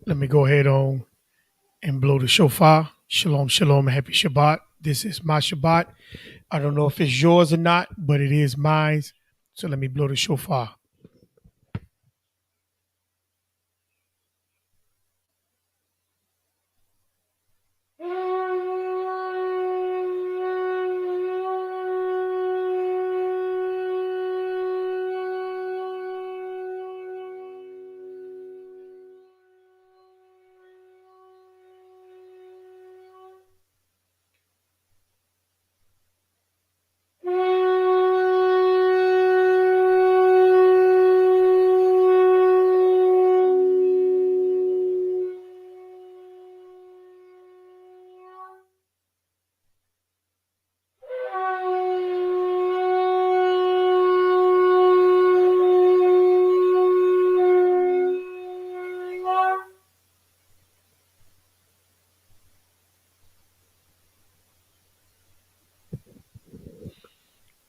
Let me go ahead on and blow the shofar. Shalom, shalom, and happy Shabbat. This is my Shabbat. I don't know if it's yours or not, but it is mine. So let me blow the shofar.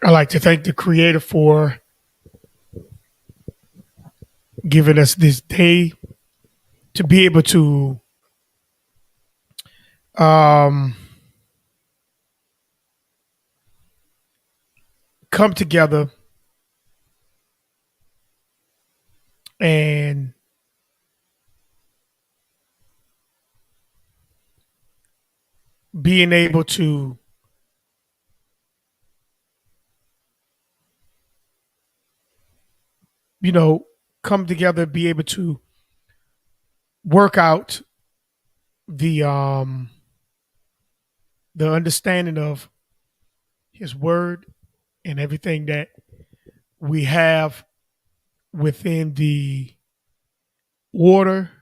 I like to thank the Creator for giving us this day to be able to um, come together and being able to you know come together, be able to work out the um, the understanding of His Word and everything that we have within the order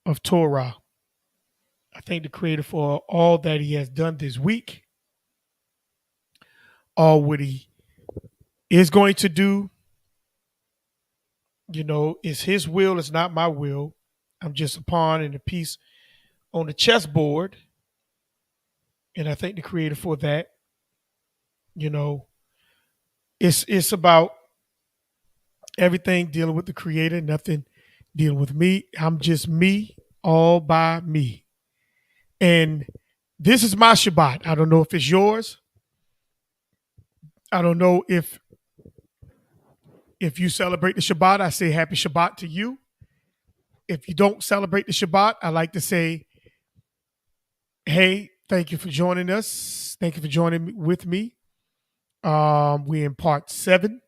of Torah. I thank the Creator for all that He has done this week, all what He is going to do. It's His will, it's not my will. I'm just a pawn and a piece on the chessboard. And I thank the Creator for that. You know, it's about everything dealing with the Creator, nothing dealing with me. I'm just me, all by me. And this is my Shabbat. I don't know if it's yours. I don't know if you celebrate the Shabbat. I say happy Shabbat to you. If you don't celebrate the Shabbat, I like to say, hey, thank you for joining us. Thank you for joining with me. We're in part 7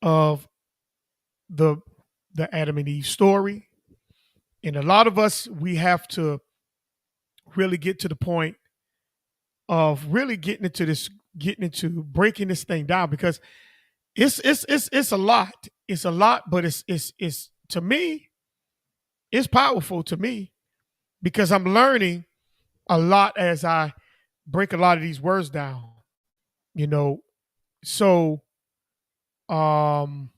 of the Adam and Eve story. And a lot of us, we have to really get to the point of really getting into breaking this thing down, because it's a lot. It's a lot, but it's to me, it's powerful to me, because I'm learning a lot as I break a lot of these words down. You know, so um,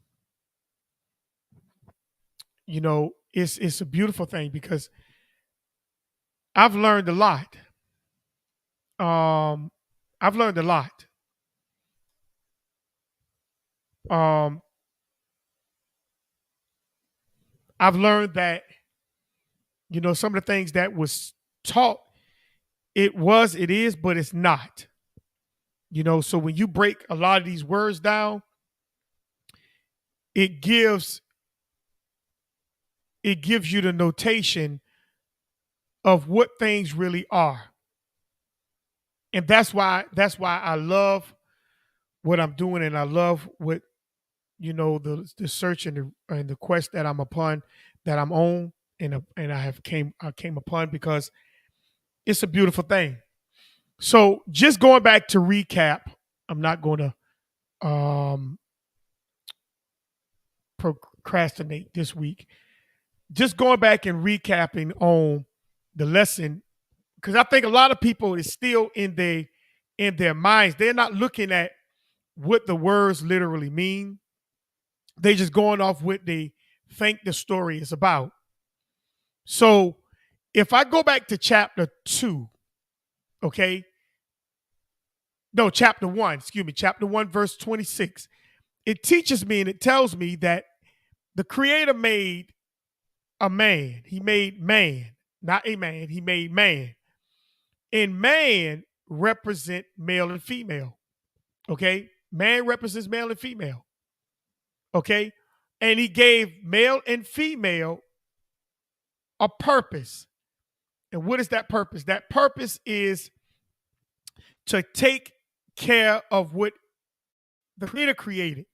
it's a beautiful thing, because I've learned a lot. Um, I've learned a lot. Um, I've learned that some of the things that was taught, it is, but it's not. So when you break a lot of these words down, it gives you the notation of what things really are. And that's why I love what I'm doing, and I love what the search and the quest that I'm upon, that I'm on, and I came upon, because it's a beautiful thing. So just going back to recap, I'm not going to procrastinate this week. Just going back and recapping on the lesson, because I think a lot of people is still in their minds. They're not looking at what the words literally mean. They just going off what they think the story is about. So if I go back to chapter 2, okay, no, chapter 1, excuse me, chapter 1, verse 26, it teaches me and it tells me that the Creator made a man. He made man, not a man. He made man. And man represent male and female. Okay? Man represents male and female. Okay? And he gave male and female a purpose. And what is that purpose? That purpose is to take care of what the Creator created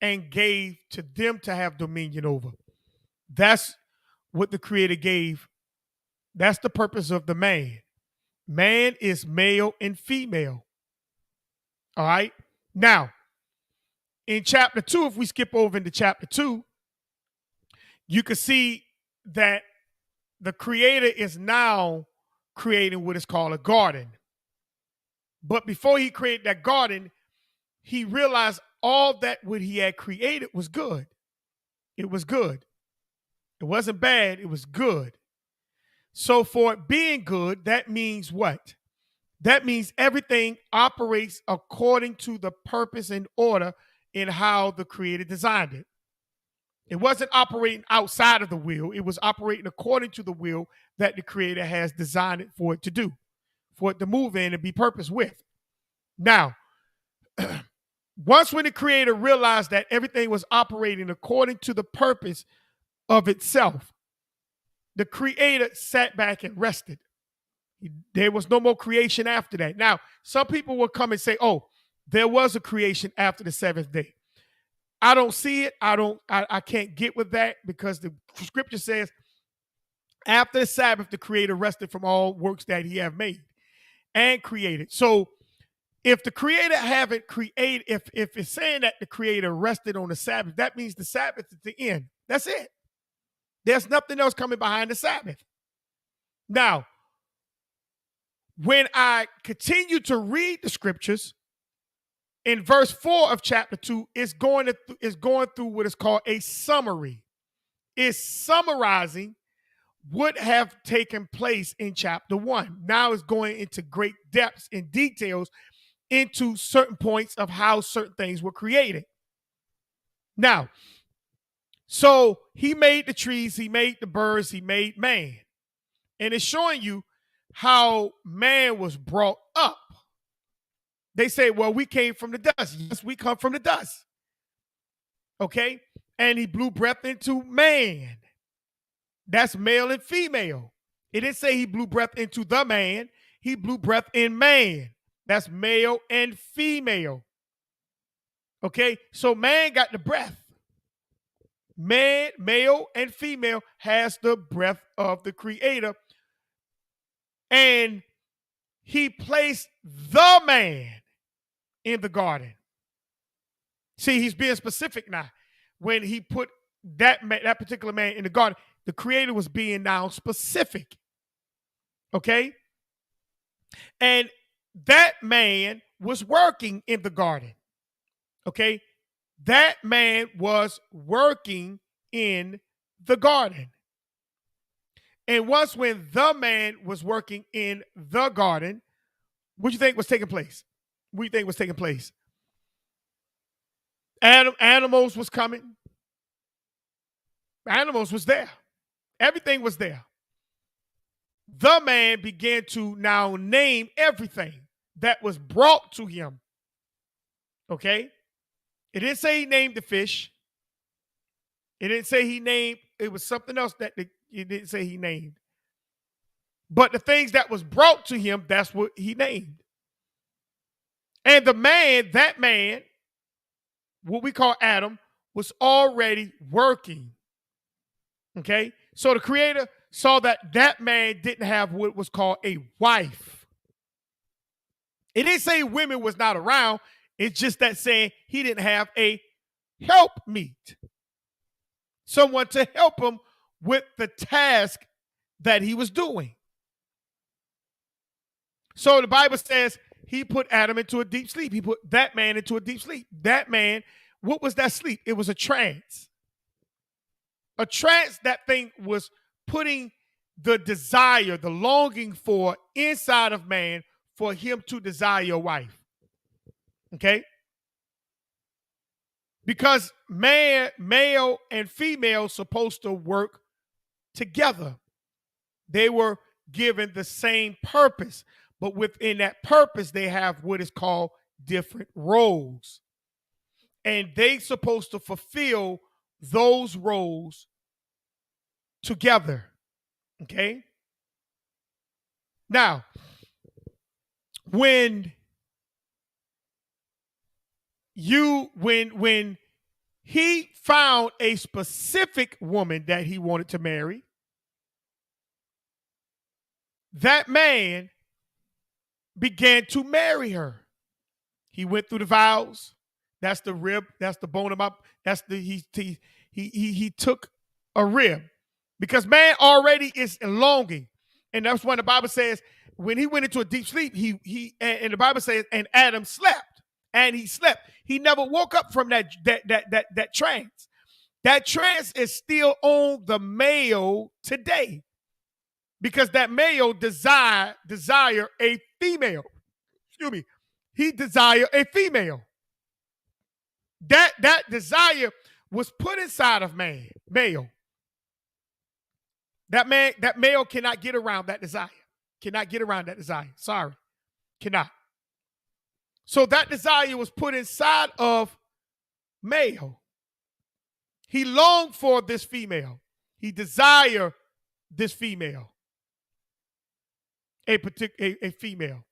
and gave to them to have dominion over. That's what the Creator gave. That's the purpose of the man. Man is male and female. All right. Now, in chapter 2, if we skip over into chapter 2, you can see that the Creator is now creating what is called a garden. But before he created that garden, he realized all that what he had created was good. It was good. It wasn't bad. It was good. So for it being good, that means what? That means everything operates according to the purpose and order in how the Creator designed it. It wasn't operating outside of the will. It was operating according to the will that the Creator has designed it for it to do, for it to move in and be purpose with. Now, once when the Creator realized that everything was operating according to the purpose of itself, the Creator sat back and rested. There was no more creation after that. Now, some people will come and say, oh, there was a creation after the seventh day. I don't see it. I can't get with that, because the scripture says after the Sabbath, the Creator rested from all works that he have made and created. So if the Creator haven't created, if it's saying that the Creator rested on the Sabbath, that means the Sabbath is the end. That's it. There's nothing else coming behind the Sabbath. Now, when I continue to read the scriptures, in verse 4 of chapter 2, it's going through what is called a summary. It's summarizing what have taken place in chapter 1. Now it's going into great depths and details into certain points of how certain things were created. Now, so he made the trees, he made the birds, he made man. And it's showing you how man was brought up. They say, well, we came from the dust. Yes, we come from the dust. Okay? And he blew breath into man. That's male and female. It didn't say he blew breath into the man. He blew breath in man. That's male and female. Okay? So man got the breath. Man, male and female, has the breath of the Creator. And he placed the man in the garden. See, he's being specific now. When he put that particular man in the garden, the Creator was being now specific. Okay? And that man was working in the garden. Okay? That man was working in the garden. And once when the man was working in the garden, what do you think was taking place? What do you think was taking place? Animals was coming. Animals was there. Everything was there. The man began to now name everything that was brought to him. Okay? It didn't say he named the fish. It didn't say he named, it was something else that it didn't say he named. But the things that was brought to him, that's what he named. And the man, that man, what we call Adam, was already working. Okay? So the Creator saw that that man didn't have what was called a wife. It didn't say women was not around. It's just that saying he didn't have a helpmeet. Someone to help him with the task that he was doing. So the Bible says he put Adam into a deep sleep. He put that man into a deep sleep. That man, what was that sleep? It was a trance. A trance, that thing was putting the desire, the longing for inside of man for him to desire a wife. Okay? Because man, male and female supposed to work together. They were given the same purpose, but within that purpose, they have what is called different roles. And they supposed to fulfill those roles together. Okay? Now, when he found a specific woman that he wanted to marry, that man began to marry her. He went through the vows. That's the rib. That's the bone of my. That's the he took a rib, because man already is longing, and that's when the Bible says when he went into a deep sleep, and the Bible says, and Adam slept, and he slept. He never woke up from that trance. That trance is still on the male today, because that male desire a female. Excuse me. He desired a female. That desire was put inside of male. That male cannot get around that desire. Cannot get around that desire. Sorry. Cannot. So that desire was put inside of male. He longed for this female. He desired this female. A female.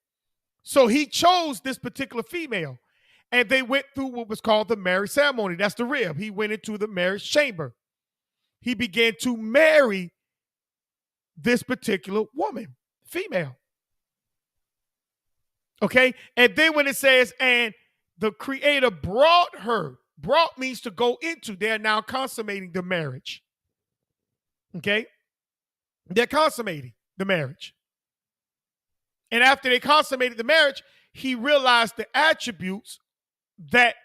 So he chose this particular female, and they went through what was called the marriage ceremony. That's the rib. He went into the marriage chamber. He began to marry this particular woman, female. Okay? And then when it says, and the Creator brought her, brought means to go into. They're now consummating the marriage. Okay? They're consummating the marriage. And after they consummated the marriage, he realized the attributes that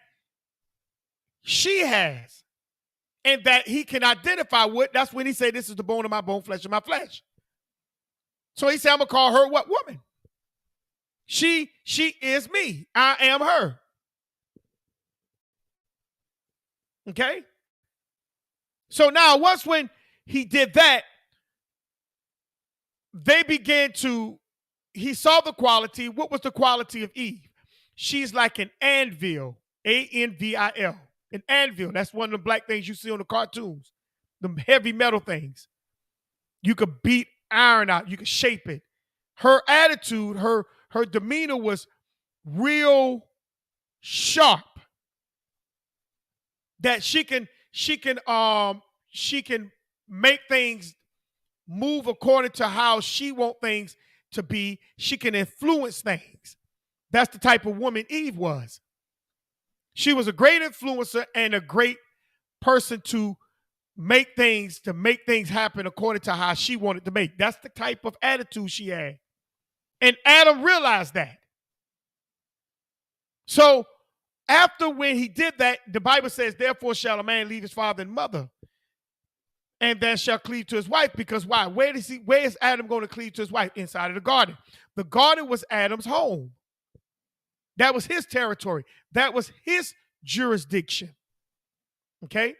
she has and that he can identify with. That's when he said, this is the bone of my bone, flesh of my flesh. So he said, I'm going to call her what woman? She is me. I am her. Okay? So now, once when he did that, they began to, he saw the quality. What was the quality of Eve? She's like an anvil, A-N-V-I-L, an anvil. That's one of the black things you see on the cartoons, the heavy metal things. You could beat iron out. You could shape it. Her attitude, her demeanor was real sharp. That she can make things move according to how she wants things to be. She can influence things. That's the type of woman Eve was. She was a great influencer and a great person to make things happen according to how she wanted to make. That's the type of attitude she had. And Adam realized that. So after when he did that, the Bible says, therefore shall a man leave his father and mother, and then shall cleave to his wife. Because why? Where is Adam going to cleave to his wife? Inside of the garden. The garden was Adam's home. That was his territory. That was his jurisdiction. Okay?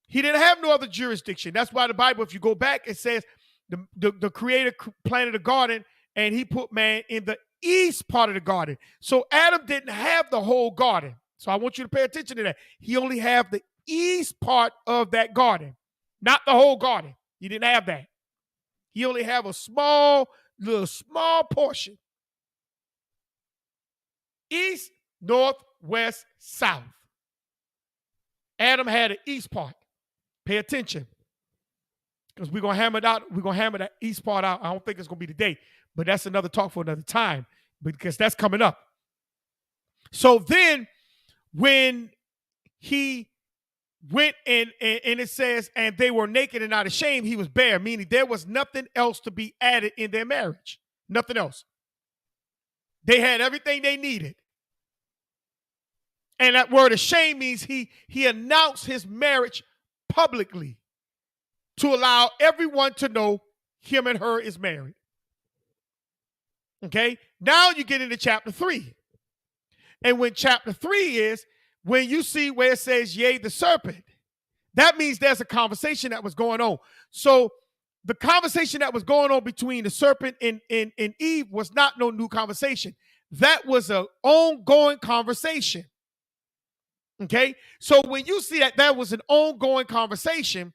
He didn't have no other jurisdiction. That's why the Bible, if you go back, it says the Creator planted a garden and he put man in the east part of the garden. So Adam didn't have the whole garden. So I want you to pay attention to that. He only had the east part of that garden. Not the whole garden. He didn't have that. He only have a small portion. East, north, west, south. Adam had an east part. Pay attention. Because we're going to hammer it out. We're going to hammer that east part out. I don't think it's going to be today. But that's another talk for another time. Because that's coming up. So then when he went and it says, and they were naked and not ashamed, he was bare, meaning there was nothing else to be added in their marriage. Nothing else. They had everything they needed. And that word ashamed means he announced his marriage publicly to allow everyone to know him and her is married. Okay? Now you get into chapter 3. And when chapter 3 is, when you see where it says, yea, the serpent, that means there's a conversation that was going on. So the conversation that was going on between the serpent and Eve was not no new conversation. That was an ongoing conversation. Okay? So when you see that was an ongoing conversation,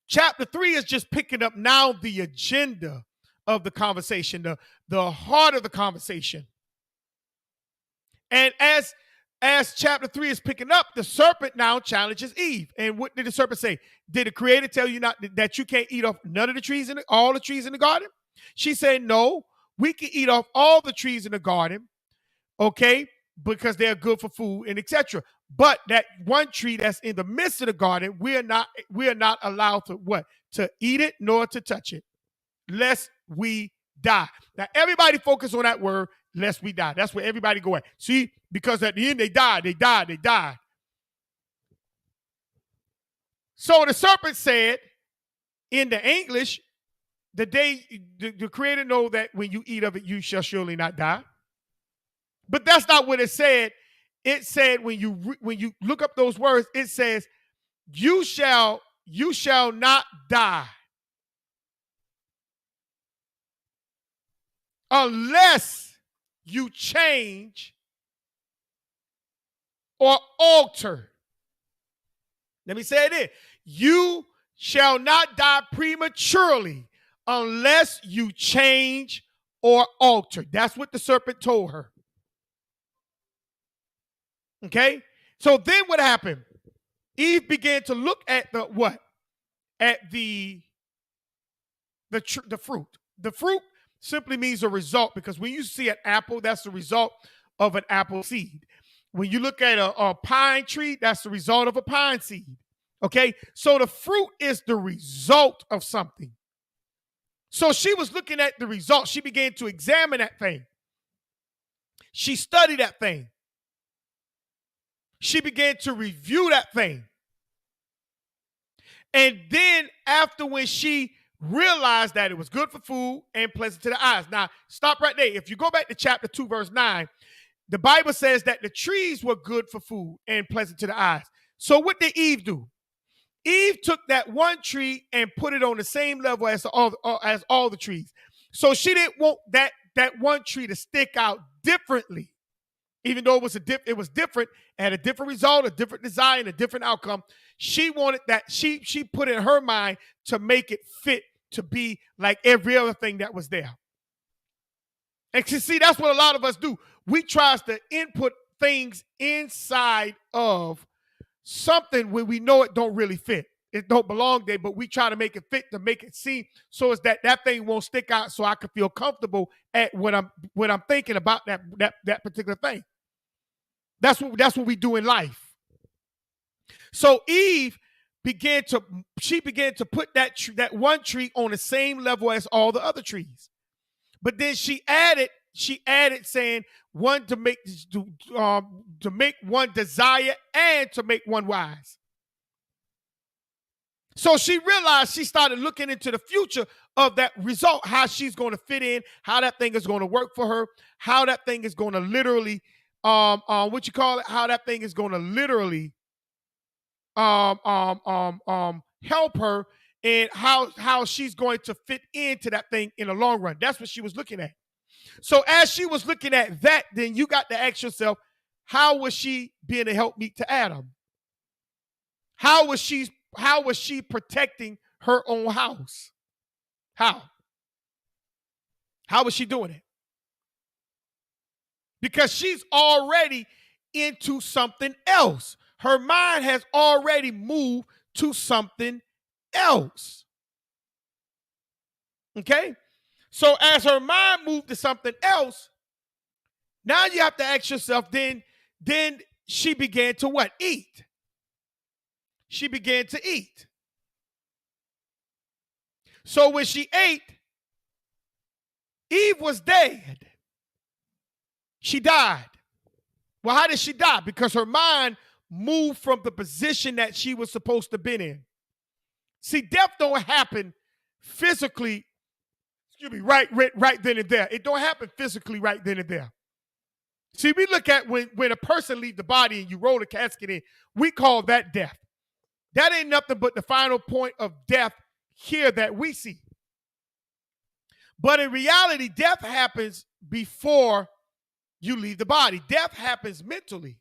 chapter 3 is just picking up now the agenda of the conversation, the heart of the conversation. And as chapter 3 is picking up, the serpent now challenges Eve. And what did the serpent say? Did the Creator tell you that you can't eat off none of the trees all the trees in the garden? She said, no, we can eat off all the trees in the garden, okay, because they're good for food and etc. But that one tree that's in the midst of the garden, we are not allowed to what? To eat it nor to touch it, lest we die. Now, everybody focus on that word, lest we die. That's where everybody go at. See, because at the end they died. So the serpent said, in the English, the Creator know that when you eat of it, you shall surely not die. But that's not what it said. It said when you look up those words, it says, you shall not die unless you change or alter. Let me say it again. You shall not die prematurely unless you change or alter. That's what the serpent told her. Okay? So then what happened? Eve began to look at the what? At the fruit. The fruit simply means a result, because when you see an apple, that's the result of an apple seed. When you look at a pine tree, that's the result of a pine seed. Okay? So the fruit is the result of something. So she was looking at the result. She began to examine that thing. She studied that thing. She began to review that thing. And then after, when she realized that it was good for food and pleasant to the eyes. Now, stop right there. If you go back to chapter 2, verse 9, the Bible says that the trees were good for food and pleasant to the eyes. So what did Eve do? Eve took that one tree and put it on the same level as all the trees. So she didn't want that one tree to stick out differently. Even though it was different, had a different result, a different design, a different outcome. She wanted that, she put in her mind to make it fit to be like every other thing that was there. And you see, that's what a lot of us do. We try to input things inside of something when we know it don't really fit. It don't belong there, but we try to make it fit, to make it seem so as that thing won't stick out, so I can feel comfortable at when I'm thinking about that particular thing. That's what we do in life. So Eve began to put that one tree on the same level as all the other trees. But then she added saying one to make one desire and to make one wise. So she realized, she started looking into the future of that result, how she's going to fit in, how that thing is going to work for her, how that thing is going to literally, how that thing is going to literally help her, and how she's going to fit into that thing in the long run. That's what she was looking at. So as she was looking at that, then you got to ask yourself, how was she being a helpmeet to Adam? How was she protecting her own house? How was she doing it? Because she's already into something else. Her mind has already moved to something else. Okay? So as her mind moved to something else, now you have to ask yourself, then she began to what? Eat. She began to eat. So when she ate, Eve was dead. She died. Well, how did she die? Because her mind moved from the position that she was supposed to be in. See, death don't happen physically, right then and there. It don't happen physically right then and there. See, we look at when a person leaves the body and you roll a casket in, we call that death. That ain't nothing but the final point of death here that we see. But in reality, death happens before you leave the body. Death happens mentally.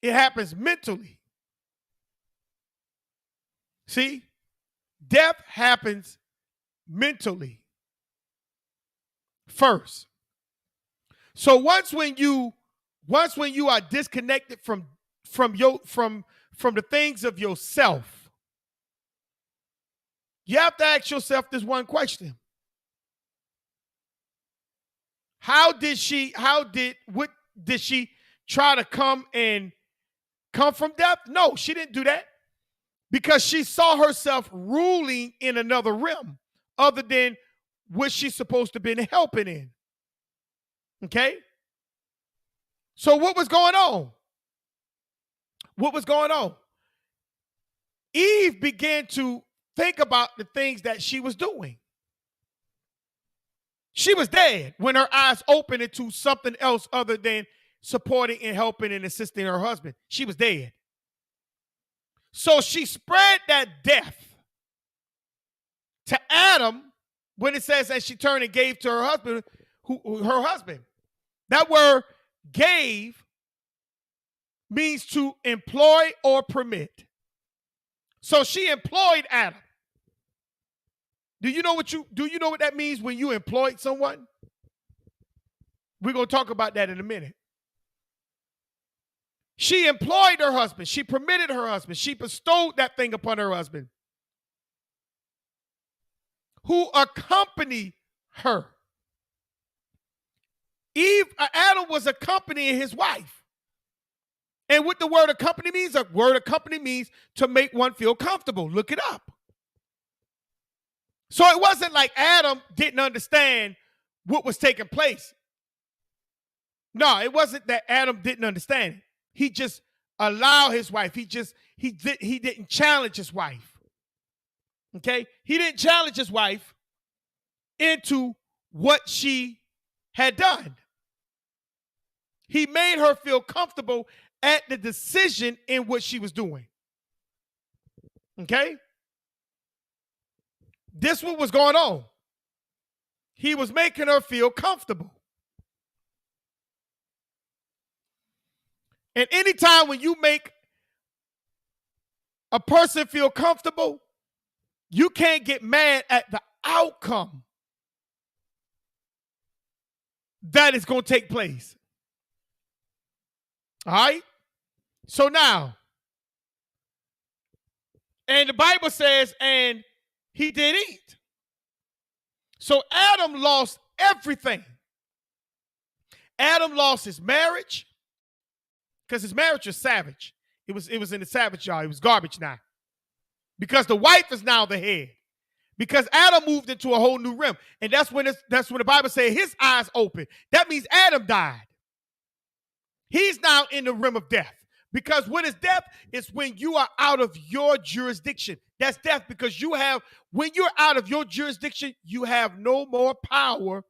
It happens mentally. See? Death happens mentally first. So once when you are disconnected from the things of yourself, you have to ask yourself this one question. Did she try to come from death? No, she didn't do that. Because she saw herself ruling in another realm other than what she's supposed to have been helping in. Okay? So what was going on? What was going on? Eve began to think about the things that she was doing. She was dead when her eyes opened into something else other than supporting and helping and assisting her husband. She was dead. So she spread that death to Adam when it says that she turned and gave to her husband, her husband. That word gave means to employ or permit. So she employed Adam. Do you know what that means when you employed someone? We're going to talk about that in a minute. She employed her husband. She permitted her husband. She bestowed that thing upon her husband, who accompanied her. Adam was accompanying his wife. And what the word accompany means, to make one feel comfortable. Look it up. So it wasn't like Adam didn't understand what was taking place. No, it wasn't that Adam didn't understand it. He just allowed his wife. He didn't challenge his wife. Okay? He didn't challenge his wife into what she had done. He made her feel comfortable at the decision in what she was doing. Okay? This what was going on. He was making her feel comfortable. And anytime when you make a person feel comfortable, you can't get mad at the outcome that is going to take place. All right? So now, and the Bible says, and he did eat. So Adam lost everything. Adam lost his marriage, because his marriage was savage. It was in the savage yard. It was garbage now. Because the wife is now the head. Because Adam moved into a whole new realm. And that's when the Bible says his eyes opened. That means Adam died. He's now in the realm of death. Because what is death? It's when you are out of your jurisdiction. That's death, because when you're out of your jurisdiction, you have no more power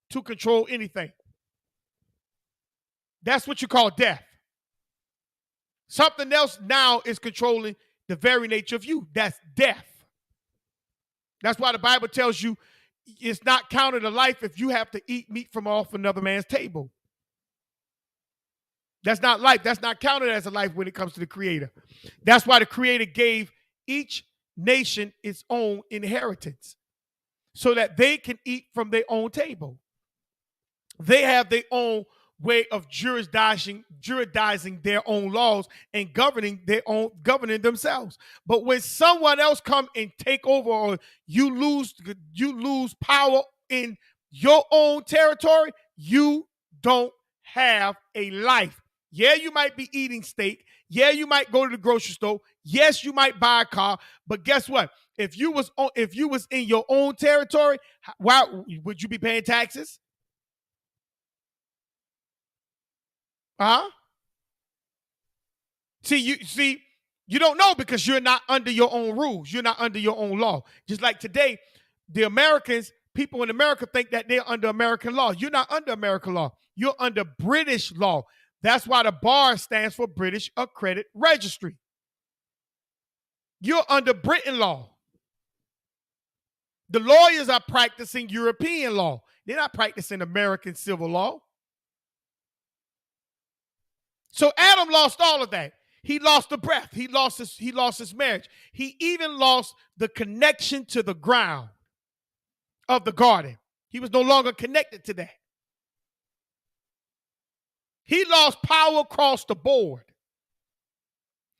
to control anything. That's what you call death. Something else now is controlling the very nature of you. That's death. That's why the Bible tells you it's not counted a life if you have to eat meat from off another man's table. That's not life. That's not counted as a life when it comes to the Creator. That's why the Creator gave each nation its own inheritance so that they can eat from their own table. They have their own way of jurisdicing their own laws and governing themselves. But when someone else come and take over, or you lose power in your own territory, you don't have a life. Yeah, you might be eating steak. Yeah, you might go to the grocery store. Yes, you might buy a car. But guess what? If you was in your own territory, why would you be paying taxes? See, you don't know, because you're not under your own rules. You're not under your own law. Just like today, people in America think that they're under American law. You're not under American law. You're under British law. That's why the BAR stands for British Accredited Registry. You're under Britain law. The lawyers are practicing European law. They're not practicing American civil law. So Adam lost all of that. He lost the breath. He lost his marriage. He even lost the connection to the ground of the garden. He was no longer connected to that. He lost power across the board.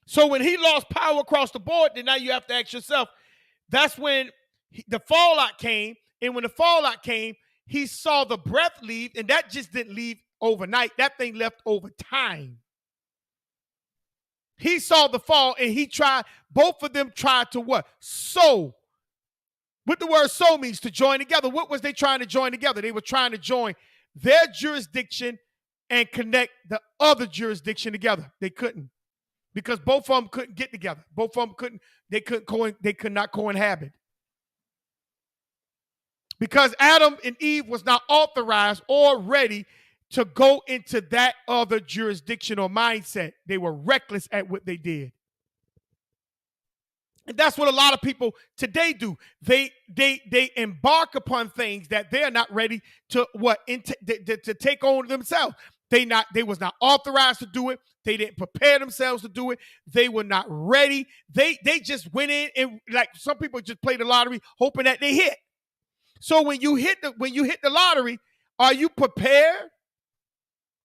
So when he lost power across the board, then now you have to ask yourself, that's when the fallout came. And when the fallout came, he saw the breath leave, and that just didn't leave overnight. That thing left over time. He saw the fall, and both of them tried to what? Sow. What the word sow means, to join together. What was they trying to join together? They were trying to join their jurisdiction and connect the other jurisdiction together. They couldn't, because both of them couldn't get together. Both of them they could not cohabit. Because Adam and Eve was not authorized or ready to go into that other jurisdiction or mindset. They were reckless at what they did. And that's what a lot of people today do. They embark upon things that they're not ready to to take on themselves. They was not authorized to do it. They didn't prepare themselves to do it. They were not ready. They just went in, and like some people just play the lottery hoping that they hit. So when you hit the lottery, are you prepared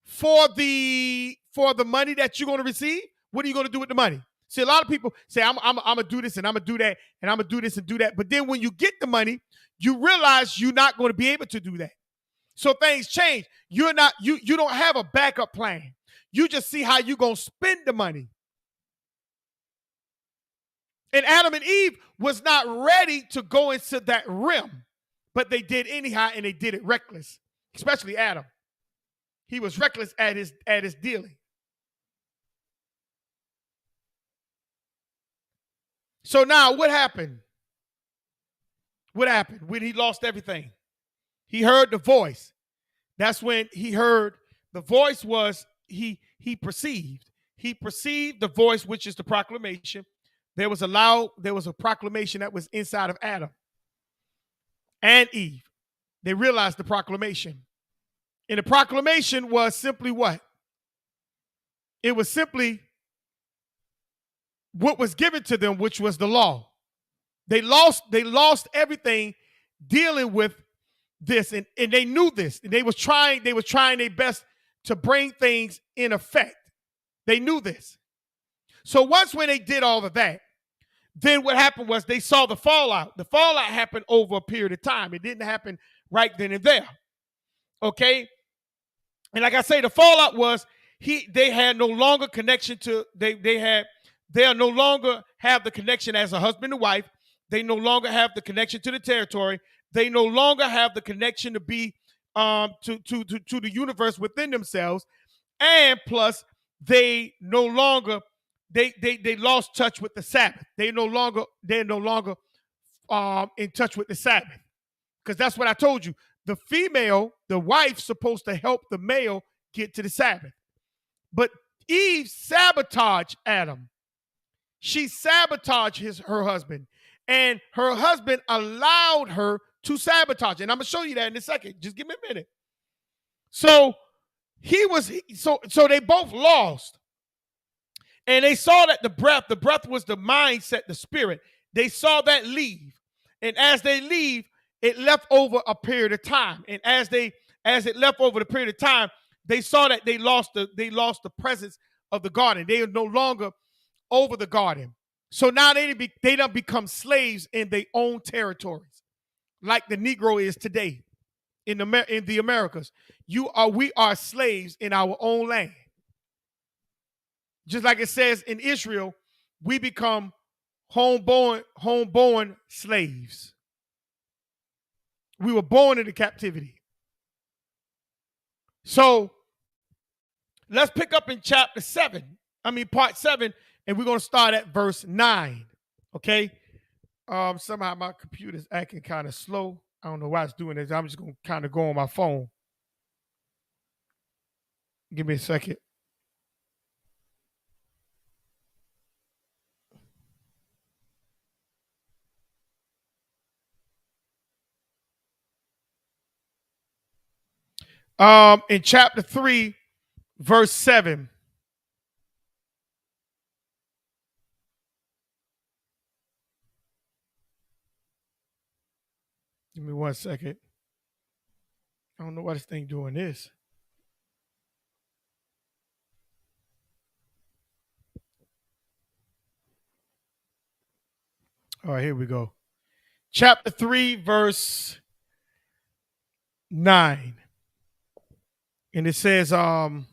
for the money that you're going to receive? What are you going to do with the money? See, a lot of people say, I'm going to do this and I'm going to do that and I'm going to do this and do that. But then when you get the money, you realize you're not going to be able to do that. So things change. You don't have a backup plan. You just see how you're going to spend the money. And Adam and Eve was not ready to go into that realm, but they did anyhow, and they did it reckless, especially Adam. He was reckless at his dealing. So now what happened? What happened when he lost everything? He heard the voice. That's when he heard the voice was he perceived. He perceived the voice, which is the proclamation. There was a proclamation that was inside of Adam and Eve. They realized the proclamation. And the proclamation was simply what? It was simply what was given to them, which was the law. They lost everything dealing with this, and they knew this. And they was trying their best to bring things in effect. They knew this. So once when they did all of that, then what happened was they saw the fallout. The fallout happened over a period of time. It didn't happen right then and there. Okay? And like I say, the fallout was they had no longer connection to they no longer have the connection as a husband and wife. They no longer have the connection to the territory. They no longer have the connection to be to the universe within themselves. And plus, they no longer they lost touch with the Sabbath. They're no longer in touch with the Sabbath. Because that's what I told you. The female, the wife's supposed to help the male get to the Sabbath. But Eve sabotaged Adam. She sabotaged her husband. And her husband allowed her to sabotage. And I'm going to show you that in a second. Just give me a minute. So they both lost. And they saw that the breath was the mindset, the spirit. They saw that leave. And as they leave, it left over a period of time. And as it left over the period of time, they saw that they lost the presence of the garden. They are no longer over the garden. So now they don't become slaves in their own territories, like the Negro is today in the Americas. We are slaves in our own land. Just like it says in Israel, we become homeborn slaves. We were born into captivity. So let's pick up in part 7, and we're going to start at verse 9. Okay? Somehow my computer's acting kind of slow. I don't know why it's doing this. I'm just going to kind of go on my phone. Give me a second. In chapter 3, verse 7. Give me 1 second. I don't know why this thing doing this. All right, here we go. Chapter 3, verse 9. And it says, and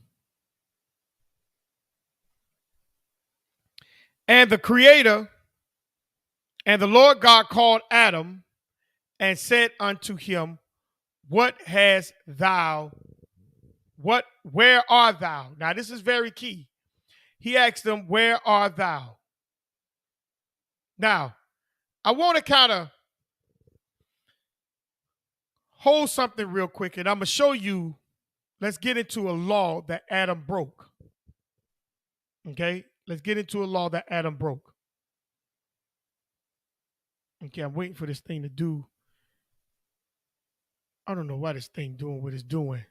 the Creator and the Lord God called Adam and said unto him, what hast thou? Where art thou? Now, this is very key. He asked him, where art thou? Now, I want to kind of hold something real quick, and I'm going to show you. Let's get into a law that Adam broke. Okay? Let's get into a law that Adam broke. Okay, I'm waiting for this thing to do. I don't know why this thing doing what it's doing.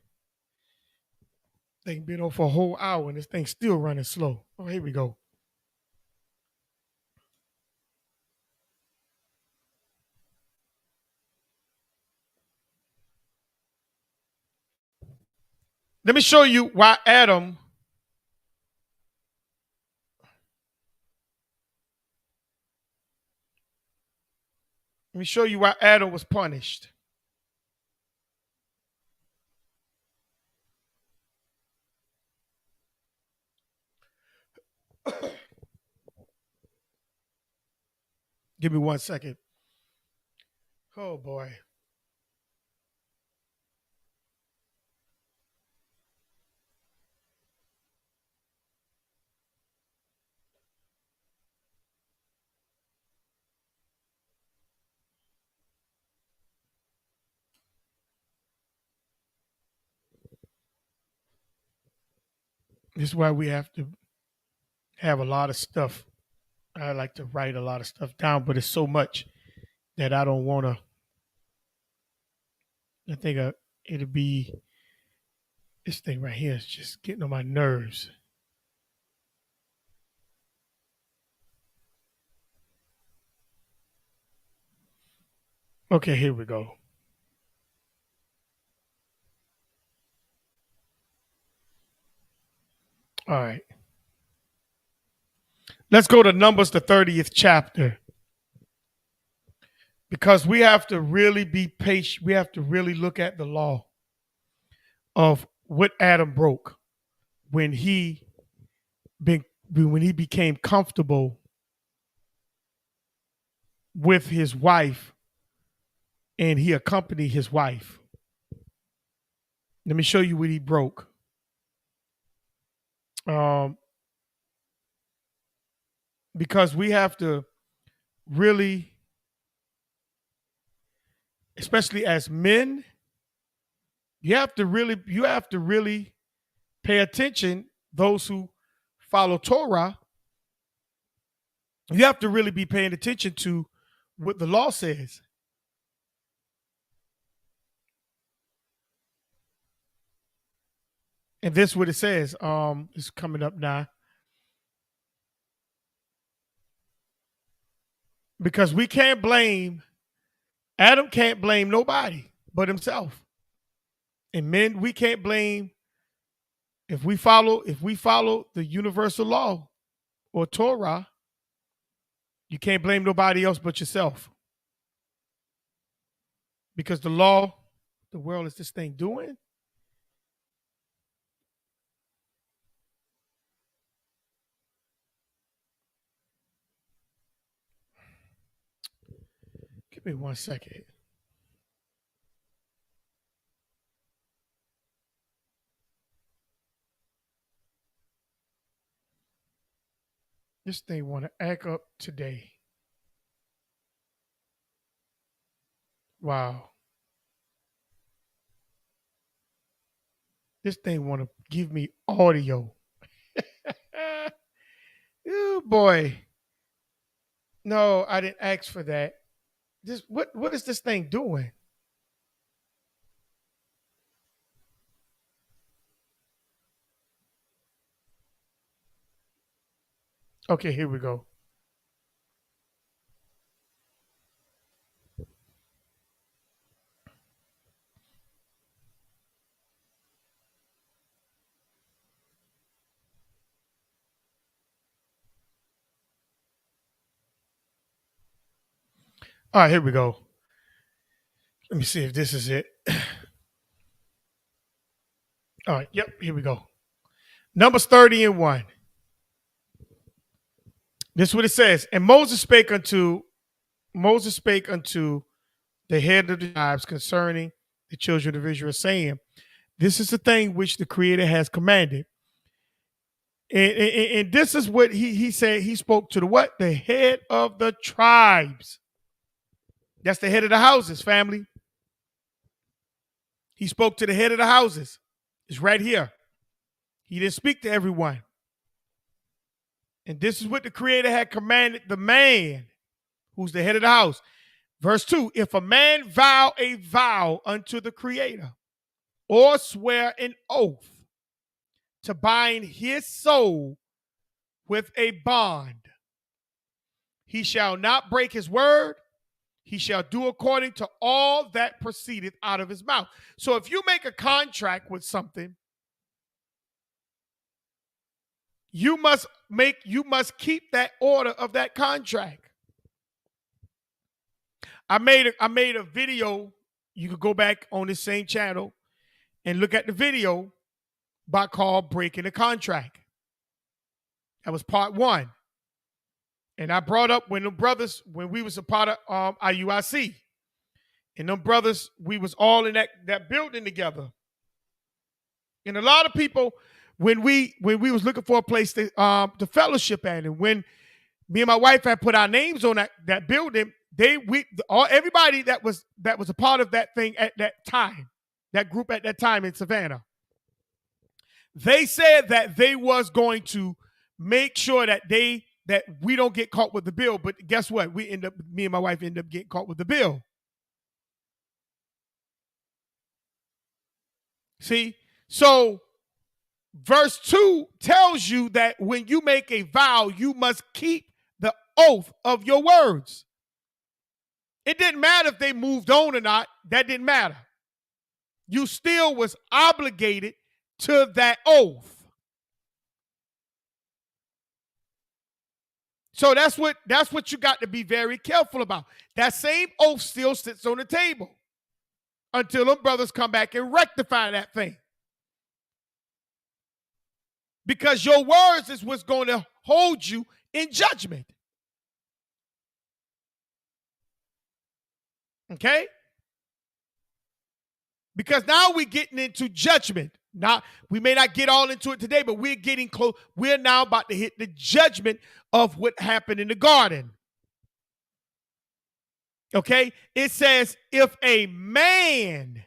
Thing been on for a whole hour and this thing's still running slow. Oh, here we go. Let me show you why Adam was punished. Give me 1 second. Oh boy. This is why we have to have a lot of stuff. I like to write a lot of stuff down, but it's so much that I don't want to. I think it'll be this thing right here is just getting on my nerves. Okay, here we go. All right. Let's go to Numbers, the 30th chapter. Because we have to really be patient. We have to really look at the law of what Adam broke when he became comfortable with his wife and he accompanied his wife. Let me show you what he broke. Because we have to really, especially as men, you have to really pay attention. Those who follow Torah, you have to really be paying attention to what the law says. And this is what it says. It's coming up now. Because we can't blame, Adam can't blame nobody but himself. And men, we can't blame if we follow the universal law or Torah, you can't blame nobody else but yourself. Because the law, the world is this thing doing? Give me 1 second. This thing want to act up today. Wow. This thing want to give me audio. Oh boy. No, I didn't ask for that. What is this thing doing? Okay, here we go. All right, here we go. Let me see if this is it. All right, yep, here we go. Numbers 30 and 1. This is what it says. And Moses spake unto the head of the tribes concerning the children of Israel, saying, this is the thing which the Creator has commanded. And this is what he said. He spoke to the what? The head of the tribes. That's the head of the houses, family. He spoke to the head of the houses. It's right here. He didn't speak to everyone. And this is what the Creator had commanded the man who's the head of the house. Verse 2, if a man vow a vow unto the Creator or swear an oath to bind his soul with a bond, he shall not break his word. He shall do according to all that proceedeth out of his mouth. So if you make a contract with something, you must keep that order of that contract. I made a video. You could go back on this same channel and look at the video called Breaking the Contract. That was part 1. And I brought up when we was a part of IUIC. And them brothers, we was all in that building together. And a lot of people, when we was looking for a place to fellowship at, and when me and my wife had put our names on that building, everybody that was a part of that thing at that time, that group at that time in Savannah, they said that they was going to make sure that we don't get caught with the bill. But guess what? Me and my wife end up getting caught with the bill. See? So verse 2 tells you that when you make a vow, you must keep the oath of your words. It didn't matter if they moved on or not. That didn't matter. You still was obligated to that oath. So that's what you got to be very careful about. That same oath still sits on the table until them brothers come back and rectify that thing. Because your words is what's going to hold you in judgment. Okay? Because now we're getting into judgment. Now, we may not get all into it today, but we're getting close. We're now about to hit the judgment of what happened in the garden. Okay? It says, if a man,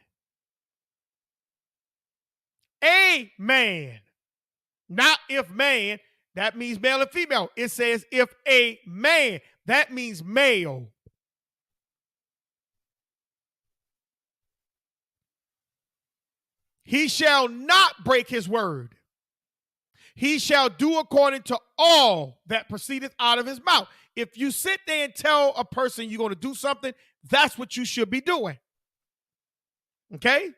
not if man, that means male and female. It says, if a man, that means male. He shall not break his word. He shall do according to all that proceedeth out of his mouth. If you sit there and tell a person you're going to do something, that's what you should be doing. Okay?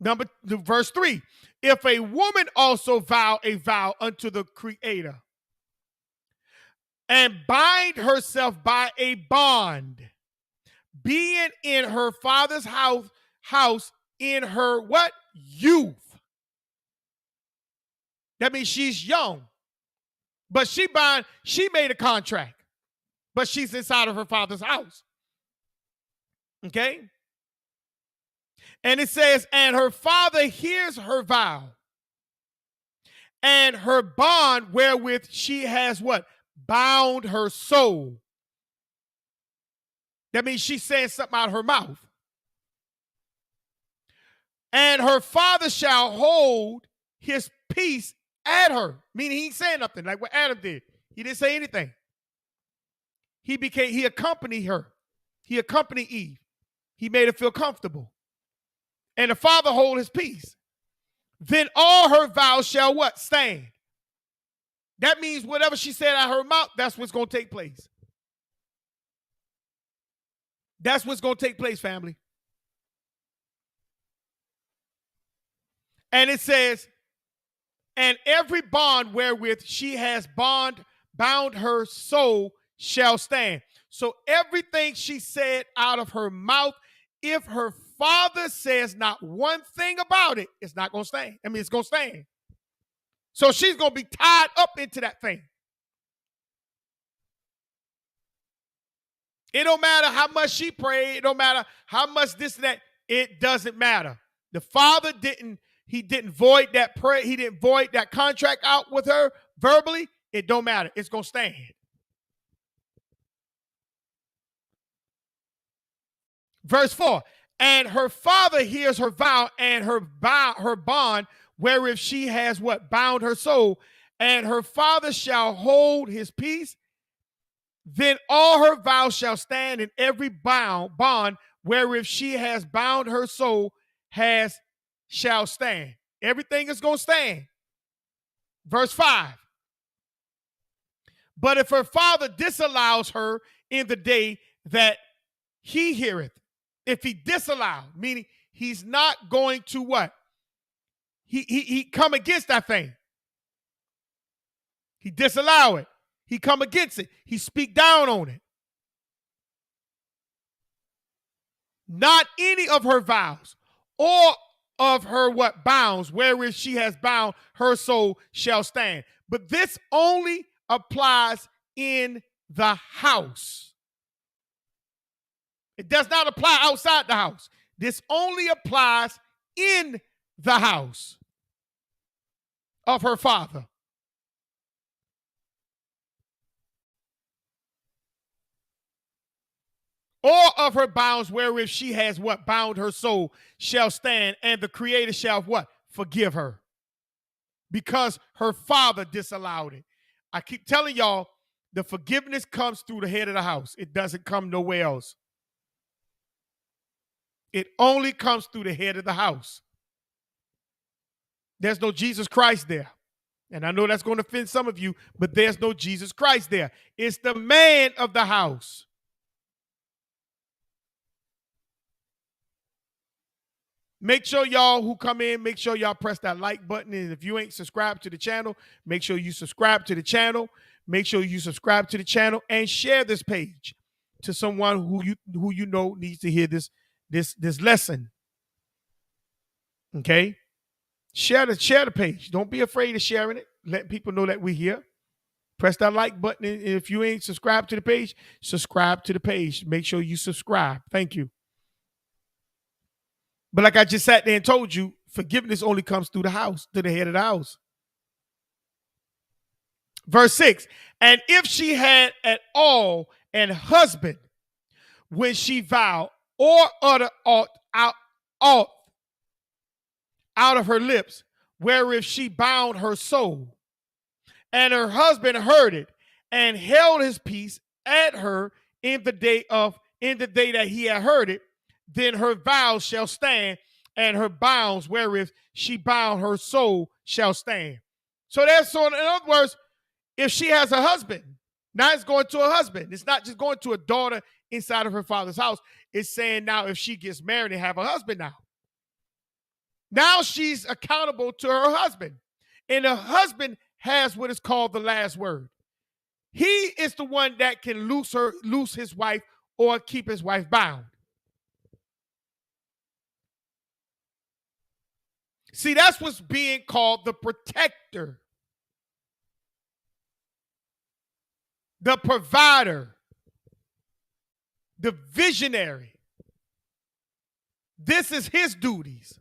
Verse 3. If a woman also vow a vow unto the Creator and bind herself by a bond, being in her father's house in her what? Youth. That means she's young. But she made a contract. But she's inside of her father's house. Okay? And it says, and her father hears her vow, and her bond wherewith she has what? Bound her soul. That means she's saying something out of her mouth. And her father shall hold his peace at her. Meaning he ain't saying nothing like what Adam did. He didn't say anything. He accompanied her. He accompanied Eve. He made her feel comfortable. And the father hold his peace. Then all her vows shall what? Stand. That means whatever she said out of her mouth, that's what's going to take place. That's what's going to take place, family. And it says, and every bond wherewith she has bound her soul shall stand. So everything she said out of her mouth, if her father says not one thing about it, it's not going to stand. I mean, it's going to stand. So she's going to be tied up into that thing. It don't matter how much she prayed. It don't matter how much this and that. It doesn't matter. The father didn't void that prayer. He didn't void that contract out with her verbally. It don't matter. It's going to stand. Verse 4, and her father hears her vow and her bond, wherewith she has what? Bound her soul, and her father shall hold his peace. Then all her vows shall stand, and every bond wherewith she has bound her soul shall stand. Everything is going to stand. Verse 5. But if her father disallows her in the day that he heareth, if he disallow, meaning he's not going to what? He come against that thing. He disallow it. He come against it. He speak down on it. Not any of her vows or of her what bounds wherewith she has bound her soul shall stand. But this only applies in the house. It does not apply outside the house. This only applies in the house of her father. Or of her bounds wherewith she has what? Bound her soul shall stand, and the Creator shall what? Forgive her. Because her father disallowed it. I keep telling y'all, the forgiveness comes through the head of the house. It doesn't come nowhere else. It only comes through the head of the house. There's no Jesus Christ there. And I know that's going to offend some of you, but there's no Jesus Christ there. It's the man of the house. Make sure y'all who come in, make sure y'all press that like button. And if you ain't subscribed to the channel, make sure you subscribe to the channel. Make sure you subscribe to the channel and share this page to someone who you know needs to hear this lesson. Okay? Share the page. Don't be afraid of sharing it. Let people know that we're here. Press that like button. And if you ain't subscribed to the page, subscribe to the page. Make sure you subscribe. Thank you. But like I just sat there and told you, forgiveness only comes through the house, to the head of the house. Verse 6, and if she had at all an husband when she vowed or uttered aught out of her lips, wherewith she bound her soul, and her husband heard it and held his peace at her in the day that he had heard it, then her vows shall stand, and her bounds wherewith she bound her soul shall stand. So in other words, if she has a husband, now it's going to a husband. It's not just going to a daughter inside of her father's house. It's saying now if she gets married and have a husband now she's accountable to her husband. And the husband has what is called the last word. He is the one that can loose his wife or keep his wife bound. See, that's what's being called the protector, the provider, the visionary. This is his duties.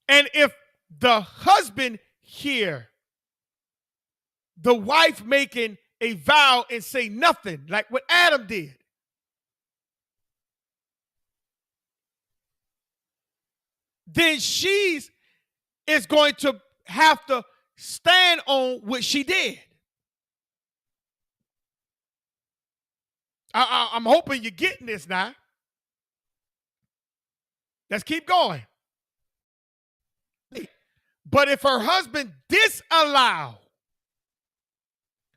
And if the husband hear the wife making a vow and say nothing, like what Adam did, then she is going to have to stand on what she did. I'm hoping you're getting this now. Let's keep going. But if her husband disallow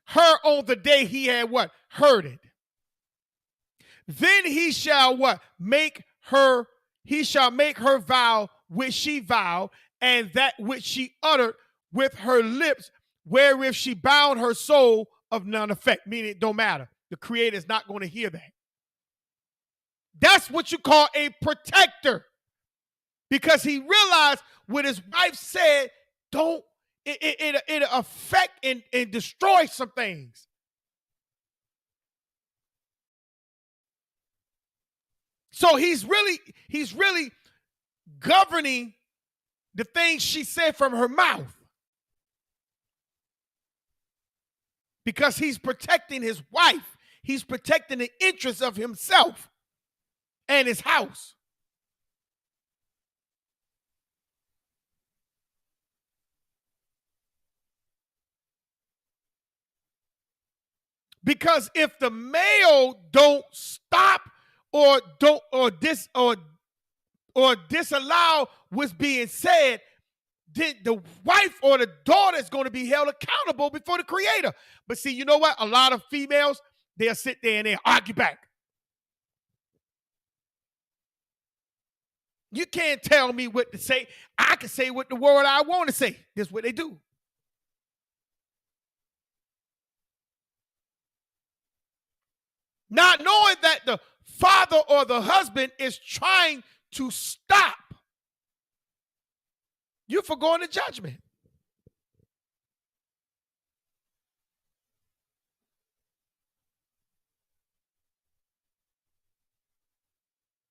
her on the day he had what? Heard it. Then he shall what? He shall make her vow which she vowed, and that which she uttered with her lips, wherewith she bound her soul of none effect. Meaning it don't matter. The Creator is not going to hear that. That's what you call a protector. Because he realized what his wife said, it affect and destroy some things. So he's really governing the things she said from her mouth. Because he's protecting his wife. He's protecting the interests of himself and his house. Because if the male don't stop or disallow what's being said, then the wife or the daughter is going to be held accountable before the Creator. But see, you know what? A lot of females, they'll sit there and they'll argue back. You can't tell me what to say. I can say what the word I want to say. That's what they do. Not knowing that the father or the husband is trying to stop you from going to judgment.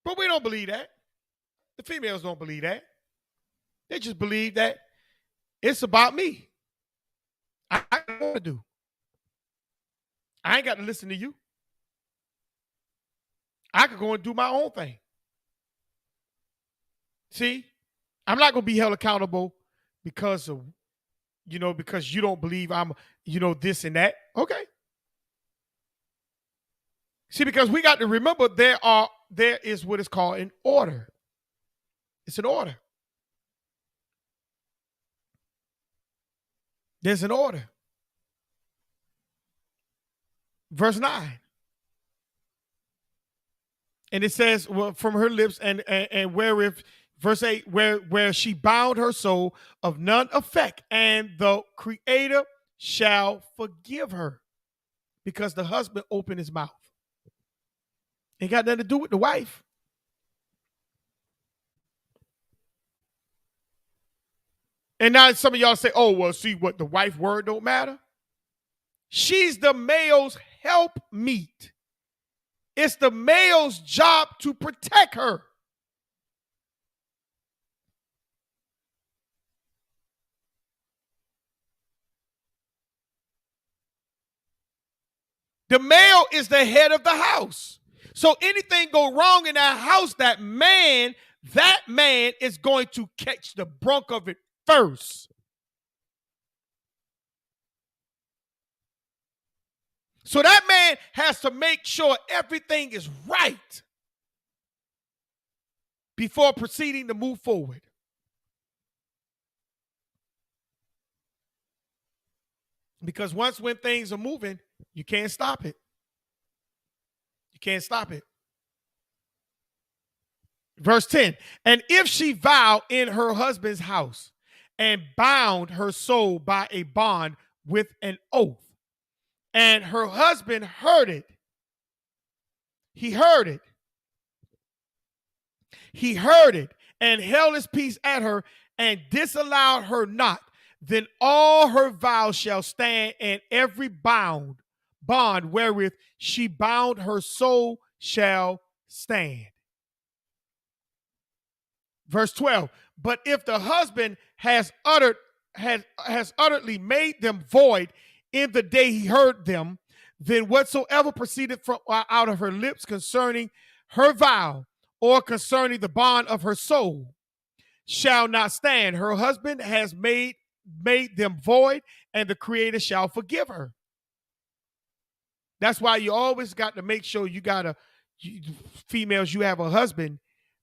But we don't believe that. The females don't believe that. They just believe that it's about me. I want to do. I ain't got to listen to you. I could go and do my own thing. See, I'm not going to be held accountable because of, because you don't believe I'm, this and that. Okay. See, because we got to remember there is what is called an order. It's an order. There's an order. Verse 9. And it says, well, from her lips and wherewith, verse 8, where she bound her soul of none effect, and the Creator shall forgive her, because the husband opened his mouth. Ain't got nothing to do with the wife. And now some of y'all say, oh, well, see what, the wife word don't matter? She's the male's helpmeet. It's the male's job to protect her. The male is the head of the house. So anything go wrong in that house, that man is going to catch the brunt of it first. So that man has to make sure everything is right before proceeding to move forward. Because when things are moving, you can't stop it. You can't stop it. Verse 10, and if she vow in her husband's house and bound her soul by a bond with an oath, and her husband heard it. He heard it. He heard it and held his peace at her and disallowed her not. Then all her vows shall stand, and every bond wherewith she bound her soul shall stand. Verse 12. But if the husband has utterly made them void in the day he heard them, then whatsoever proceeded from out of her lips concerning her vow or concerning the bond of her soul shall not stand. Her husband has made them void, and the Creator shall forgive her. That's why you always got to make sure females, you have a husband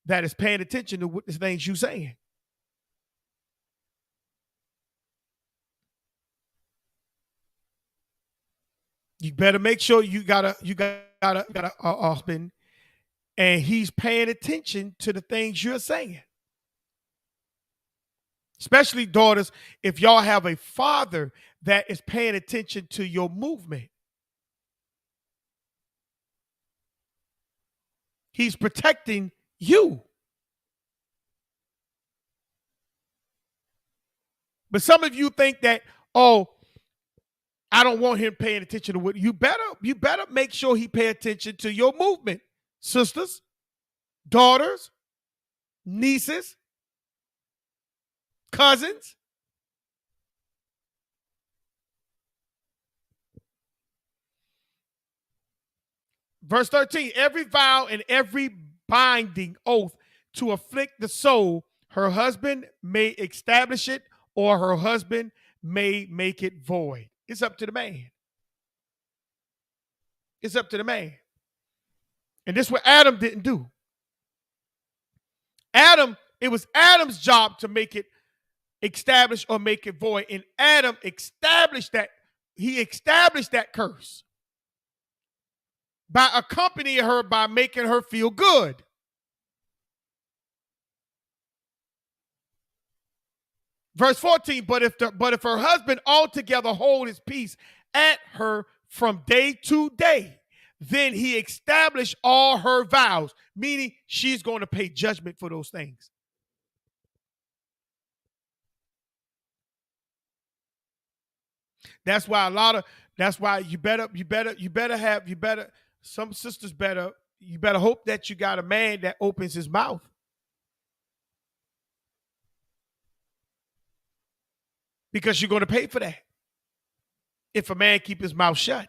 that is paying attention to what the things you're saying. You better make sure you got a husband and he's paying attention to the things you're saying. Especially daughters, if y'all have a father that is paying attention to your movement. He's protecting you. But some of you think that, oh, I don't want him paying attention to what you better make sure he pay attention to your movement, sisters, daughters, nieces, cousins. Verse 13, every vow and every binding oath to afflict the soul, her husband may establish it or her husband may make it void. It's up to the man. It's up to the man. And this is what Adam didn't do. It was Adam's job to make it establish or make it void. And Adam established that. He established that curse by accompanying her, by making her feel good. Verse 14, but if her husband altogether hold his peace at her from day to day, then he established all her vows, meaning she's going to pay judgment for those things. That's why some sisters you better hope that you got a man that opens his mouth. Because you're going to pay for that if a man keep his mouth shut.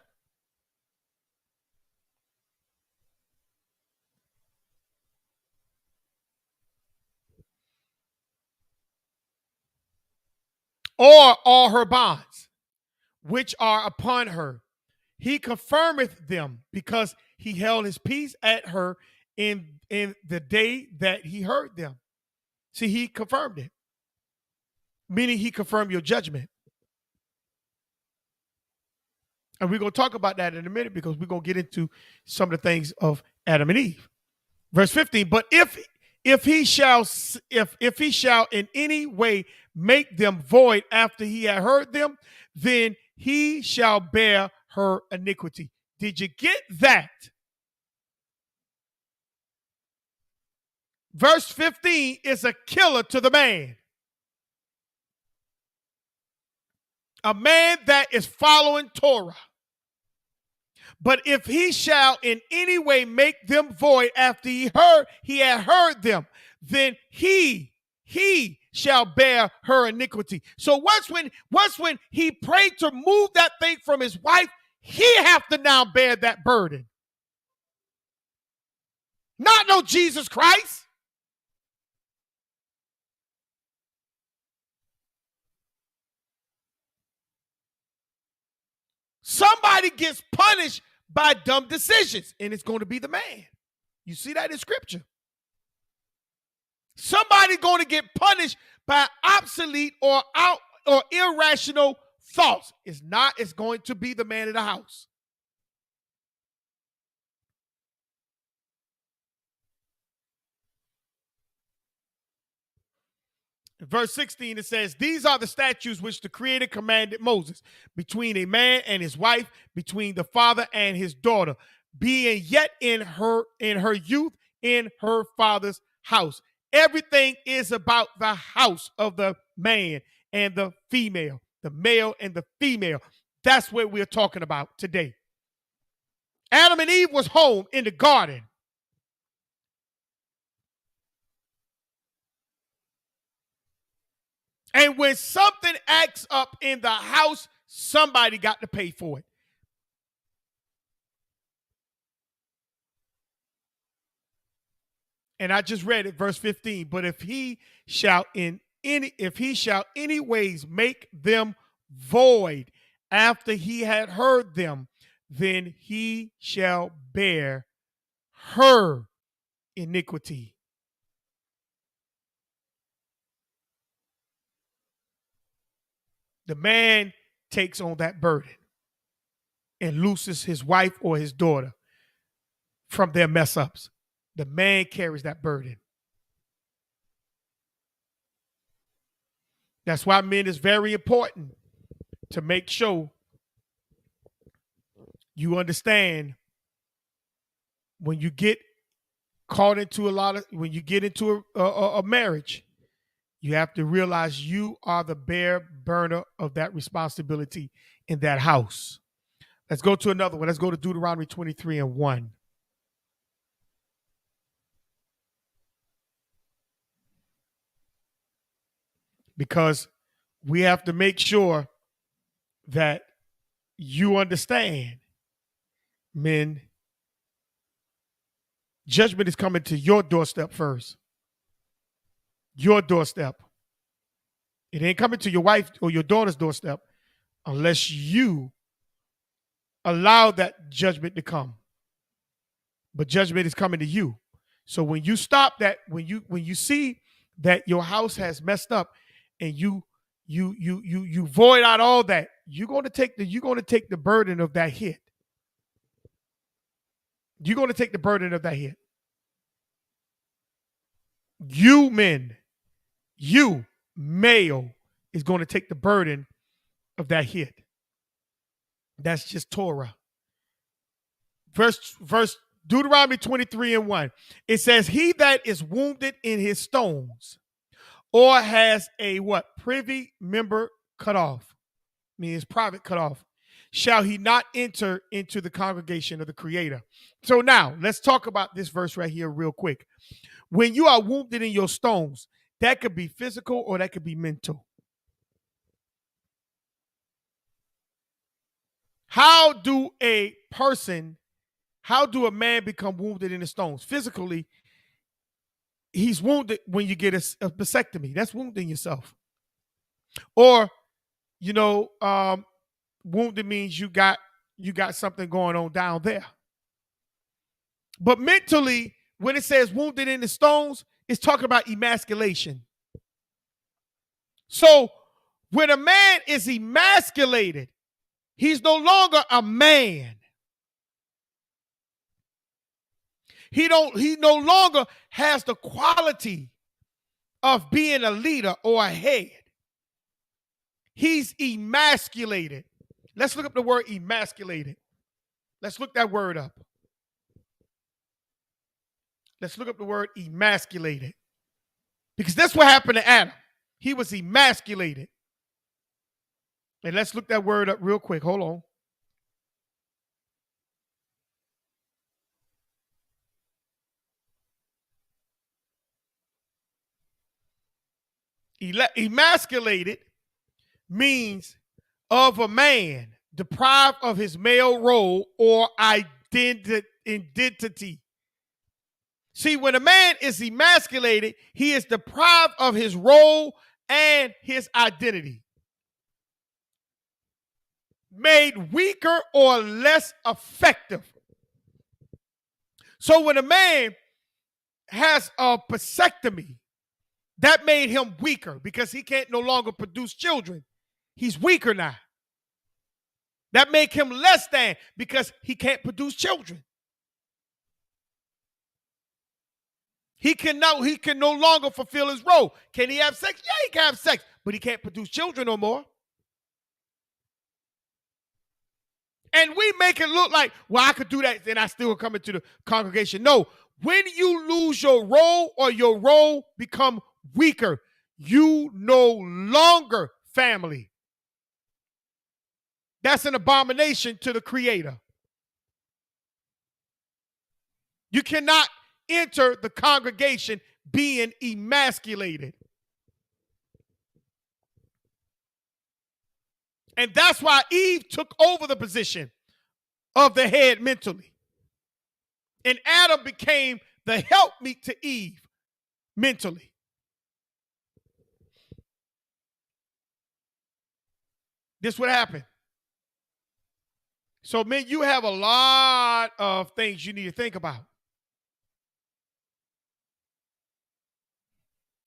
Or all her bonds, which are upon her, he confirmeth them, because he held his peace at her in the day that he heard them. See, he confirmed it, meaning he confirmed your judgment. And we're going to talk about that in a minute, because we're going to get into some of the things of Adam and Eve. Verse 15, but if he shall in any way make them void after he had heard them, then he shall bear her iniquity. Did you get that? Verse 15 is a killer to the man. A man that is following Torah. But if he shall in any way make them void after he had heard them, then he shall bear her iniquity. So once when he prayed to move that thing from his wife, he have to now bear that burden. Not no Jesus Christ. Somebody gets punished by dumb decisions, and it's going to be the man. You see that in scripture. Somebody's going to get punished by obsolete or irrational thoughts. It's going to be the man in the house. In verse 16, it says, these are the statutes which the Creator commanded Moses, between a man and his wife, between the father and his daughter, being yet in her youth in her father's house. Everything is about the house of the man and the female, the male and the female. That's what we're talking about today. Adam and Eve was home in the garden. And when something acts up in the house, somebody got to pay for it. And I just read it, verse 15. But if he shall any ways make them void after he had heard them, then he shall bear her iniquity. The man takes on that burden. and looses his wife or his daughter from their mess ups. The man carries that burden. That's why, men, it's very important to make sure you understand when you get caught into when you get into a marriage, you have to realize you are the bear burner of that responsibility in that house. Let's go to another one. Let's go to Deuteronomy 23:1. Because we have to make sure that you understand, men, judgment is coming to your doorstep first. Your doorstep. It ain't coming to your wife or your daughter's doorstep unless you allow that judgment to come. But judgment is coming to you. So when you stop that, when you see that your house has messed up and you void out all that, you're going to take the burden of that hit. You're going to take the burden of that hit. You men, you male is going to take the burden of that hit. That's just Torah. Verse Deuteronomy 23:1. It says, he that is wounded in his stones or has a what? Privy member cut off, means private cut off, shall he not enter into the congregation of the Creator. So now let's talk about this verse right here real quick. When you are wounded in your stones, that could be physical or that could be mental. How do a man become wounded in the stones? Physically, he's wounded when you get a vasectomy. That's wounding yourself. Or, wounded means you got something going on down there. But mentally, when it says wounded in the stones, it's talking about emasculation. So when a man is emasculated, he's no longer a man. He no longer has the quality of being a leader or a head. He's emasculated. Let's look up the word emasculated. Let's look that word up. Let's look up the word emasculated. Because that's what happened to Adam. He was emasculated. And let's look that word up real quick. Hold on. Emasculated means of a man deprived of his male role or identity. See, when a man is emasculated, he is deprived of his role and his identity. Made weaker or less effective. So when a man has a vasectomy, that made him weaker because he can't no longer produce children. He's weaker now. That make him less than because he can't produce children. He can no longer fulfill his role. Can he have sex? Yeah, he can have sex, but he can't produce children no more. And we make it look like, well, I could do that and I still come into the congregation. No, when you lose your role or your role become weaker, you no longer family. That's an abomination to the Creator. You cannot enter the congregation being emasculated. And that's why Eve took over the position of the head mentally. And Adam became the helpmeet to Eve mentally. This would happen. So, men, you have a lot of things you need to think about.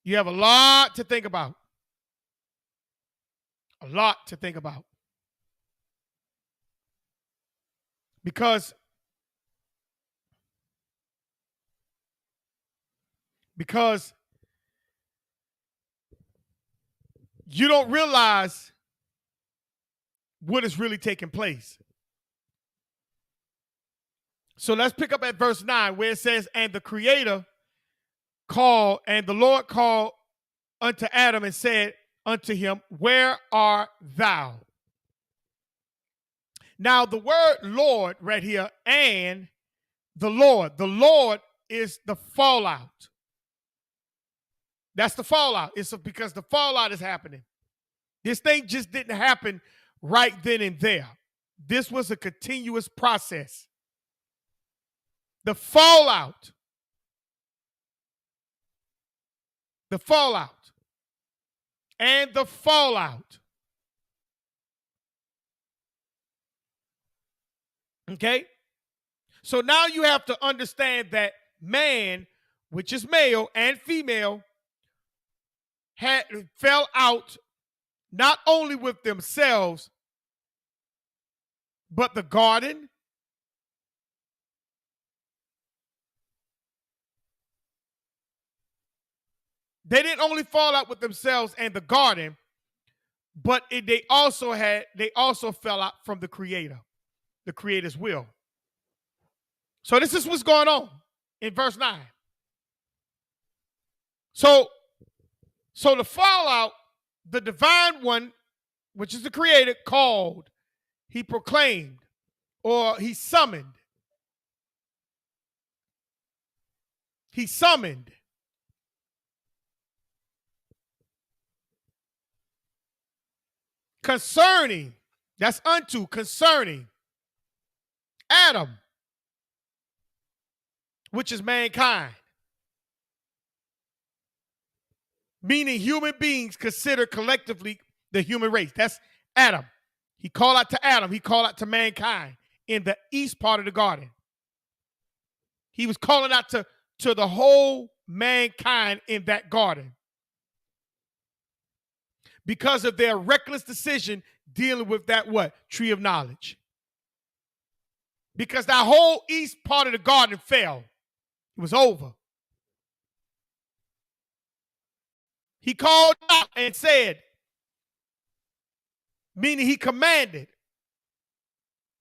You have a lot to think about. A lot to think about. Because you don't realize what is really taking place. So let's pick up at verse 9 where it says, and the Creator called, and the Lord called unto Adam and said unto him, where art thou? Now the word Lord right here, and the Lord is the fallout. That's the fallout. It's because the fallout is happening. This thing just didn't happen right then and there. This was a continuous process. The fallout. The fallout. And the fallout. Okay? So now you have to understand that man, which is male and female, fell out not only with themselves, but the garden, they didn't only fall out with themselves and the garden, but they also fell out from the Creator, the Creator's will. So this is what's going on in verse 9. So the fallout, the divine one, which is the Creator, called, he proclaimed, or he summoned. He summoned. Concerning, that's unto, concerning Adam, which is mankind. Meaning human beings considered collectively the human race. That's Adam. He called out to Adam. He called out to mankind in the east part of the garden. He was calling out to the whole mankind in that garden because of their reckless decision dealing with that what? Tree of knowledge. Because that whole east part of the garden fell. It was over. He called out and said, meaning he commanded,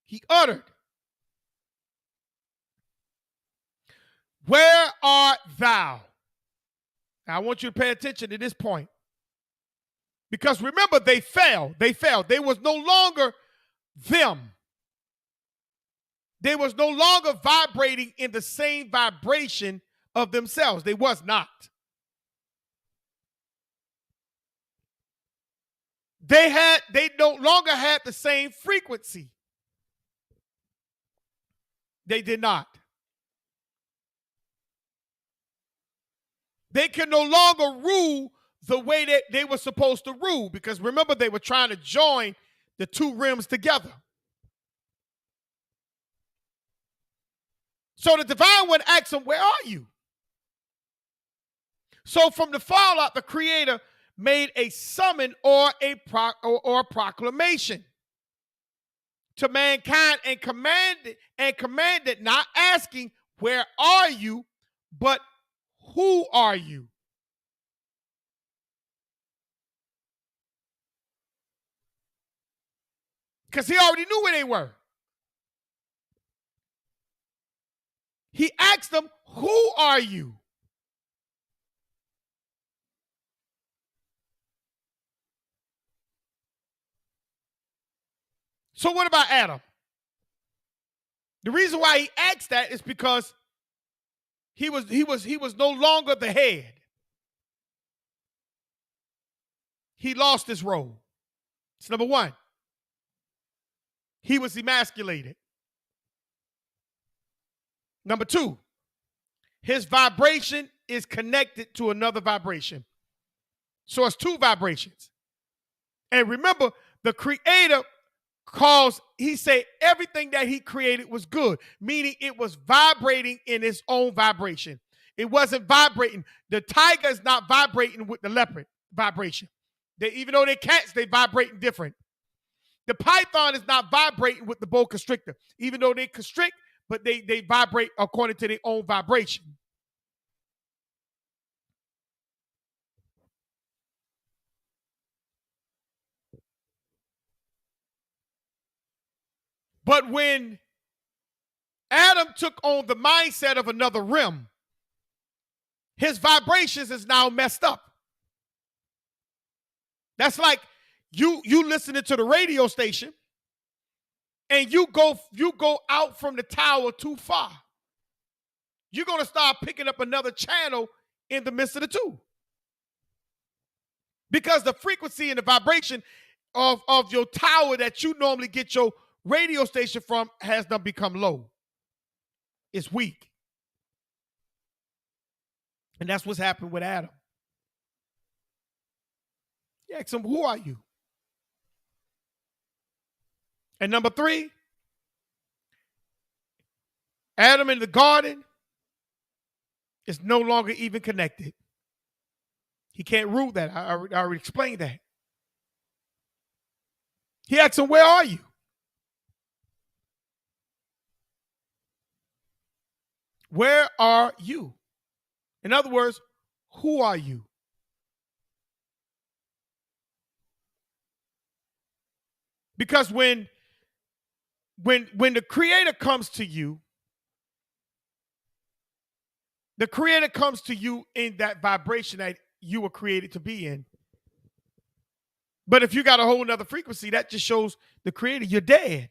he uttered, where art thou? Now, I want you to pay attention to this point. Because remember, they fell. They fell. They was no longer them. They was no longer vibrating in the same vibration of themselves. They was not. They no longer had the same frequency. They did not. They can no longer rule the way that they were supposed to rule, because remember, they were trying to join the two realms together. So the divine one asks them, where are you? So from the fallout, the Creator made a summon or a proclamation to mankind and commanded, not asking, where are you, but who are you? Because he already knew where they were. He asked them, who are you? So what about Adam? The reason why he asked that is because he was no longer the head. He lost his role. It's number one. He was emasculated. Number two, his vibration is connected to another vibration. So it's two vibrations. And remember, the Creator he said everything that he created was good, meaning it was vibrating in its own vibration. It wasn't vibrating. The tiger is not vibrating with the leopard vibration. Even though they're cats, they vibrating different. The python is not vibrating with the boa constrictor, even though they constrict, but they vibrate according to their own vibration. But when Adam took on the mindset of another realm, his vibrations is now messed up. That's like you listening to the radio station and you go out from the tower too far. You're going to start picking up another channel in the midst of the two. Because the frequency and the vibration of your tower that you normally get your radio station from has now become low. It's weak. And that's what's happened with Adam. You ask him, who are you? And number 3, Adam in the garden is no longer even connected. He can't rule that. I already explained that. He asked him, where are you? Where are you? In other words, who are you? Because when the Creator comes to you, the Creator comes to you in that vibration that you were created to be in. But if you got a whole nother frequency, that just shows the Creator you're dead.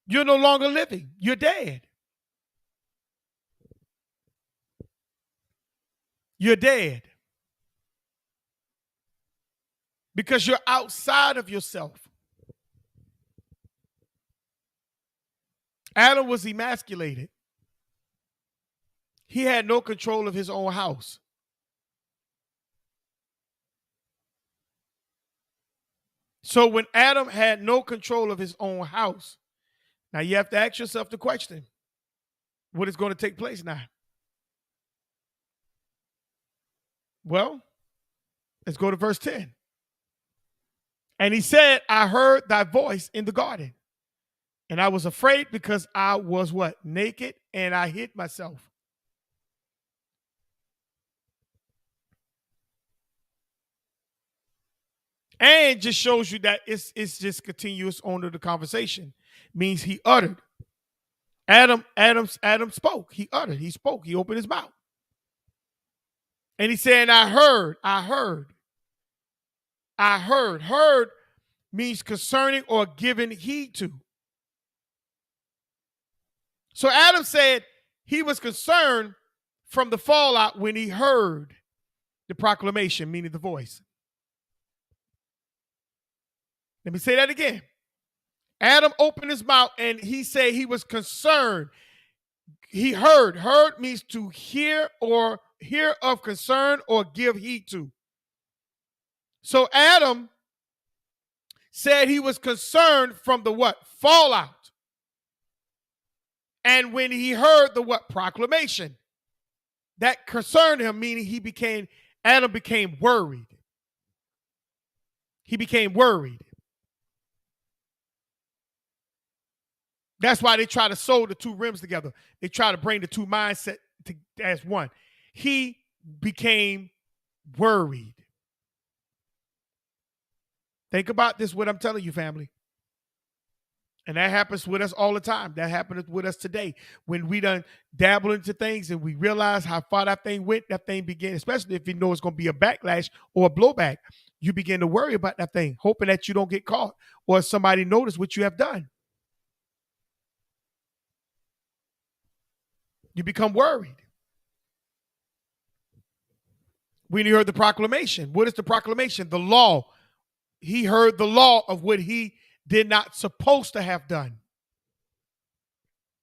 You're no longer living. You're dead. You're dead. Because you're outside of yourself. Adam was emasculated. He had no control of his own house. So when Adam had no control of his own house, now you have to ask yourself the question, what is going to take place now? Well, let's go to verse 10. And he said, I heard thy voice in the garden, and I was afraid because I was what? Naked, and I hid myself. And just shows you that it's just continuous on to the conversation. Means he uttered. Adam spoke. He uttered. He spoke. He opened his mouth. And he said, I heard. Heard means concerning or giving heed to. So Adam said he was concerned from the fallout when he heard the proclamation, meaning the voice. Let me say that again. Adam opened his mouth and he said he was concerned. He heard. Heard means to hear or hear of concern or give heed to. So Adam said he was concerned from the what? Fallout. And when he heard the what? Proclamation. That concerned him, meaning Adam became worried. He became worried. That's why they try to sew the two rims together. They try to bring the two mindsets as one. He became worried. Think about this, what I'm telling you, family. And that happens with us all the time. That happens with us today. When we done dabble into things and we realize how far that thing went, that thing began, especially if you know it's going to be a backlash or a blowback, you begin to worry about that thing, hoping that you don't get caught or somebody notice what you have done. You become worried. When he heard the proclamation, what is the proclamation? The law. He heard the law of what he did not supposed to have done.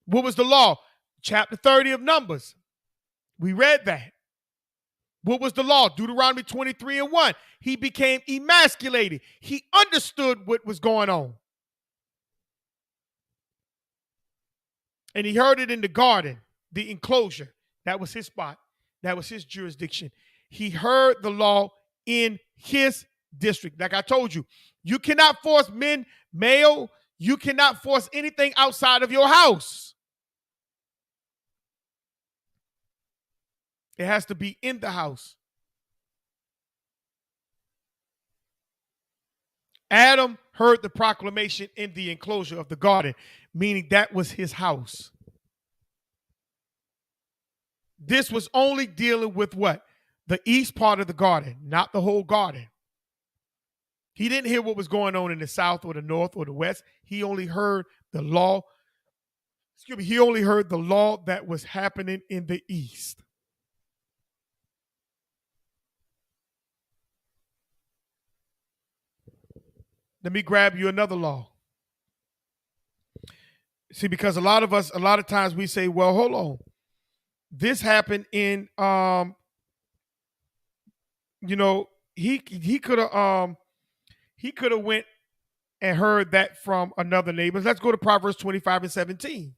What was the law? Chapter 30 of Numbers. We read that. What was the law? Deuteronomy 23:1. He became emasculated. He understood what was going on. And he heard it in the garden, the enclosure. That was his spot. That was his jurisdiction. He heard the law in his district. Like I told you, You cannot force men, male, you cannot force anything outside of your house. It has to be in the house. Adam heard the proclamation in the enclosure of the garden, meaning that was his house. This was only dealing with what? The east part of the garden, not the whole garden. He didn't hear what was going on in the south or the north or the west. He only heard the law. Excuse me, he only heard the law that was happening in the east. Let me grab you another law. See, because a lot of times we say, well, hold on. This happened in he could have went and heard that from another neighbor. Let's go to Proverbs 25 and 17.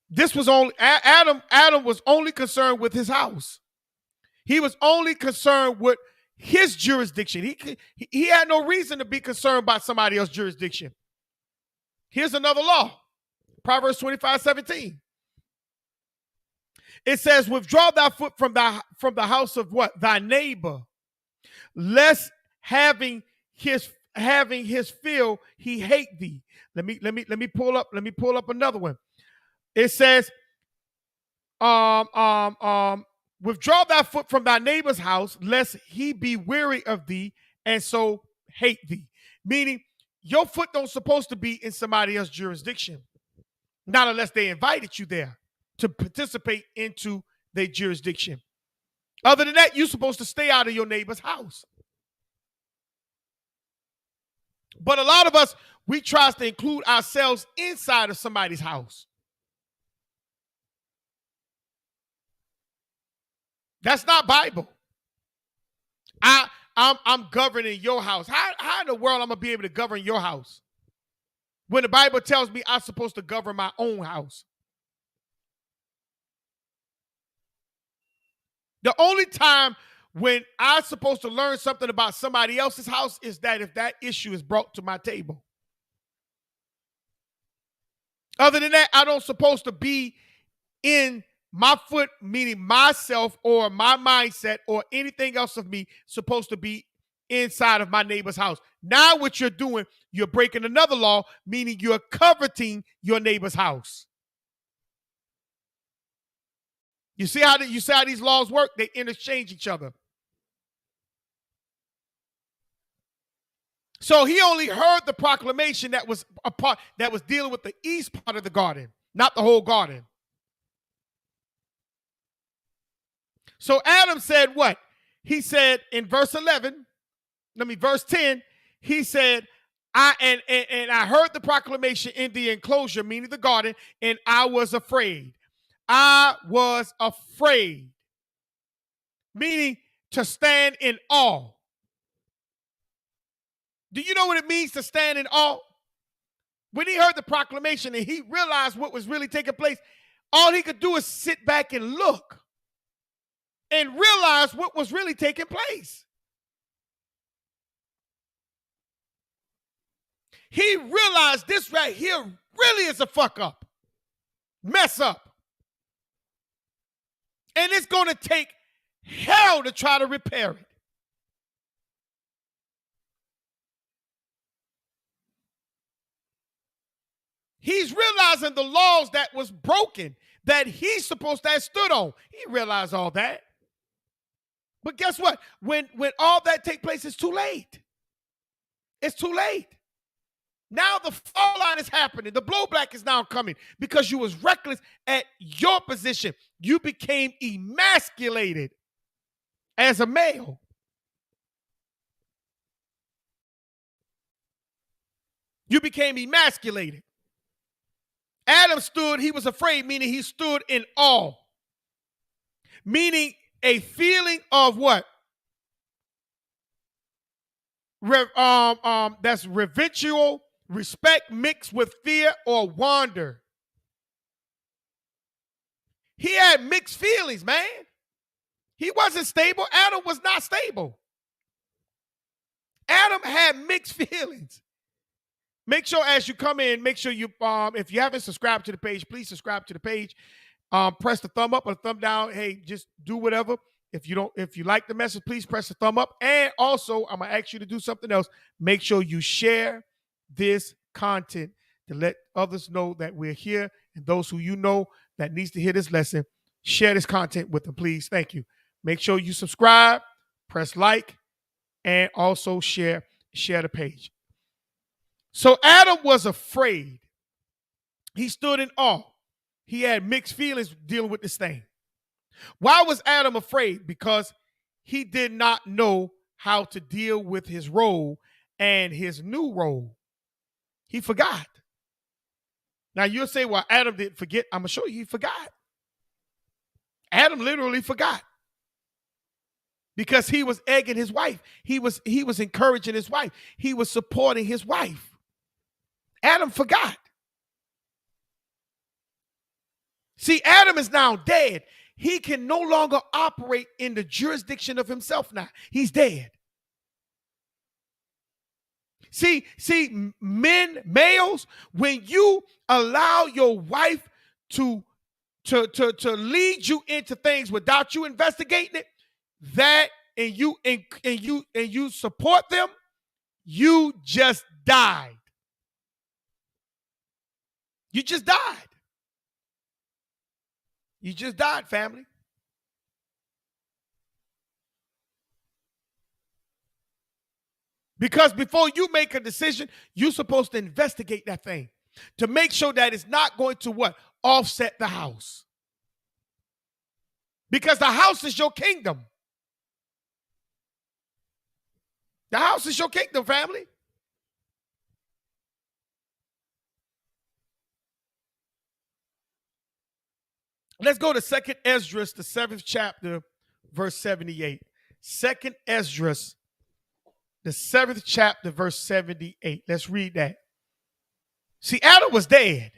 This was only Adam was only concerned with his house. He was only concerned with his jurisdiction. He had no reason to be concerned about somebody else's jurisdiction. Here's another law. Proverbs 25:17. It says, withdraw thy foot from the house of what? Thy neighbor, lest having his fill, he hate thee. Let me pull up another one. It says, withdraw thy foot from thy neighbor's house, lest he be weary of thee and so hate thee. Meaning, your foot don't supposed to be in somebody else's jurisdiction, not unless they invited you there to participate into their jurisdiction. Other than that, you're supposed to stay out of your neighbor's house. But a lot of us, we try to include ourselves inside of somebody's house. That's not Bible. I'm governing your house. How in the world I'm gonna be able to govern your house when the Bible tells me I'm supposed to govern my own house? The only time when I'm supposed to learn something about somebody else's house is that if that issue is brought to my table. Other than that, I don't supposed to be in my foot, meaning myself or my mindset or anything else of me, supposed to be inside of my neighbor's house. Now what you're doing, you're breaking another law, meaning you're coveting your neighbor's house. You see how these laws work? They interchange each other. So he only heard the proclamation that was dealing with the east part of the garden, not the whole garden. So Adam said what? He said in verse 10, he said, I heard the proclamation in the enclosure, meaning the garden, and I was afraid. I was afraid, meaning to stand in awe. Do you know what it means to stand in awe? When he heard the proclamation and he realized what was really taking place, all he could do is sit back and look and realize what was really taking place. He realized this right here really is a fuck up, mess up. And it's going to take hell to try to repair it. He's realizing the laws that was broken, that he's supposed to have stood on. He realized all that. But guess what? When all that take place, it's too late. It's too late. Now the fall line is happening. The blowback is now coming because you was reckless at your position. You became emasculated as a male. You became emasculated. Adam stood, he was afraid, meaning he stood in awe. Meaning a feeling of what? That's reverential respect mixed with fear or wonder. He had mixed feelings, man. He wasn't stable. Adam was not stable. Adam had mixed feelings. Make sure as you come in, make sure you, if you haven't subscribed to the page, please subscribe to the page. Press the thumb up or the thumb down. Hey, just do whatever. If you like the message, please press the thumb up. And also, I'm gonna ask you to do something else. Make sure you share this content to let others know that we're here, and those who you know that needs to hear this lesson, share this content with them, please. Thank you. Make sure you subscribe, press like, and also share the page. So Adam was afraid. He stood in awe. He had mixed feelings dealing with this thing. Why was Adam afraid? Because he did not know how to deal with his role and his new role. He forgot. Now you'll say, well, Adam didn't forget. I'm going to show you he forgot. Adam literally forgot. Because he was egging his wife. He was encouraging his wife. He was supporting his wife. Adam forgot. See, Adam is now dead. He can no longer operate in the jurisdiction of himself now. He's dead. See, males, when you allow your wife to lead you into things without you investigating it, that and you support them, you just died. You just died. You just died, family. Because before you make a decision, you're supposed to investigate that thing to make sure that it's not going to what? Offset the house. Because the house is your kingdom. The house is your kingdom, family. Let's go to 2nd Esdras, the 7th chapter, verse 78. 2nd Esdras, the 7th chapter, verse 78. Let's read that. See, Adam was dead.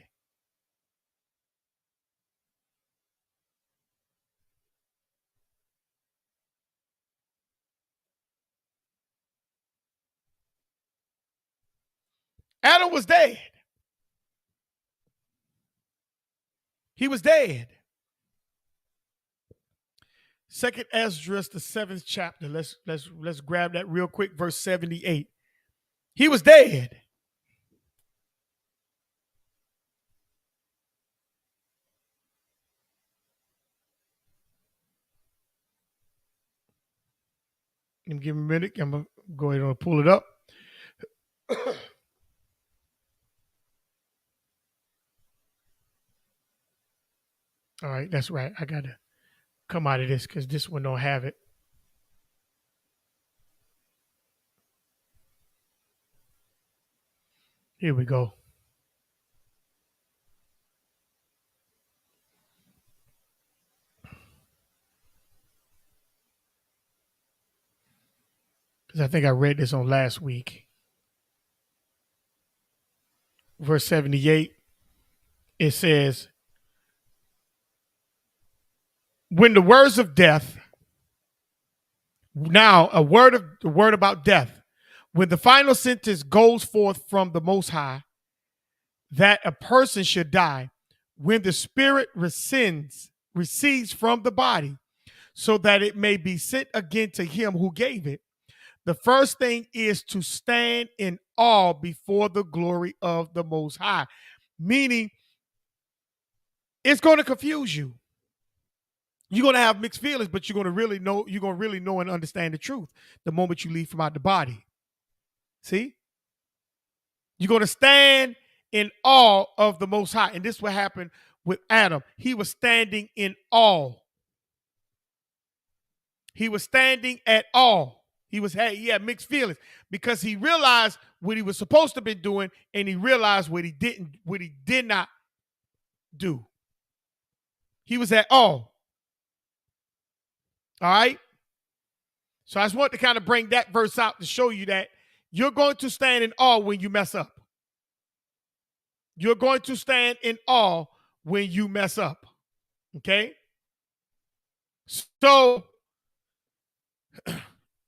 Adam was dead. He was dead. 2nd Esdras, the 7th chapter. Let's grab that real quick. Verse 78. He was dead. Let me give him a minute. I'm gonna go ahead and pull it up. All right, that's right. I gotta come out of this because this one don't have it. Here we go. Because I think I read this on last week. Verse 78, it says, when the words of death, now the word about death, when the final sentence goes forth from the Most High, that a person should die, when the spirit recedes from the body, so that it may be sent again to him who gave it, the first thing is to stand in awe before the glory of the Most High. Meaning, it's going to confuse you. You're going to have mixed feelings, but you're going to really know and understand the truth the moment you leave from out the body. See? You're going to stand in awe of the Most High. And this is what happened with Adam. He was standing in awe. He was standing at awe. He had mixed feelings because he realized what he was supposed to be doing, and he realized what he did not do. He was at awe. All right. So I just want to kind of bring that verse out to show you that you're going to stand in awe when you mess up. You're going to stand in awe when you mess up. Okay. So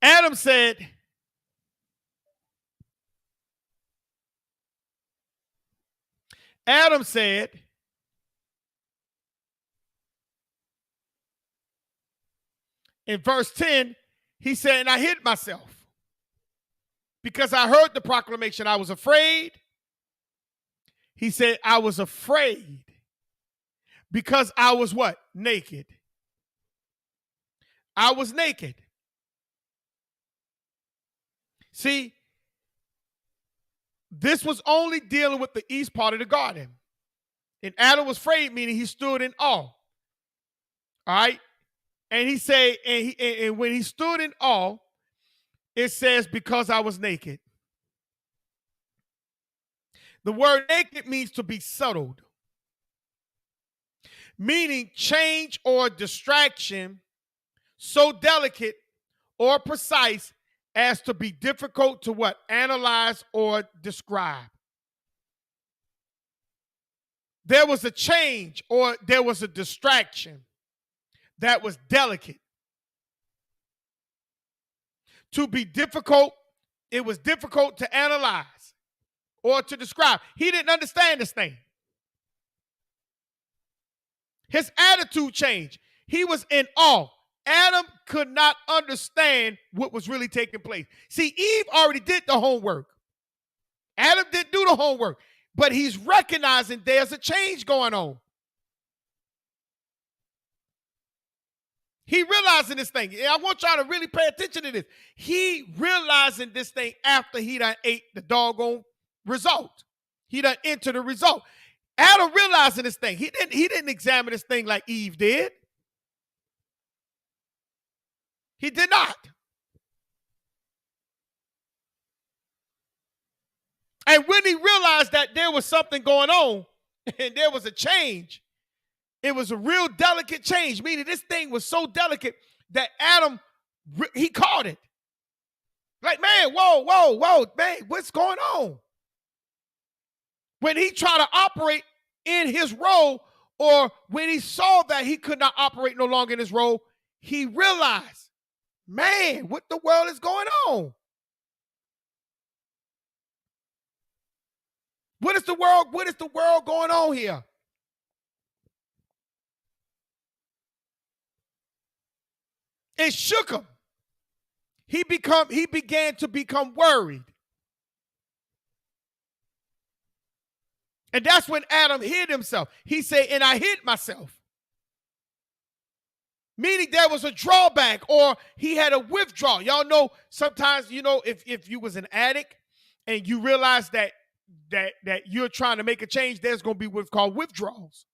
Adam said, Adam said, in verse 10, he said, and I hid myself because I heard the proclamation. I was afraid. He said, I was afraid because I was what? Naked. I was naked. See, this was only dealing with the east part of the garden. And Adam was afraid, meaning he stood in awe. All right. And he said, and when he stood in awe, it says, because I was naked. The word naked means to be settled, meaning change or distraction so delicate or precise as to be difficult to what? Analyze or describe. There was a change or there was a distraction that was delicate. To be difficult, it was difficult to analyze or to describe. He didn't understand this thing. His attitude changed. He was in awe. Adam could not understand what was really taking place. See, Eve already did the homework. Adam didn't do the homework, but he's recognizing there's a change going on. He realizing this thing. And I want y'all to really pay attention to this. He realizing this thing after he done ate the doggone result. He done entered the result. Adam realizing this thing. He didn't examine this thing like Eve did. He did not. And when he realized that there was something going on and there was a change, it was a real delicate change, meaning this thing was so delicate that Adam, he caught it. Like, man, whoa, man, what's going on? When he tried to operate in his role, or when he saw that he could not operate no longer in his role, he realized, man, what the world is going on? What is the world going on here? It shook him. He began to become worried. And that's when Adam hid himself. He said, and I hid myself. Meaning there was a drawback, or he had a withdrawal. Y'all know sometimes, if you was an addict and you realize that you're trying to make a change, there's going to be what's called withdrawals.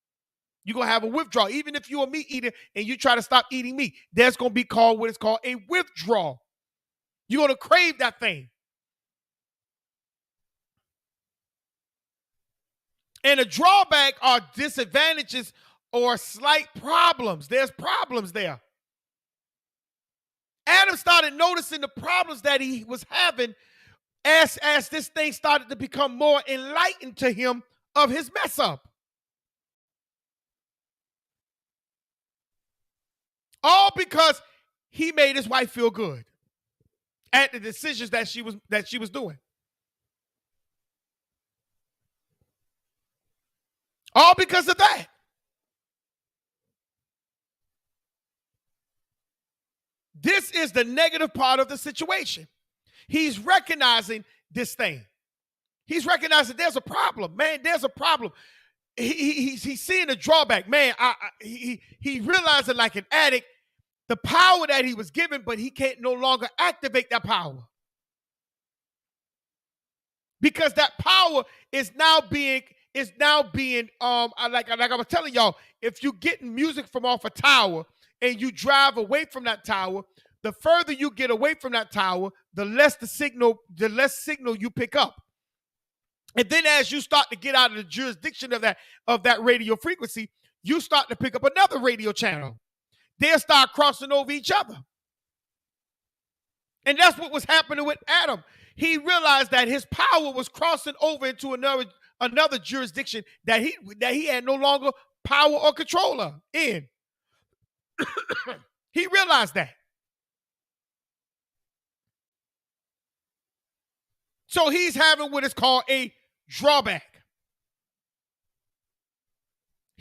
You're going to have a withdrawal. Even if you're a meat eater and you try to stop eating meat, there's going to be what is called a withdrawal. You're going to crave that thing. And a drawback are disadvantages or slight problems. There's problems there. Adam started noticing the problems that he was having as this thing started to become more enlightened to him of his mess up. All because he made his wife feel good at the decisions that she was doing. All because of that. This is the negative part of the situation. He's recognizing this thing. He's recognizing there's a problem, man. There's a problem. He's seeing a drawback, man. He realizing, like an addict, the power that he was given, but he can't no longer activate that power because that power is now being like I was telling y'all, if you're getting music from off a tower and you drive away from that tower, the further you get away from that tower, the less signal you pick up. And then as you start to get out of the jurisdiction of that radio frequency, you start to pick up another radio channel. They'll start crossing over each other. And that's what was happening with Adam. He realized that his power was crossing over into another jurisdiction that he had no longer power or control in. He realized that. So he's having what is called a drawback.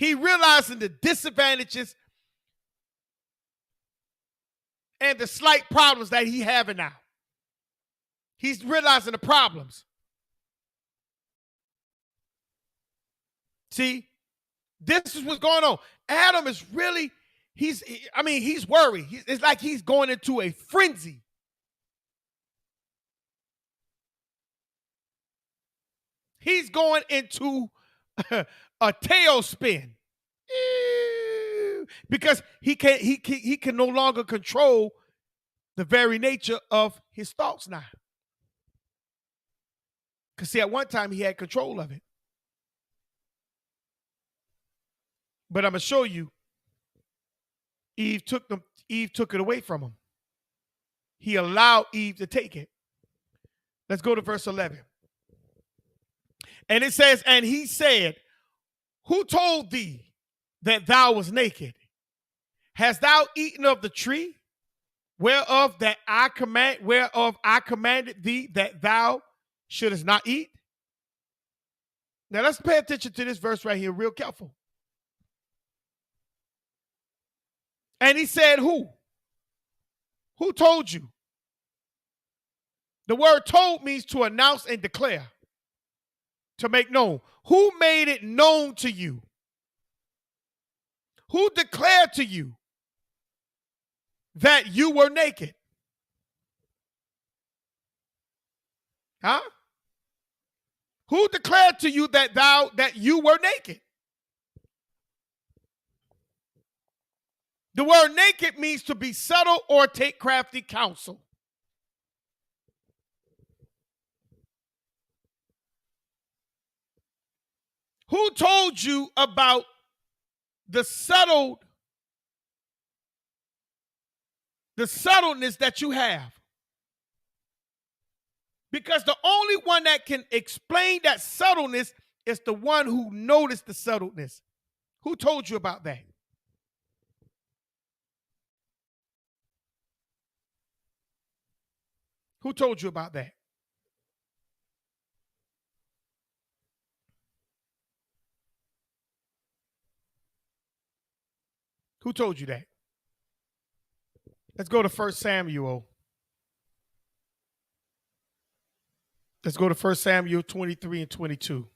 He realizing the disadvantages and the slight problems that he having now. He's realizing the problems. See, this is what's going on. Adam is really, he's worried. It's like he's going into a frenzy. He's going into a tailspin because he can no longer control the very nature of his thoughts now. Because see, at one time he had control of it. But I'm gonna show you, Eve took it away from him. He allowed Eve to take it. Let's go to verse 11. And it says, and he said, who told thee that thou was naked? Hast thou eaten of the tree whereof I commanded thee that thou shouldest not eat? Now let's pay attention to this verse right here, real careful. And he said, who? Who told you? The word told means to announce and declare, to make known. Who made it known to you? Who declared to you that you were naked? Huh? Who declared to you that you were naked? The word naked means to be subtle or take crafty counsel. Who told you about the subtleness that you have? Because the only one that can explain that subtleness is the one who noticed the subtleness. Who told you about that? Who told you about that? Who told you that? Let's go to 1 Samuel. Let's go to 1 Samuel 23 and 22.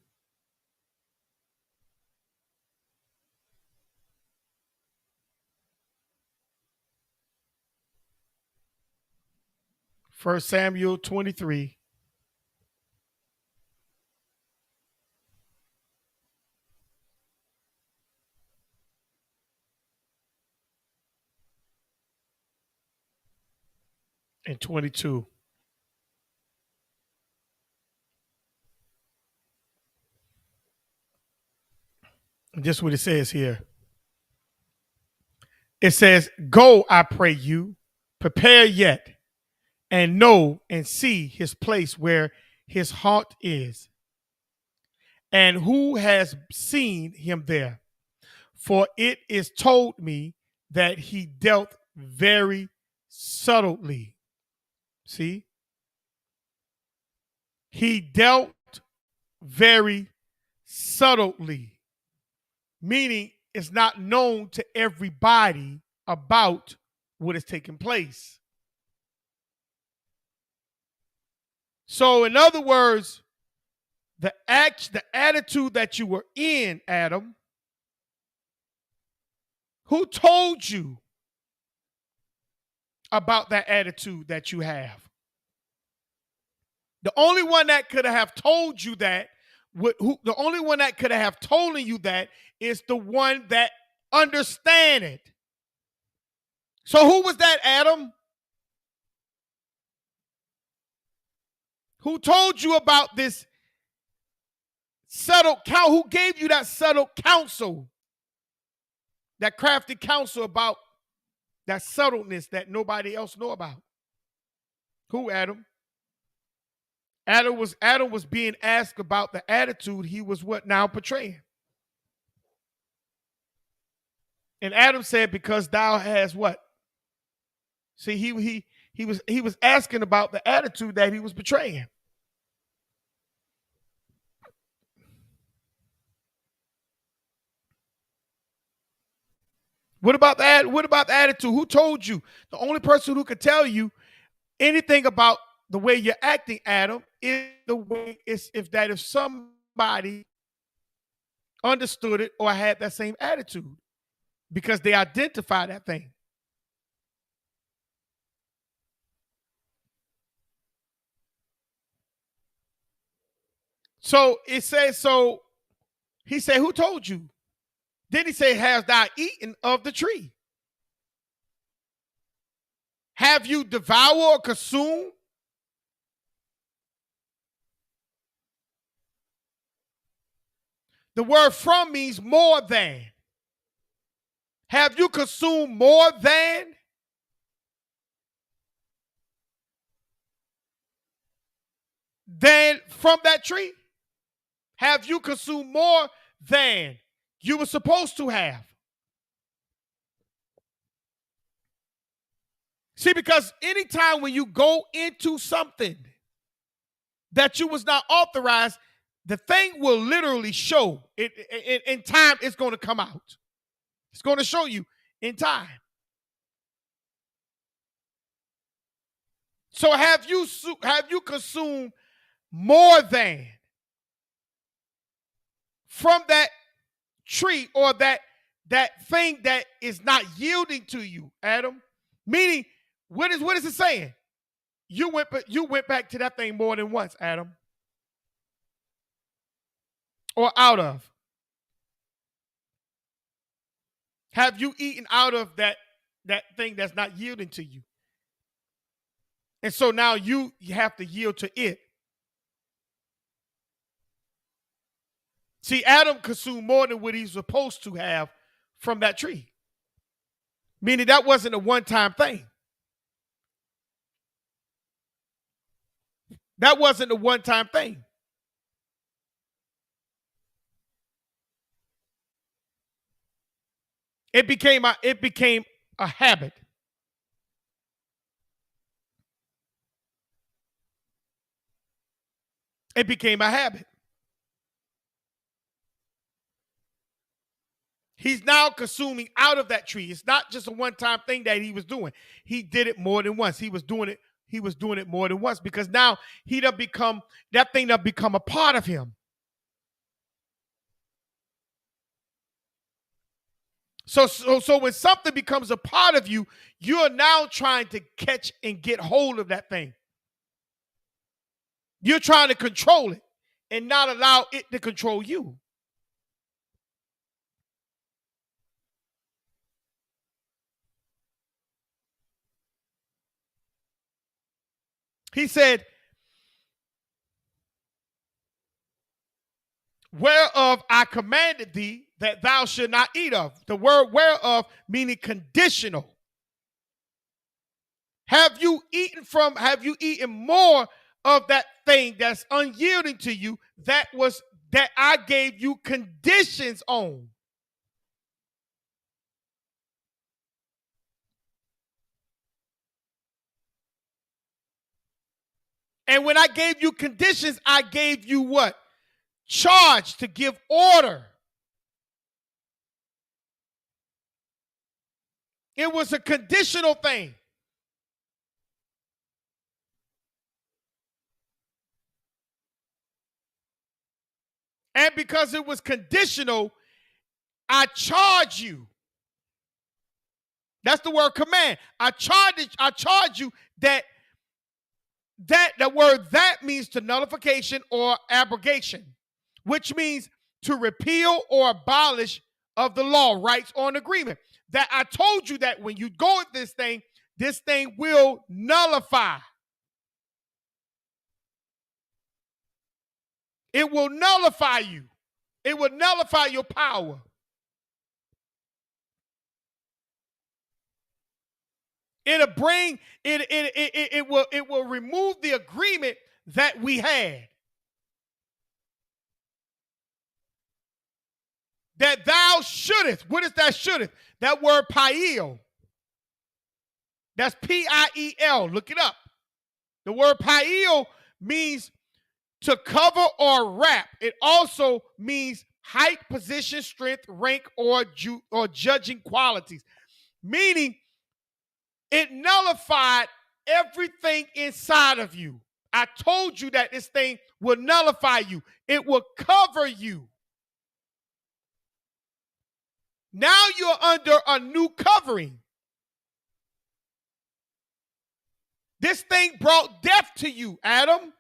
First Samuel 23 and 22. And just what it says here. It says, go, I pray you, prepare yet, and know and see his place where his heart is, and who has seen him there. For it is told me that he dealt very subtly. See? He dealt very subtly, meaning it's not known to everybody about what is taking place. So, in other words, the attitude that you were in, Adam, who told you about that attitude that you have? The only one that could have told you that, the only one that could have told you that is the one that understand it. So who was that, Adam? Who told you about this subtle counsel? Who gave you that subtle counsel? That crafty counsel about that subtleness that nobody else know about? Who, Adam? Adam was being asked about the attitude he was what now portraying. And Adam said, because thou has what? See, he was asking about the attitude that he was portraying. What about the attitude? Who told you? The only person who could tell you anything about the way you're acting, Adam, is the way is if somebody understood it or had that same attitude because they identify that thing. So it says, so he said, who told you? Then he said, has thou eaten of the tree? Have you devoured or consumed? The word from means more than. Have you consumed more than from that tree? Have you consumed more than you were supposed to have? See, because anytime when you go into something that you was not authorized, the thing will literally show it in time. It's going to come out. It's going to show you in time. So have you consumed more than from that tree or that thing that is not yielding to you, Adam? Meaning, what is it saying? You went back to that thing more than once, Adam. Or out of. Have you eaten out of that thing that's not yielding to you? And so now you have to yield to it. See, Adam consumed more than what he's supposed to have from that tree. Meaning that wasn't a one-time thing. That wasn't a one-time thing. It became a habit. It became a habit. He's now consuming out of that tree. It's not just a one-time thing that he was doing. He did it more than once. He was doing it more than once because now that thing done become a part of him. So when something becomes a part of you, you are now trying to catch and get hold of that thing. You're trying to control it and not allow it to control you. He said, whereof I commanded thee that thou should not eat of. The word whereof meaning conditional. Have you eaten more of that thing that's unyielding to you that I gave you conditions on? And when I gave you conditions, I gave you what? Charge to give order. It was a conditional thing. And because it was conditional, I charge you. That's the word command. I charge you that the word that means to nullification or abrogation, which means to repeal or abolish of the law, rights, or an agreement. That I told you that when you go with this thing will nullify. It will nullify you. It will nullify your power. It'll bring it will remove the agreement that we had. That thou shouldest. What is that shouldest? That word piel. That's P-I-E-L. Look it up. The word piel means to cover or wrap. It also means height, position, strength, rank, or judging qualities. meaning it nullified everything inside of you. I told you that this thing will nullify you. It will cover you. Now you're under a new covering. This thing brought death to you, Adam.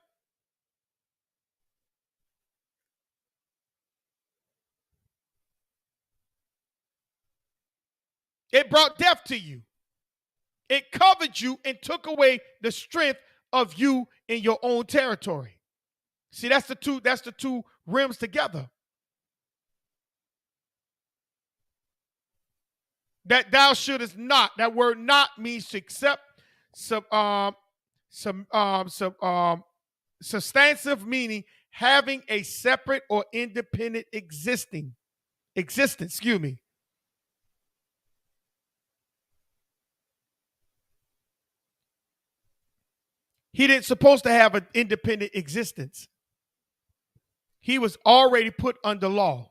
It brought death to you. It covered you and took away the strength of you in your own territory. See, that's the two rims together. That thou shouldest not. That word not means to accept substantive, meaning having a separate or independent existence. Excuse me. He didn't supposed to have an independent existence. He was already put under law.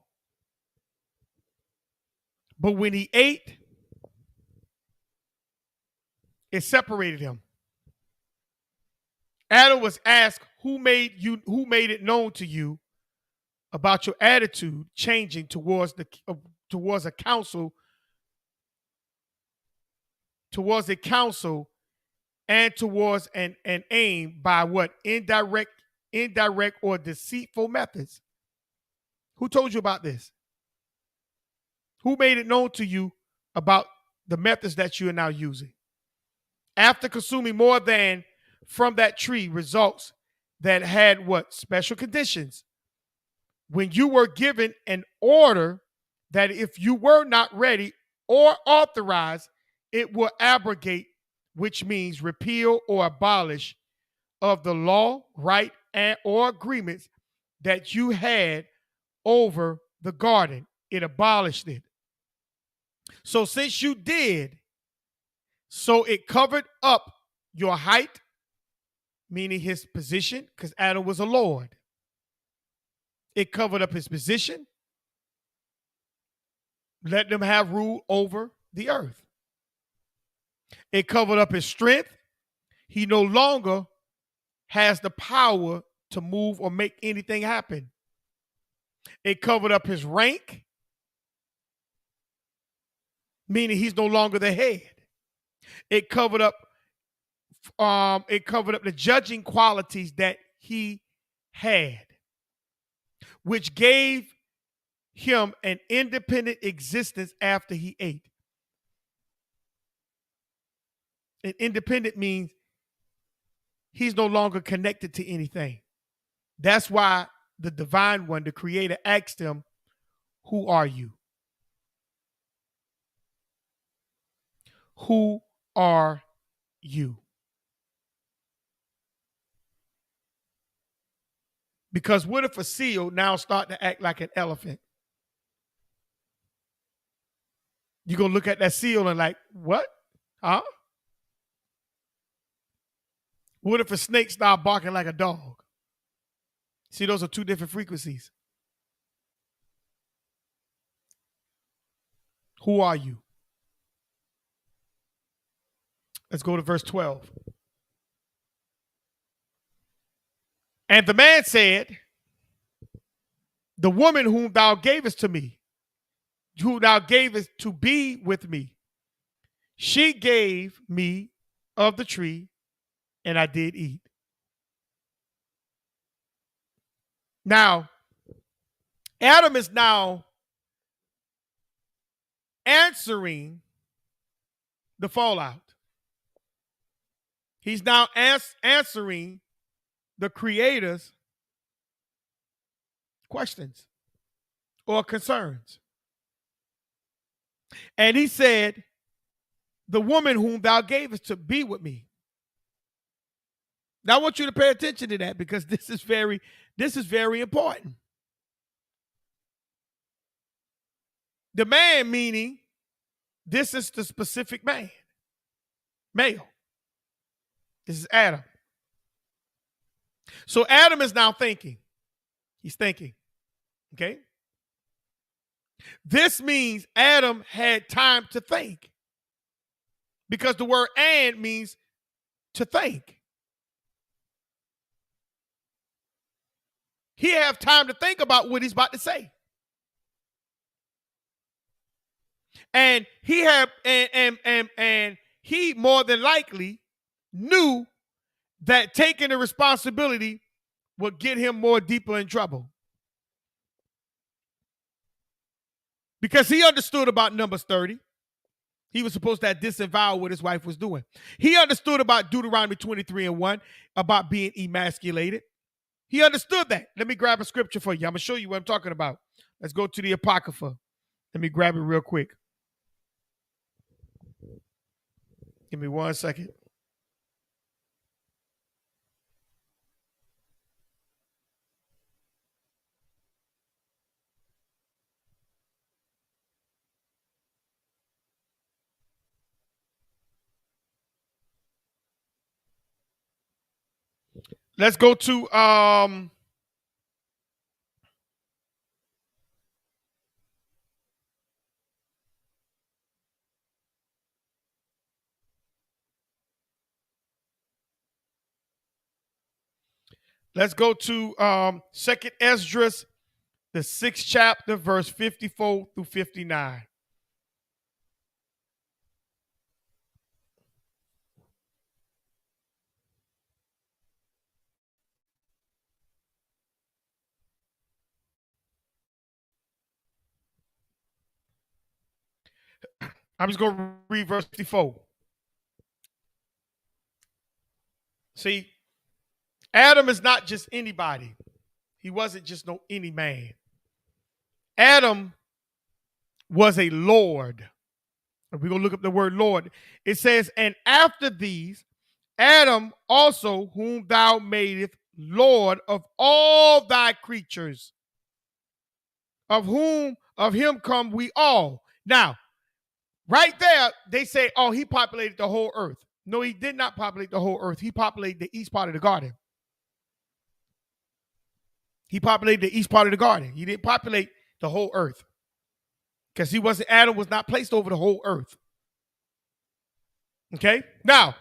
But when he ate, it separated him. Adam was asked, who made it known to you about your attitude changing towards a counsel and towards an aim by what? Indirect or deceitful methods. Who told you about this? Who made it known to you about the methods that you are now using? After consuming more than from that tree, results that had what? Special conditions. When you were given an order that if you were not ready or authorized, it will abrogate, which means repeal or abolish, of the law, right, or agreements that you had over the garden. It abolished it. So since you did, so it covered up your height, meaning his position, because Adam was a lord. It covered up his position, let them have rule over the earth. It covered up his strength. He no longer has the power to move or make anything happen. It covered up his rank, meaning he's no longer the head. It covered up the judging qualities that he had, which gave him an independent existence after he ate. And independent means he's no longer connected to anything. That's why the divine one, the creator, asked him, who are you? Who are you? Because what if a seal now start to act like an elephant? You're going to look at that seal and like, what? Huh? What if a snake start barking like a dog? See, those are two different frequencies. Who are you? Let's go to verse 12. And the man said, the woman whom thou gavest to me, who thou gavest to be with me, she gave me of the tree, and I did eat. Now, Adam is now answering the fallout. He's now answering the creator's questions or concerns. And he said, the woman whom thou gavest to be with me. Now I want you to pay attention to that because this is very important. The man, meaning this is the specific man, male. This is Adam. So Adam is now thinking. He's thinking. Okay? This means Adam had time to think. because the word and means to think. He have time to think about what he's about to say. And he had and he more than likely knew that taking the responsibility would get him more deeper in trouble. Because he understood about Numbers 30. He was supposed to have disavowed what his wife was doing. He understood about Deuteronomy 23:1, about being emasculated. He understood that. Let me grab a scripture for you. I'm going to show you what I'm talking about. Let's go to the Apocrypha. Let me grab it real quick. Give me 1 second. Let's go to Second Esdras, the 6th chapter, verse 54 through 59. I'm just going to read verse 54. See, Adam is not just anybody. He wasn't just any man. Adam was a Lord. We're going to look up the word Lord. It says, and after these, Adam also, whom thou madest Lord of all thy creatures, of him come we all. Now, right there, they say, oh, he populated the whole earth. No, he did not populate the whole earth. He populated the east part of the garden. He populated the east part of the garden. He didn't populate the whole earth. Because Adam was not placed over the whole earth. Okay? Now,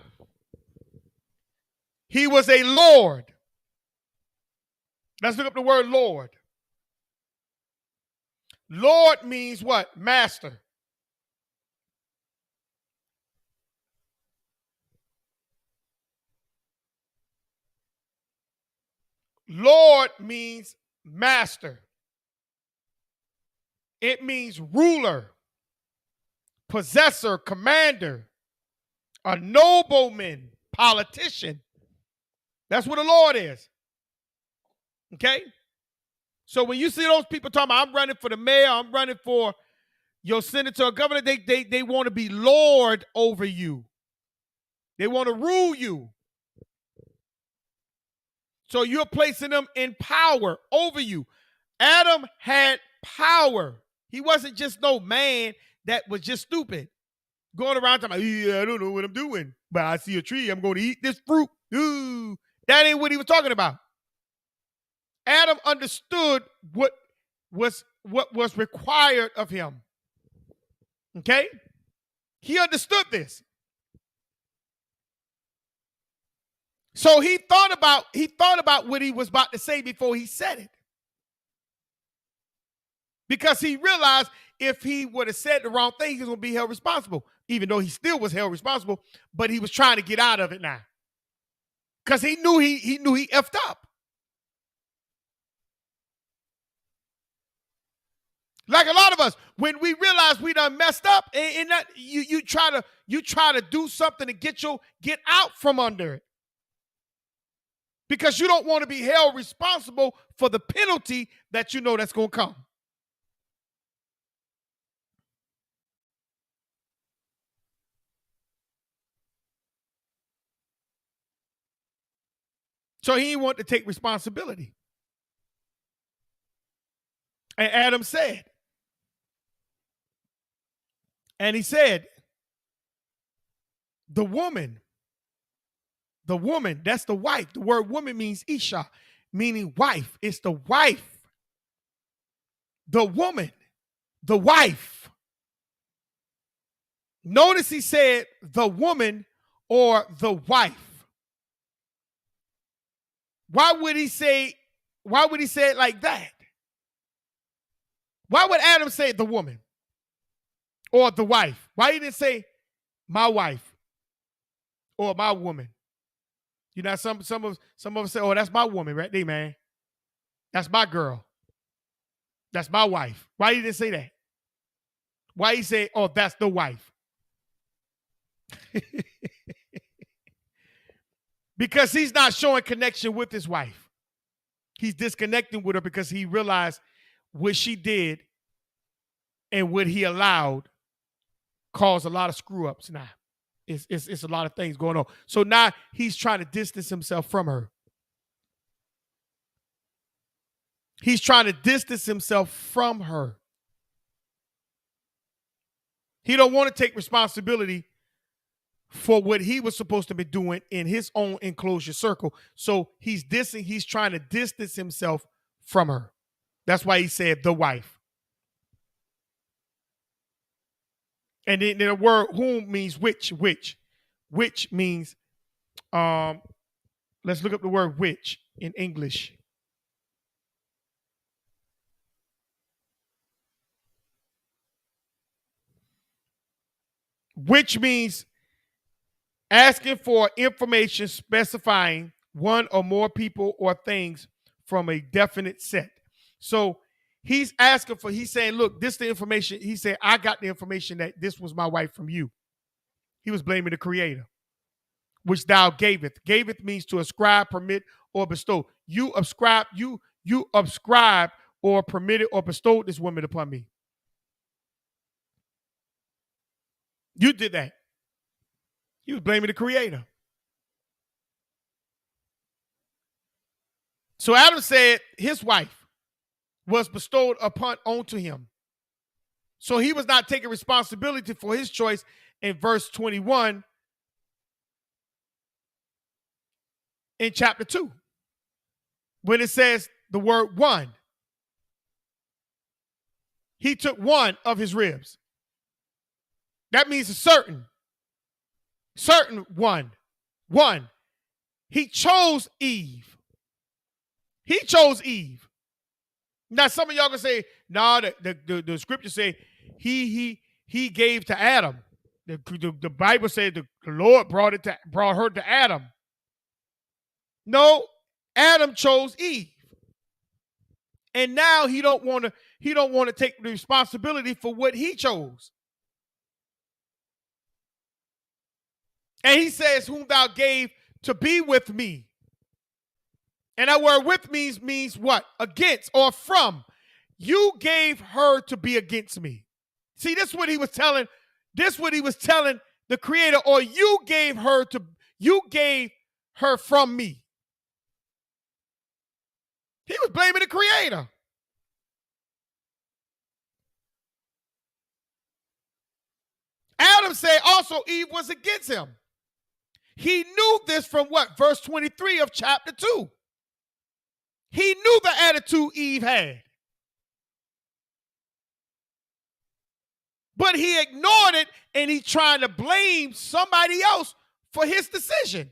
he was a Lord. Let's look up the word Lord. Lord means what? Master. Lord means master. It means ruler, possessor, commander, a nobleman, politician. That's what a Lord is. Okay? So when you see those people talking about, I'm running for the mayor, I'm running for your senator or governor, they want to be Lord over you. They want to rule you. So you're placing them in power over you. Adam had power. He wasn't just no man that was just stupid. Going around talking about, yeah, I don't know what I'm doing, but I see a tree, I'm going to eat this fruit. Ooh, that ain't what he was talking about. Adam understood what was required of him. Okay? He understood this. So he thought about what he was about to say before he said it. Because he realized if he would have said the wrong thing, he was going to be held responsible, even though he still was held responsible, but he was trying to get out of it now. Because he knew he effed up. Like a lot of us, when we realize we done messed up, and that you try to do something to get out from under it. Because you don't want to be held responsible for the penalty that you know that's going to come. So he didn't want to take responsibility. And Adam said, and he said, the woman, that's the wife. The word woman means Isha, meaning wife. It's the wife. The woman, the wife. Notice he said the woman or the wife. Why would he say it like that? Why would Adam say the woman or the wife? Why he didn't say my wife or my woman? You know, some of us say, oh, that's my woman right there, man. That's my girl. That's my wife. Why he didn't say that? Why he say, oh, that's the wife? Because he's not showing connection with his wife. He's disconnecting with her because he realized what she did and what he allowed caused a lot of screw ups now. It's a lot of things going on. So now he's trying to distance himself from her. He's trying to distance himself from her. He don't want to take responsibility for what he was supposed to be doing in his own enclosure circle. So he's trying to distance himself from her. That's why he said the wife. And then the word whom means which. Which means, let's look up the word which in English. Which means asking for information specifying one or more people or things from a definite set. So he's saying, look, this is the information. He said, I got the information that this was my wife from you. He was blaming the creator, which thou gaveth. Gaveth means to ascribe, permit, or bestow. You ascribe or permitted or bestowed this woman upon me. You did that. He was blaming the creator. So Adam said his wife was bestowed onto him. So he was not taking responsibility for his choice in verse 21 in chapter 2. When it says the word one. He took one of his ribs. That means a certain one. One. He chose Eve. He chose Eve. Now, some of y'all gonna say, no, the scripture say he gave to Adam. The Bible said the Lord brought her to Adam. No, Adam chose Eve. And now he don't want to take the responsibility for what he chose. And he says, whom thou gave to be with me. And that word with means what? Against or from. You gave her to be against me. See, this is what he was telling. This is what he was telling the creator, or you gave her from me. He was blaming the creator. Adam said also Eve was against him. He knew this from what? Verse 23 of chapter 2. He knew the attitude Eve had. But he ignored it and he trying to blame somebody else for his decision.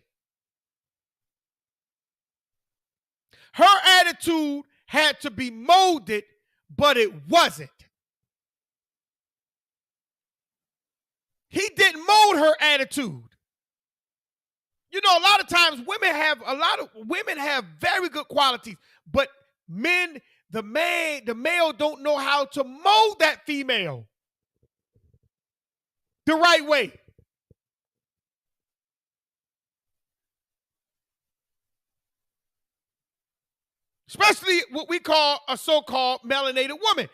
Her attitude had to be molded, but it wasn't. He didn't mold her attitude. You know, a lot of times women have very good qualities, but the male don't know how to mold that female the right way. Especially what we call a so-called melanated woman,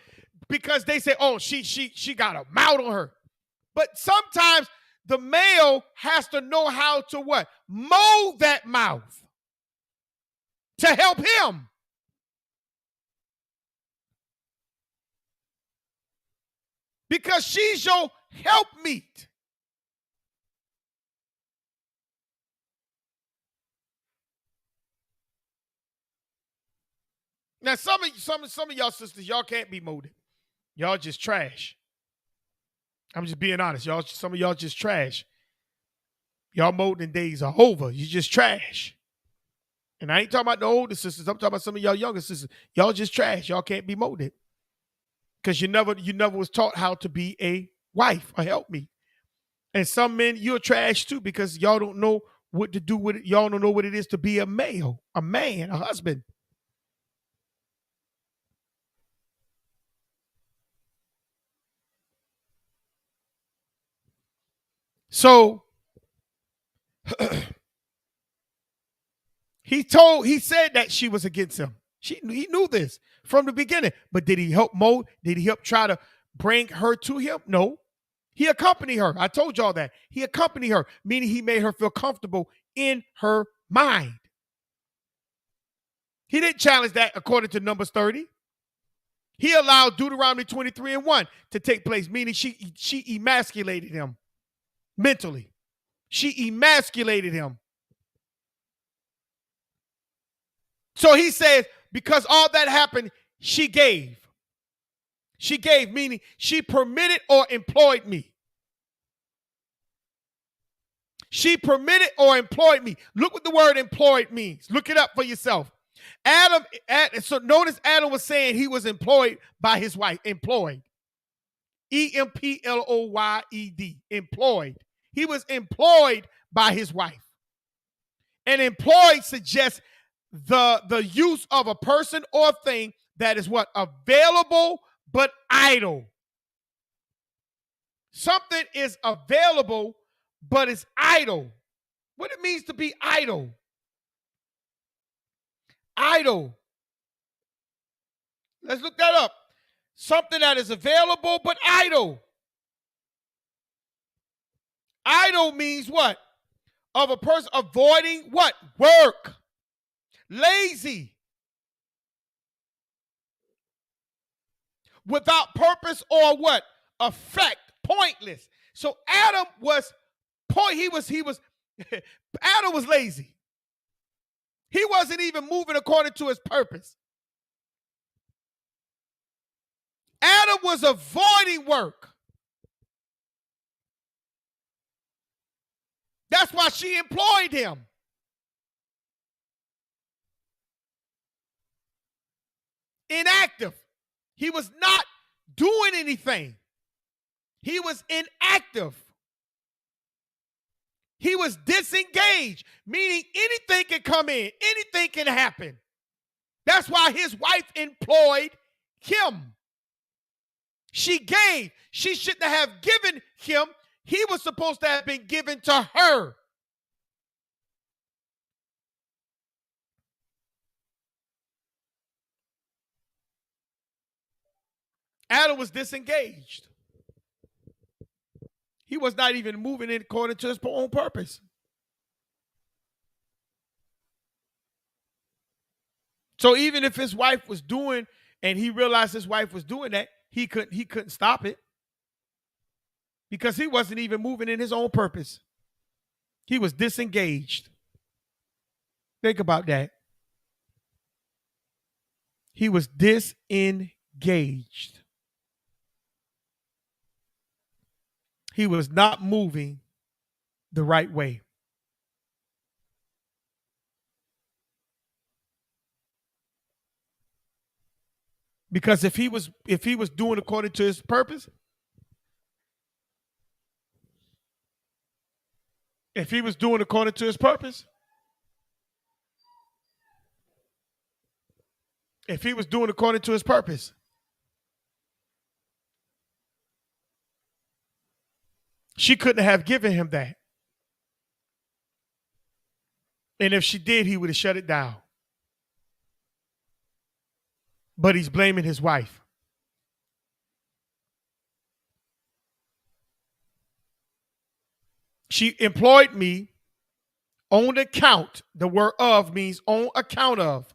because they say, oh, she got a mouth on her. But sometimes the male has to know how to what? Mold that mouth to help him. Because she's your helpmeet. Now, some of y'all sisters, y'all can't be molded. Y'all just trash. I'm just being honest. Y'all, some of y'all just trash. Y'all molding days are over. You just trash. And I ain't talking about the older sisters. I'm talking about some of y'all younger sisters. Y'all just trash. Y'all can't be molded. Because you never was taught how to be a wife or help me. And some men, you're trash too, because y'all don't know what to do with it. Y'all don't know what it is to be a male, a man, a husband. So he said that she was against him. He knew this from the beginning. But did he help mold? Did he help try to bring her to him? No. He accompanied her. I told y'all that. He accompanied her, meaning he made her feel comfortable in her mind. He didn't challenge that according to Numbers 30. He allowed Deuteronomy 23:1 to take place, meaning she emasculated him mentally. She emasculated him. So he says, because all that happened, she gave. She gave, meaning she permitted or employed me. She permitted or employed me. Look what the word employed means. Look it up for yourself. So notice Adam was saying he was employed by his wife. Employed. Employed. Employed. He was employed by his wife. And employed suggests the use of a person or thing that is what? Available but idle. Something is available but it's idle. What it means to be idle. Idle. Let's look that up. Something that is available but idle. Idle means what? Of a person avoiding what? Work. Lazy. Without purpose or what? Effect. Pointless. So Adam was Adam was lazy. He wasn't even moving according to his purpose. Adam was avoiding work. That's why she employed him. Inactive. He was not doing anything. He was inactive. He was disengaged, meaning anything can come in, anything can happen. That's why his wife employed him. She gave. She shouldn't have given him. He was supposed to have been given to her. Adam was disengaged. He was not even moving in according to his own purpose. So even if his wife was doing, and he realized his wife was doing that, he couldn't stop it. Because he wasn't even moving in his own purpose. He was disengaged. Think about that. He was disengaged. He was not moving the right way. Because if he was doing according to his purpose, if he was doing according to his purpose, if he was doing according to his purpose, she couldn't have given him that. And if she did, he would have shut it down. But he's blaming his wife. She employed me on account. The word of means on account of.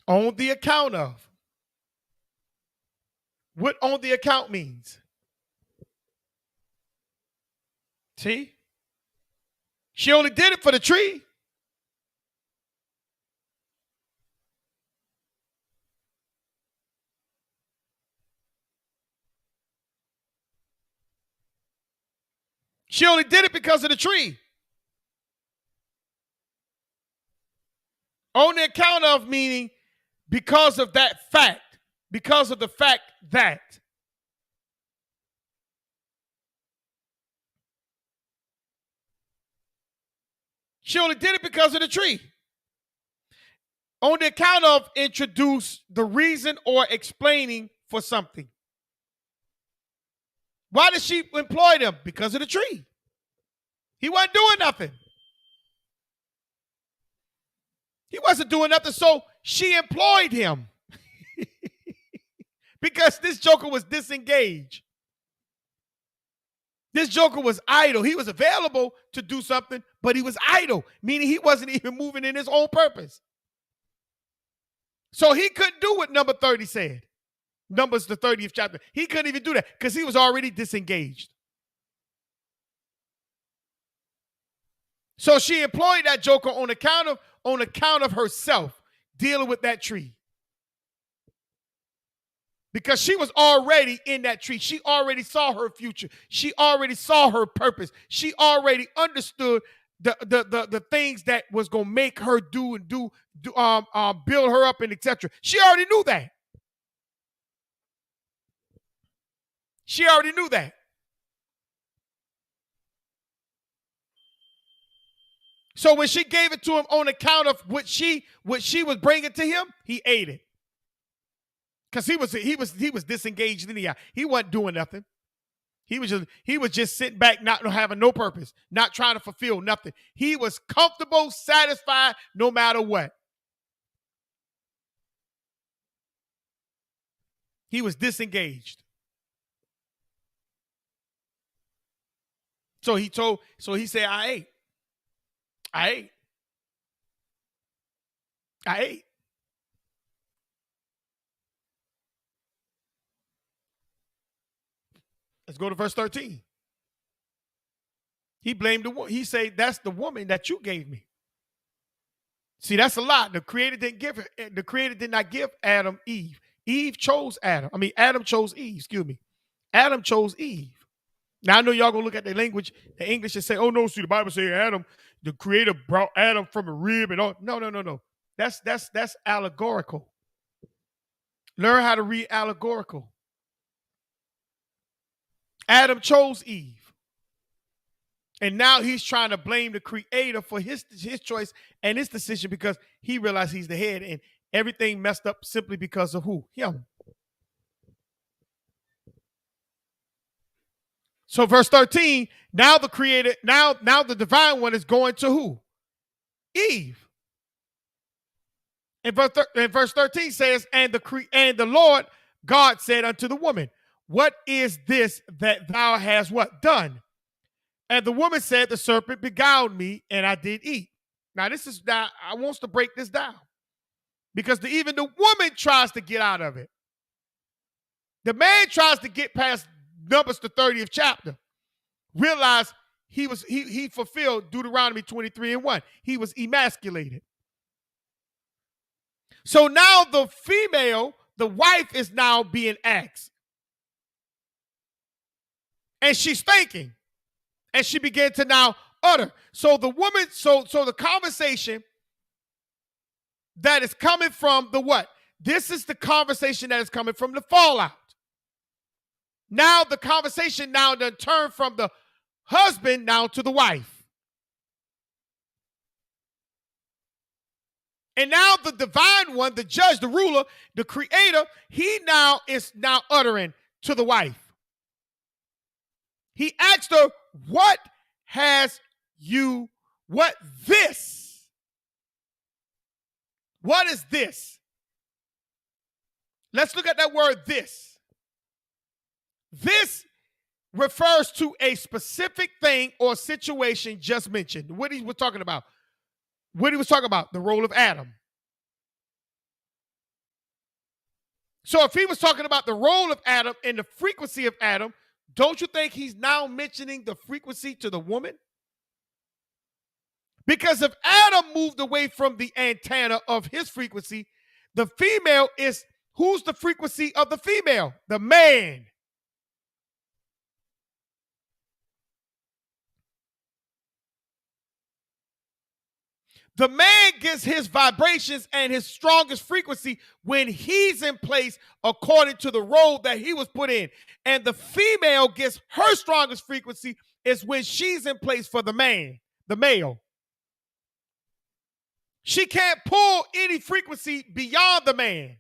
On the account of. What on the account means? See? She only did it for the tree. She only did it because of the tree. On the account of, meaning because of that fact. Because of the fact that. She only did it because of the tree. On the account of, introduce the reason or explaining for something. Why did she employ them? Because of the tree. He wasn't doing nothing. He wasn't doing nothing, so she employed him. Because this joker was disengaged. This joker was idle. He was available to do something, but he was idle, meaning he wasn't even moving in his own purpose. So he couldn't do what number 30 said. Numbers, the 30th chapter. He couldn't even do that because he was already disengaged. So she employed that joker on account of herself dealing with that tree. Because she was already in that tree. She already saw her future. She already saw her purpose. She already understood the things that was going to make her build her up and etc. She already knew that. She already knew that. So when she gave it to him on account of what she was bringing to him, he ate it. Because he was disengaged in the eye. He wasn't doing nothing. He was just sitting back, not having no purpose, not trying to fulfill nothing. He was comfortable, satisfied, no matter what. He was disengaged. So he said, I ate. Let's go to verse 13. He blamed the woman. He said, that's the woman that you gave me. See, that's a lot. The Creator did not give Adam Eve. Eve chose Adam. Adam chose Eve. Excuse me. Adam chose Eve. Now, I know y'all going to look at the language, the English, and say, oh, no, see, the Bible says Adam, the Creator brought Adam from a rib and all. No. That's allegorical. Learn how to read allegorical. Adam chose Eve. And now he's trying to blame the Creator for his choice and his decision because he realized he's the head and everything messed up simply because of who? Him. So verse 13, now the Creator, now the divine one is going to who? Eve. And verse 13 says, and the Lord God said unto the woman, what is this that thou hast what? Done. And the woman said, the serpent beguiled me, and I did eat. Now, I want to break this down. Because even the woman tries to get out of it. The man tries to get past Numbers, the 30th chapter. Realize he fulfilled Deuteronomy 23:1. He was emasculated. So now the female, the wife, is now being asked. And she's thinking. And she began to now utter. So the woman, so the conversation that is coming from the what? This is the conversation that is coming from the fallout. Now the conversation now then turned from the husband now to the wife. And now the divine one, the judge, the ruler, the Creator, he now is now uttering to the wife. He asked her, what this? What is this? Let's look at that word this. This refers to a specific thing or situation just mentioned. What he was talking about. The role of Adam. So if he was talking about the role of Adam and the frequency of Adam, don't you think he's now mentioning the frequency to the woman? Because if Adam moved away from the antenna of his frequency, the female is, who's the frequency of the female? The man. The man gets his vibrations and his strongest frequency when he's in place according to the role that he was put in. And the female gets her strongest frequency is when she's in place for the man, the male. She can't pull any frequency beyond the man.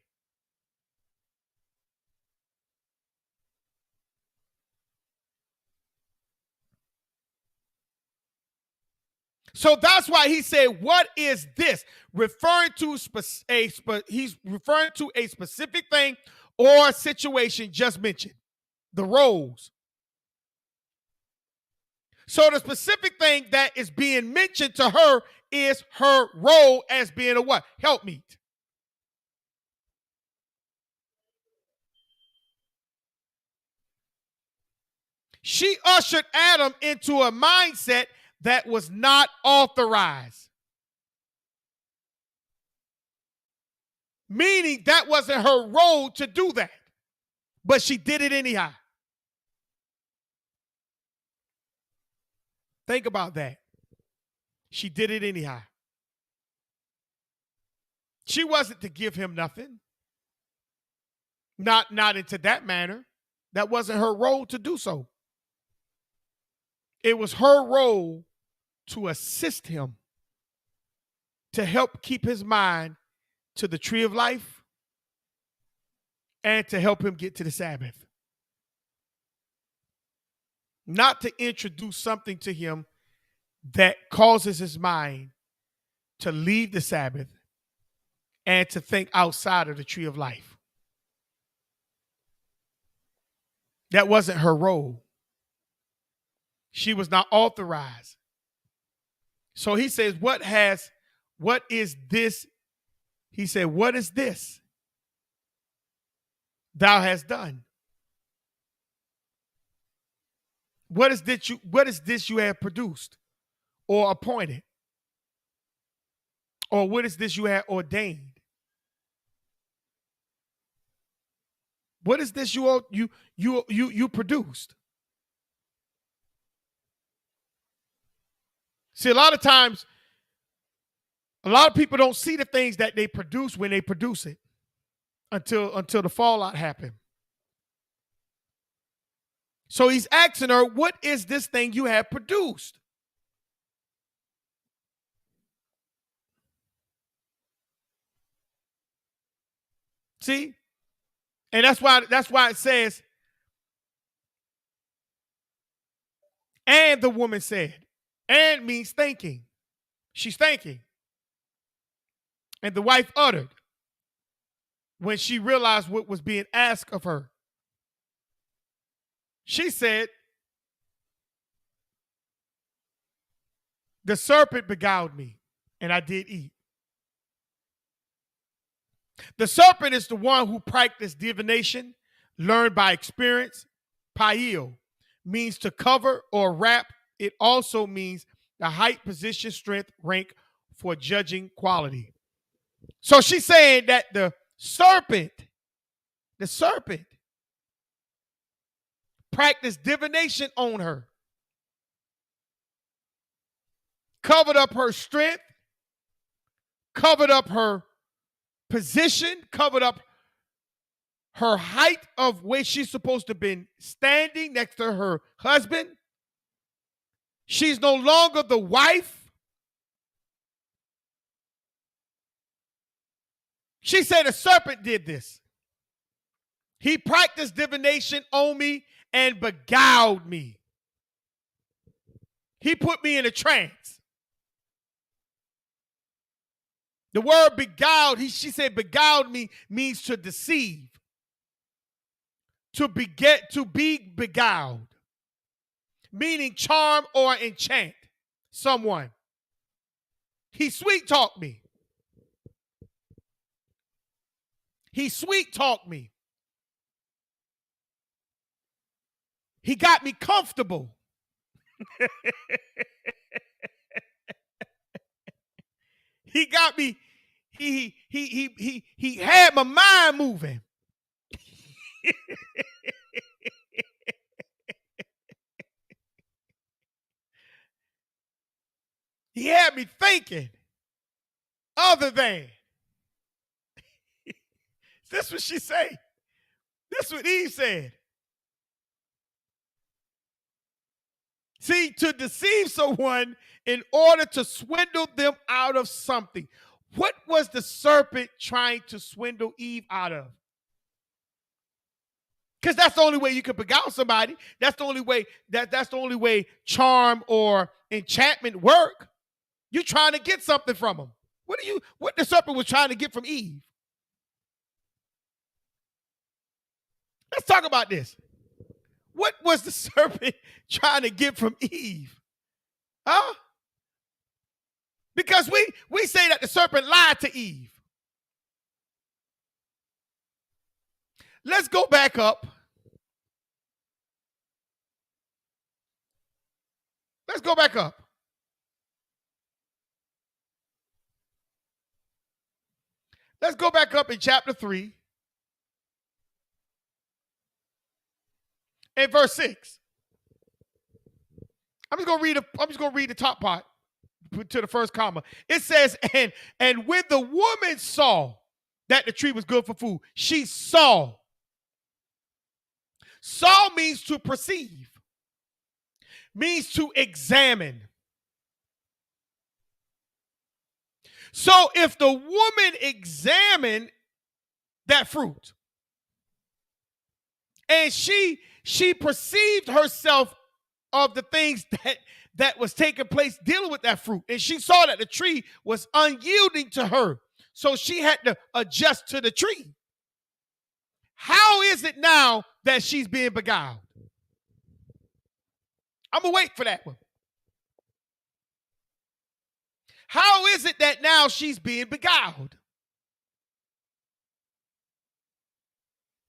So that's why he said, "What is this?" Referring to he's referring to a specific thing or situation just mentioned, the roles. So the specific thing that is being mentioned to her is her role as being a what? Helpmeet. She ushered Adam into a mindset that was not authorized. Meaning that wasn't her role to do that. But she did it anyhow. Think about that. She did it anyhow. She wasn't to give him nothing. Not into that manner. That wasn't her role to do so. It was her role to assist him, to help keep his mind to the tree of life, and to help him get to the Sabbath. Not to introduce something to him that causes his mind to leave the Sabbath and to think outside of the tree of life. That wasn't her role. She was not authorized. So he says, what is this? He said, what is this thou hast done? What is this you have produced or appointed? Or what is this you have ordained? What is this you produced? See, a lot of times, a lot of people don't see the things that they produce when they produce it until the fallout happened. So he's asking her, what is this thing you have produced? See? And that's why it says, and the woman said, and means thinking. She's thinking. And the wife uttered when she realized what was being asked of her. She said, the serpent beguiled me, and I did eat. The serpent is the one who practiced divination, learned by experience. Pail means to cover or wrap. It also means the height, position, strength, rank for judging quality. So she's saying that the serpent practiced divination on her, covered up her strength, covered up her position, covered up her height of where she's supposed to have been standing next to her husband. She's no longer the wife. She said the serpent did this. He practiced divination on me and beguiled me. He put me in a trance. The word beguiled, she said beguiled me means to deceive, to be beguiled, meaning charm or enchant someone. He sweet talked me. He sweet talked me. He got me comfortable. He got me, he had my mind moving. He had me thinking. other than. This what she say. This what Eve said. See, to deceive someone in order to swindle them out of something. What was the serpent trying to swindle Eve out of? Because that's the only way you can beguile somebody. That's the only way that's the only way charm or enchantment work. You're trying to get something from them. What the serpent was trying to get from Eve? Let's talk about this. What was the serpent trying to get from Eve? Huh? Because we say that the serpent lied to Eve. Let's go back up. Let's go back up. Let's go back up in chapter 3 and verse 6. I'm just gonna read the top part to the first comma. It says, and when the woman saw that the tree was good for food, she saw. Saw means to perceive, means to examine. So if the woman examined that fruit and she perceived herself of the things that was taking place dealing with that fruit, and she saw that the tree was unyielding to her, so she had to adjust to the tree. How is it now that she's being beguiled? I'm going to wait for that one. How is it that now she's being beguiled?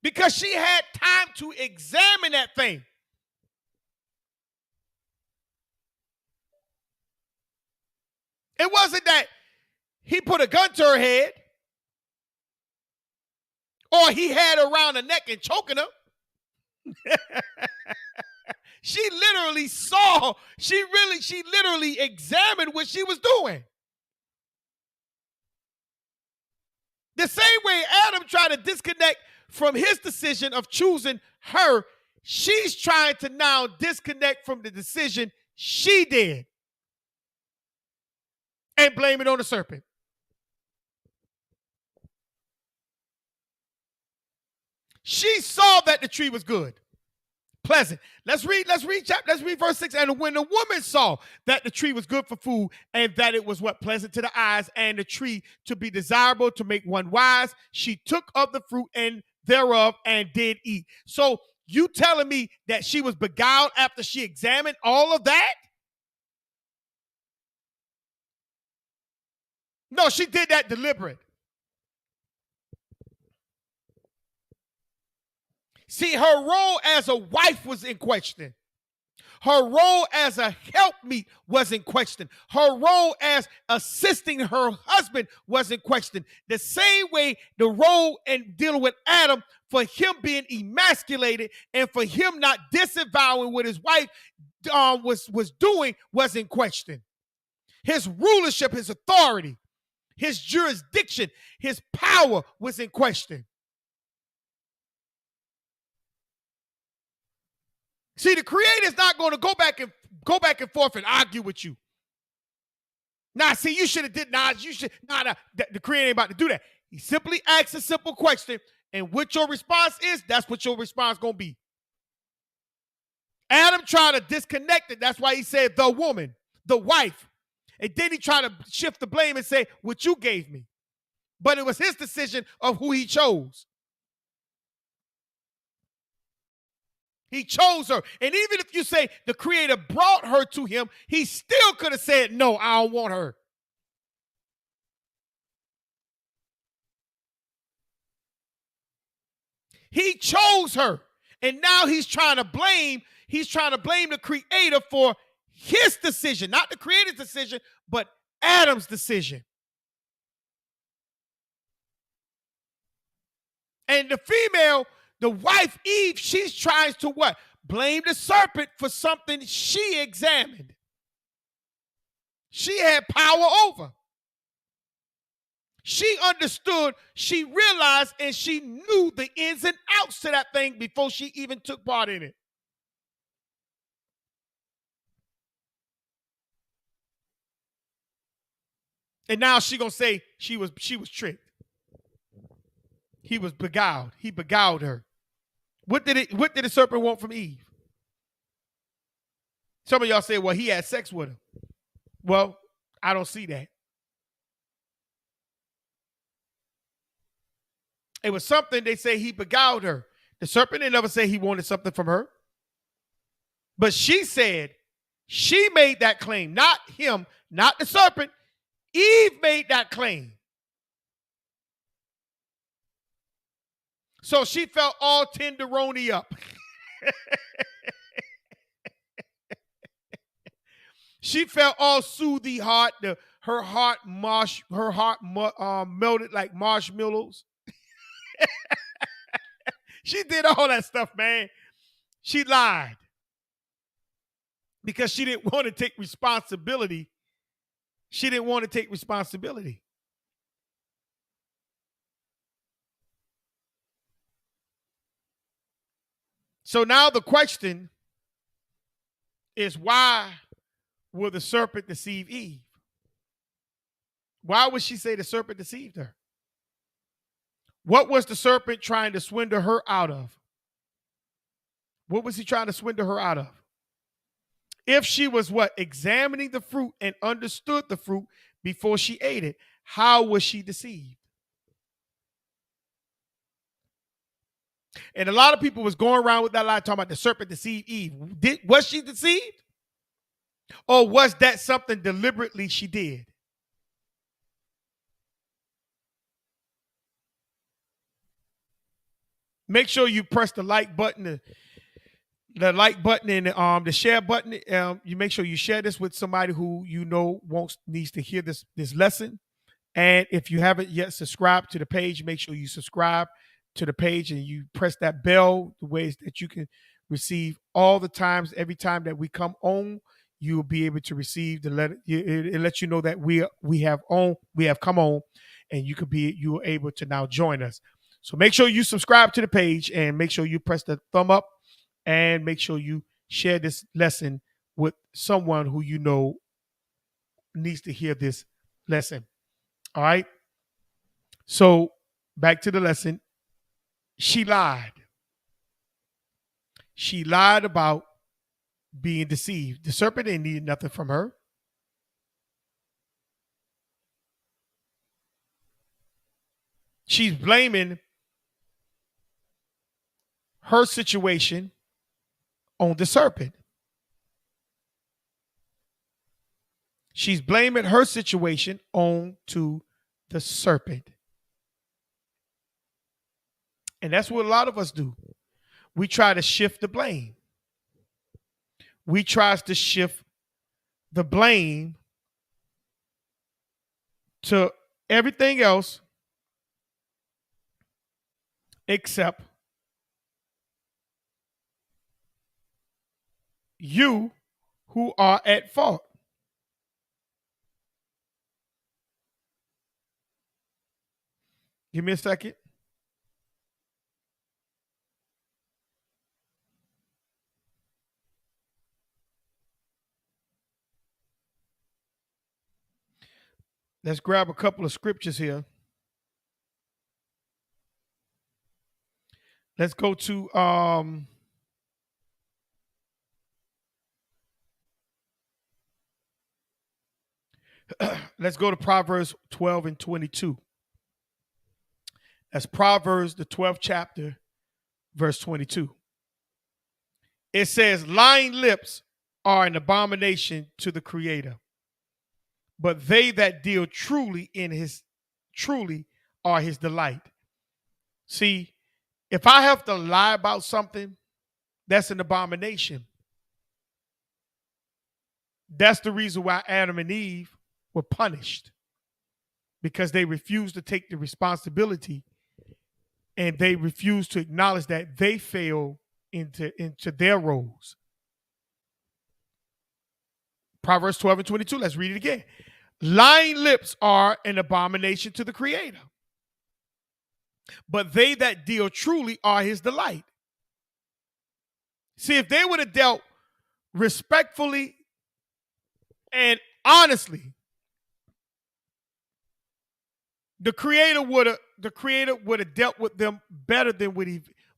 Because she had time to examine that thing. It wasn't that he put a gun to her head or he had her around the neck and choking her. She literally saw, she literally examined what she was doing. The same way Adam tried to disconnect from his decision of choosing her, she's trying to now disconnect from the decision she did and blame it on the serpent. She saw that the tree was good, pleasant. Let's read verse 6. And when the woman saw that the tree was good for food, and that it was what? Pleasant to the eyes, and the tree to be desirable to make one wise, she took of the fruit and thereof and did eat. So you telling me that she was beguiled after she examined all of that? No, she did that deliberate. See, her role as a wife was in question. Her role as a helpmeet was in question. Her role as assisting her husband was in question. The same way the role in dealing with Adam, for him being emasculated and for him not disavowing what his wife was doing was in question. His rulership, his authority, his jurisdiction, his power was in question. See, the Creator is not going to go back and forth and argue with you. Nah, see, you should have did. The Creator ain't about to do that. He simply asks a simple question, and what your response is, that's what your response going to be. Adam tried to disconnect it. That's why he said the woman, the wife. And then he tried to shift the blame and say, what you gave me. But it was his decision of who he chose. He chose her. And even if you say the Creator brought her to him, he still could have said, no, I don't want her. He chose her. And now he's trying to blame the Creator for his decision, not the Creator's decision, but Adam's decision. And the female, the wife Eve, she tries to what? Blame the serpent for something she examined. She had power over. She understood, she realized, and she knew the ins and outs to that thing before she even took part in it. And now she gonna say she was tricked. He was beguiled. He beguiled her. What did the serpent want from Eve? Some of y'all say, well, he had sex with her. Well, I don't see that. It was something they say he beguiled her. The serpent didn't ever say he wanted something from her. But she said, she made that claim, not him, not the serpent. Eve made that claim. So she felt all tenderoni up. She felt all soothy heart. Her heart melted like marshmallows. She did all that stuff, man. She lied because she didn't want to take responsibility. She didn't want to take responsibility. So now the question is, why will the serpent deceive Eve? Why would she say the serpent deceived her? What was the serpent trying to swindle her out of? What was he trying to swindle her out of? If she was examining the fruit and understood the fruit before she ate it, how was she deceived? And a lot of people was going around with that lie talking about the serpent deceived Eve. Was she deceived? Or was that something deliberately she did? Make sure you press the like button, and the share button. You make sure you share this with somebody who you know needs to hear this lesson. And if you haven't yet subscribed to the page, make sure you subscribe to the page and you press that bell, the ways that you can receive all the times, every time that we come on, you will be able to receive the letter. It lets you know that we have come on, and you are able to now join us. So make sure you subscribe to the page and make sure you press the thumb up and make sure you share this lesson with someone who you know needs to hear this lesson. All right. So back to the lesson. She lied. She lied about being deceived. The serpent didn't need nothing from her. She's blaming her situation on the serpent. She's blaming her situation on to the serpent. And that's what a lot of us do. We try to shift the blame. We try to shift the blame to everything else except you who are at fault. Give me a second. Let's grab a couple of scriptures here. Let's go to let's go to Proverbs 12 and 22. That's Proverbs, the 12th chapter, verse 22. It says, lying lips are an abomination to the Creator, but they that deal truly are his delight. See, if I have to lie about something, that's an abomination. That's the reason why Adam and Eve were punished, because they refused to take the responsibility and they refused to acknowledge that they fell into their roles. Proverbs 12 and 22. Let's read it again. Lying lips are an abomination to the Creator, but they that deal truly are his delight. See, if they would have dealt respectfully and honestly, the Creator would have dealt with them better than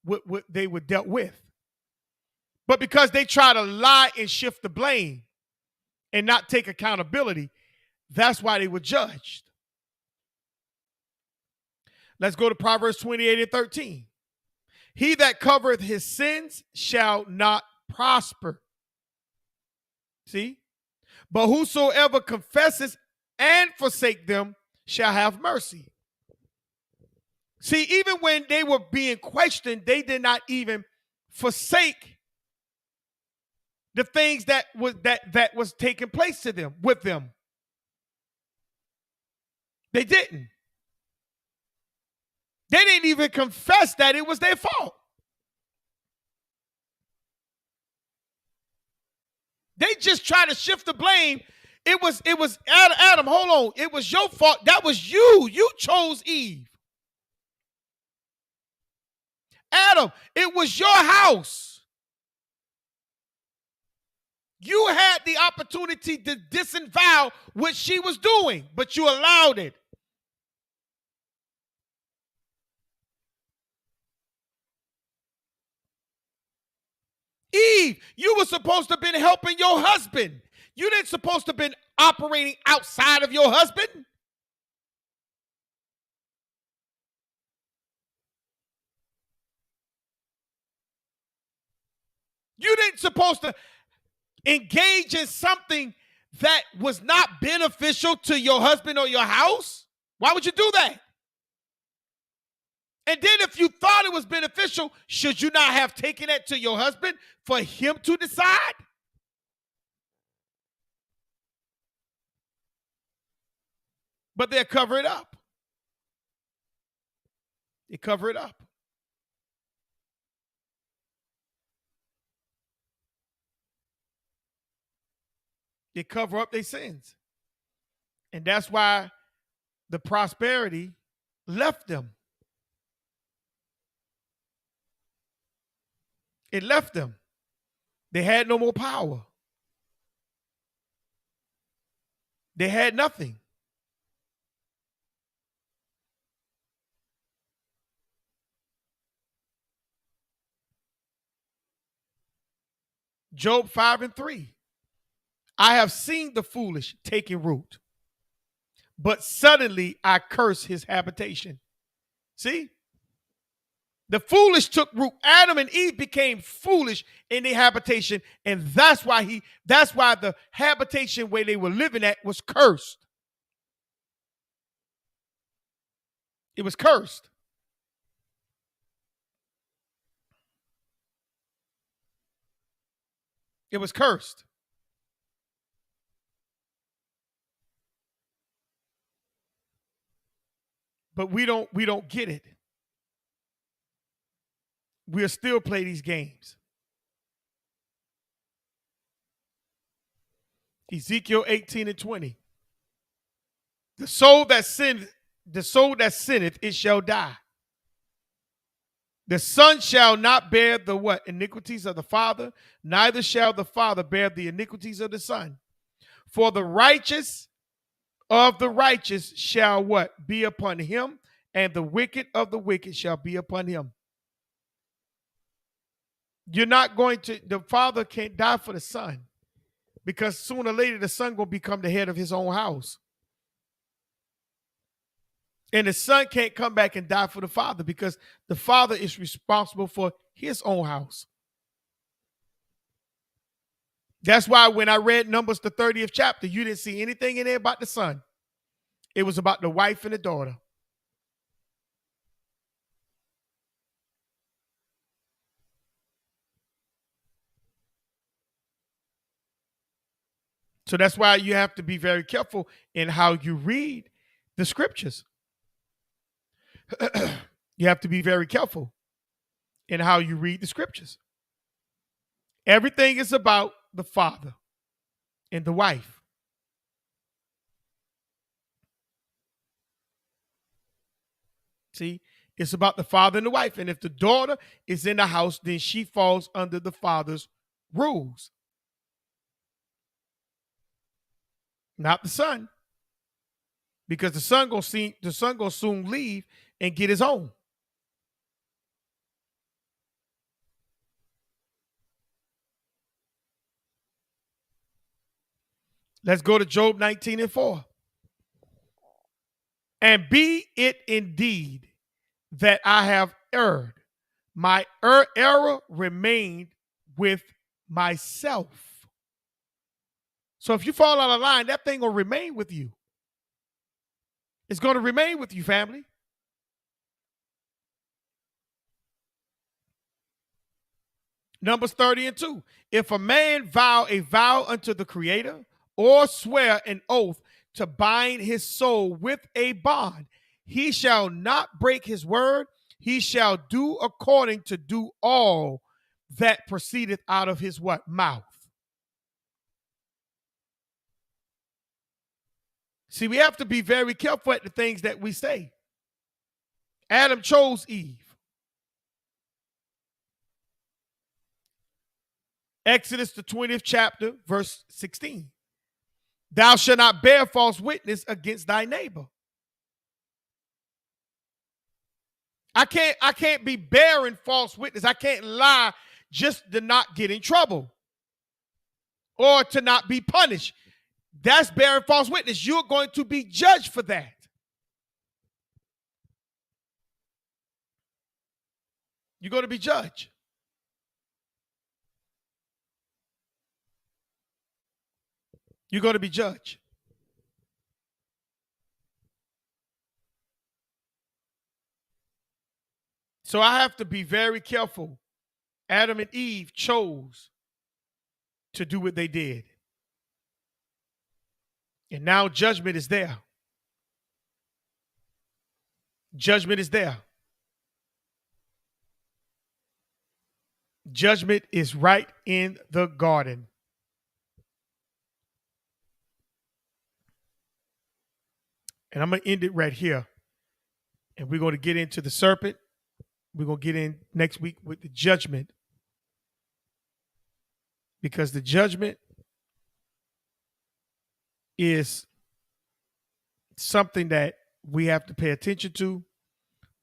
what they were dealt with. But because they try to lie and shift the blame and not take accountability, that's why they were judged. Let's go to Proverbs 28:13. He that covereth his sins shall not prosper. See? But whosoever confesses and forsake them shall have mercy. See, even when they were being questioned, they did not even forsake the things that was taking place to them with them. They didn't. They didn't even confess that it was their fault. They just tried to shift the blame. It was Adam, hold on. It was your fault. That was you. You chose Eve. Adam, it was your house. You had the opportunity to disavow what she was doing, but you allowed it. Eve, you were supposed to have been helping your husband. You didn't supposed to have been operating outside of your husband. You didn't supposed to engage in something that was not beneficial to your husband or your house. Why would you do that? And then if you thought it was beneficial, should you not have taken it to your husband for him to decide? But they'll cover it up. They cover it up. They cover up their sins. And that's why the prosperity left them. It left them. They had no more power. They had nothing. Job 5:3. I have seen the foolish taking root, but suddenly I curse his habitation. See? The foolish took root. Adam and Eve became foolish in their habitation, and that's why the habitation where they were living at was cursed. It was cursed. It was cursed. But we don't get it. We'll still play these games. Ezekiel 18:20. The soul that sinneth, it shall die. The son shall not bear the what? Iniquities of the father, neither shall the father bear the iniquities of the son. For the righteous of the righteous shall what? Be upon him, and the wicked of the wicked shall be upon him. You're not going to, the father can't die for the son, because sooner or later the son going to become the head of his own house. And the son can't come back and die for the father, because the father is responsible for his own house. That's why when I read Numbers, the 30th chapter, you didn't see anything in there about the son. It was about the wife and the daughter. So that's why you have to be very careful in how you read the scriptures. You have to be very careful in how you read the scriptures. Everything is about the father and the wife. See, it's about the father and the wife. And if the daughter is in the house, then she falls under the father's rules, not the son, because the son gonna soon leave and get his own. Let's go to Job 19:4. And be it indeed that I have erred, my error remained with myself. So if you fall out of line, that thing will remain with you. It's going to remain with you, family. Numbers 30:2. If a man vow a vow unto the Creator or swear an oath to bind his soul with a bond, he shall not break his word. He shall do according to do all that proceedeth out of his what? Mouth. See, we have to be very careful at the things that we say. Adam chose Eve. Exodus, the 20th chapter, verse 16. Thou shalt not bear false witness against thy neighbor. I can't be bearing false witness. I can't lie just to not get in trouble or to not be punished. That's bearing false witness. You're going to be judged for that. You're going to be judged. You're going to be judged. So I have to be very careful. Adam and Eve chose to do what they did. And now judgment is there. Judgment is there. Judgment is right in the garden. And I'm going to end it right here. And we're going to get into the serpent. We're going to get in next week with the judgment. Because the judgment is something that we have to pay attention to,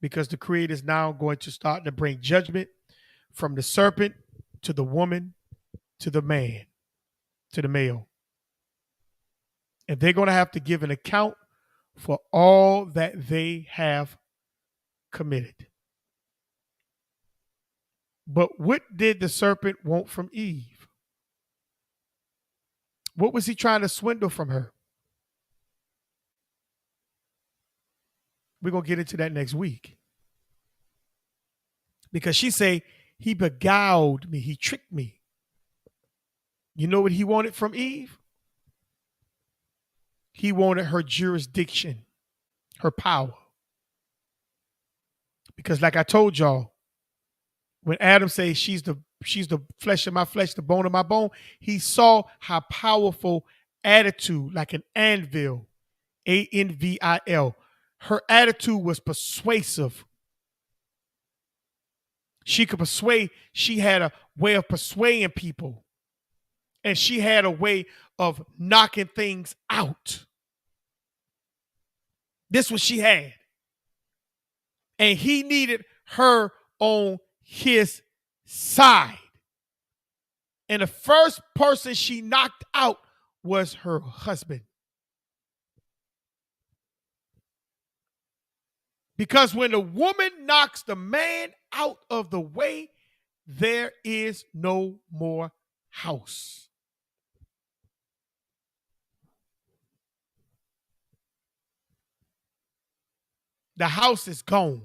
because the Creator is now going to start to bring judgment from the serpent to the woman to the man, to the male. And they're going to have to give an account for all that they have committed. But what did the serpent want from Eve? What was he trying to swindle from her? We're going to get into that next week. Because she say, he beguiled me, he tricked me. You know what he wanted from Eve? He wanted her jurisdiction, her power. Because like I told y'all, when Adam says she's the flesh of my flesh, the bone of my bone, he saw how powerful attitude, like an anvil, Anvil. Her attitude was persuasive. She could persuade. She had a way of persuading people. And she had a way of knocking things out. This was she had. And he needed her on his side. And the first person she knocked out was her husband. Because when the woman knocks the man out of the way, there is no more house. The house is gone.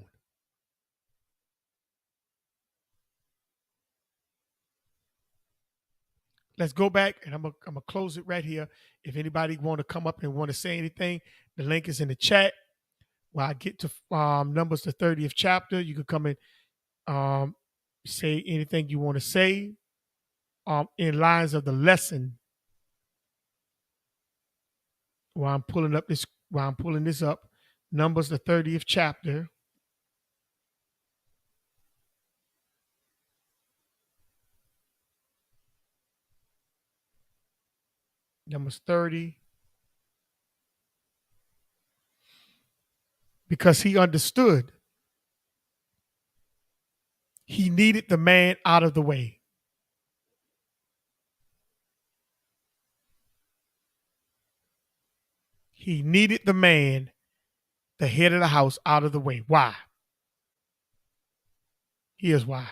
Let's go back, and I'm gonna close it right here. If anybody want to come up and want to say anything, the link is in the chat. When I get to Numbers, the 30th chapter, you can come and say anything you want to say in lines of the lesson. While I'm pulling this up, Numbers, the 30th chapter. Numbers 30. Because he understood he needed the man out of the way. He needed the man, the head of the house, out of the way. Why? Here's why.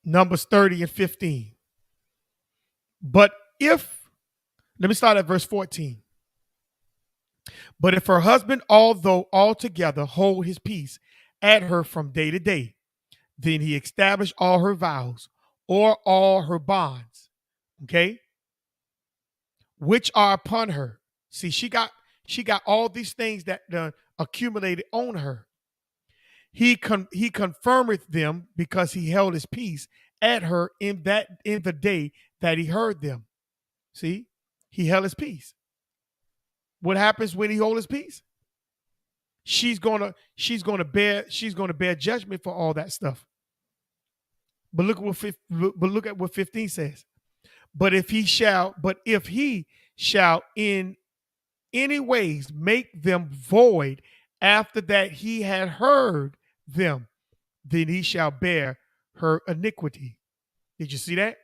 Numbers 30 and 15. But if, let me start at verse 14. But if her husband, although altogether hold his peace at her from day to day, then he established all her vows or all her bonds, okay, which are upon her. See, she got all these things that accumulated on her. He confirmeth them because he held his peace at her in the day that he heard them. See, he held his peace. What happens when he holds his peace? She's gonna bear judgment for all that stuff. But look at what 15 says. But if he shall in any ways make them void after that he had heard them, then he shall bear her iniquity. Did you see that?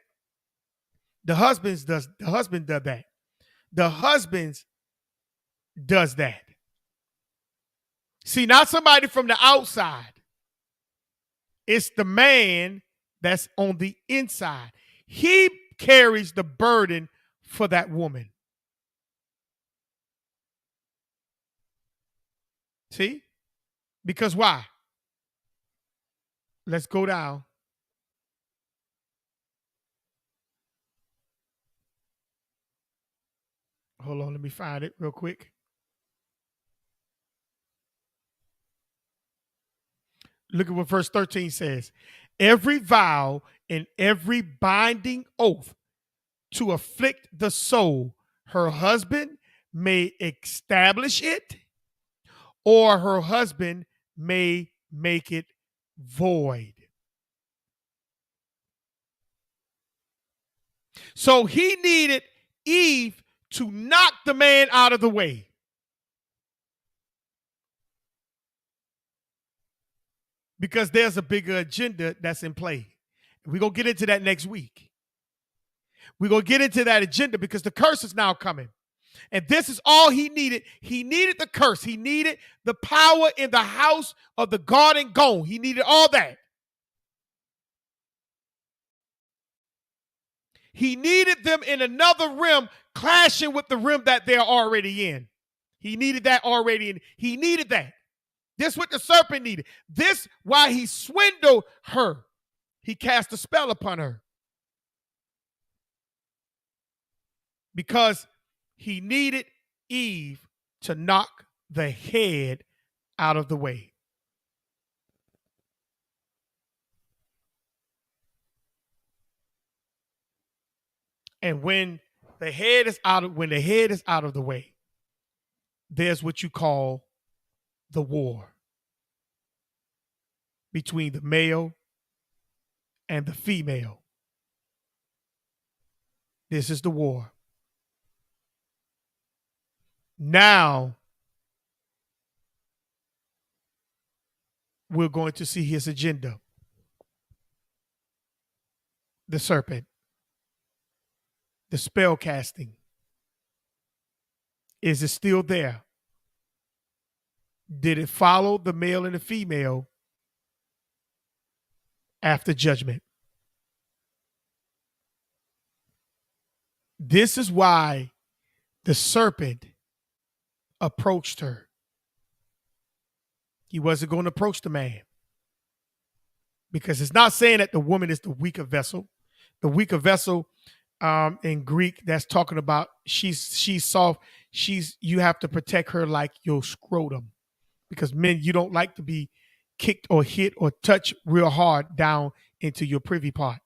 The husband does that. The husband does that. See, not somebody from the outside. It's the man that's on the inside. He carries the burden for that woman. See? Because why? Let's go down. Hold on, let me find it real quick. Look at what verse 13 says. Every vow and every binding oath to afflict the soul, her husband may establish it, or her husband may make it void. So he needed Eve to knock the man out of the way. Because there's a bigger agenda that's in play. We're going to get into that next week. We're going to get into that agenda because the curse is now coming. And this is all he needed. He needed the curse. He needed the power in the house of the garden gone. He needed all that. He needed them in another realm clashing with the realm that they're already in. He needed that already. He needed that. This is what the serpent needed. This why he swindled her. He cast a spell upon her. Because he needed Eve to knock the head out of the way. And when the head is out of the way, there's what you call the war between the male and the female. This is the war. Now we're going to see his agenda. The serpent, the spell casting. Is it still there? Did it follow the male and the female after judgment? This is why the serpent approached her. He wasn't going to approach the man. Because it's not saying that the woman is the weaker vessel. The weaker vessel in Greek, that's talking about she's soft. You have to protect her like your scrotum. Because men, you don't like to be kicked or hit or touched real hard down into your privy part.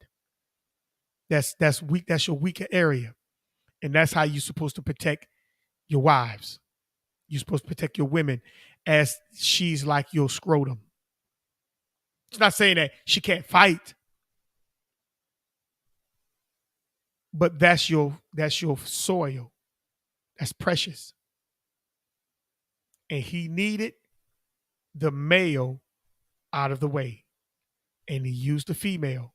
That's weak. That's your weaker area. And that's how you're supposed to protect your wives. You're supposed to protect your women as she's like your scrotum. It's not saying that she can't fight, but that's your soil. That's precious. And he needed the male out of the way. And he used the female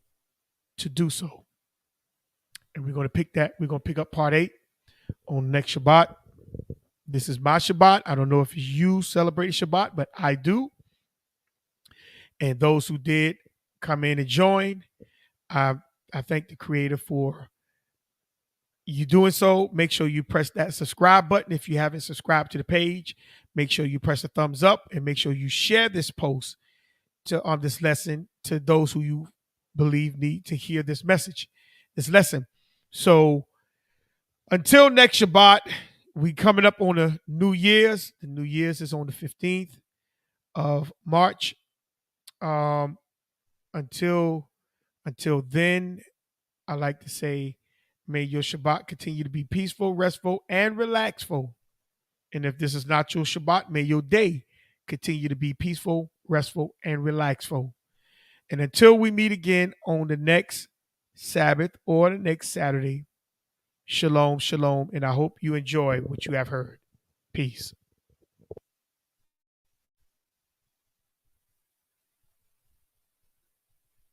to do so. And we're going to pick up part 8 on next Shabbat. This is my Shabbat. I don't know if you celebrate Shabbat, but I do. And those who did come in and join, I thank the Creator for you doing so. Make sure you press that subscribe button. If you haven't subscribed to the page, make sure you press the thumbs up and make sure you share this post on this lesson to those who you believe need to hear this message, this lesson. So until next Shabbat, we coming up on the New Year's. The New Year's is on the 15th of March. Until then, I like to say, may your Shabbat continue to be peaceful, restful, and relaxful. And if this is not your Shabbat, may your day continue to be peaceful, restful, and relaxful. And until we meet again on the next Sabbath or the next Saturday, shalom, shalom. And I hope you enjoy what you have heard. Peace.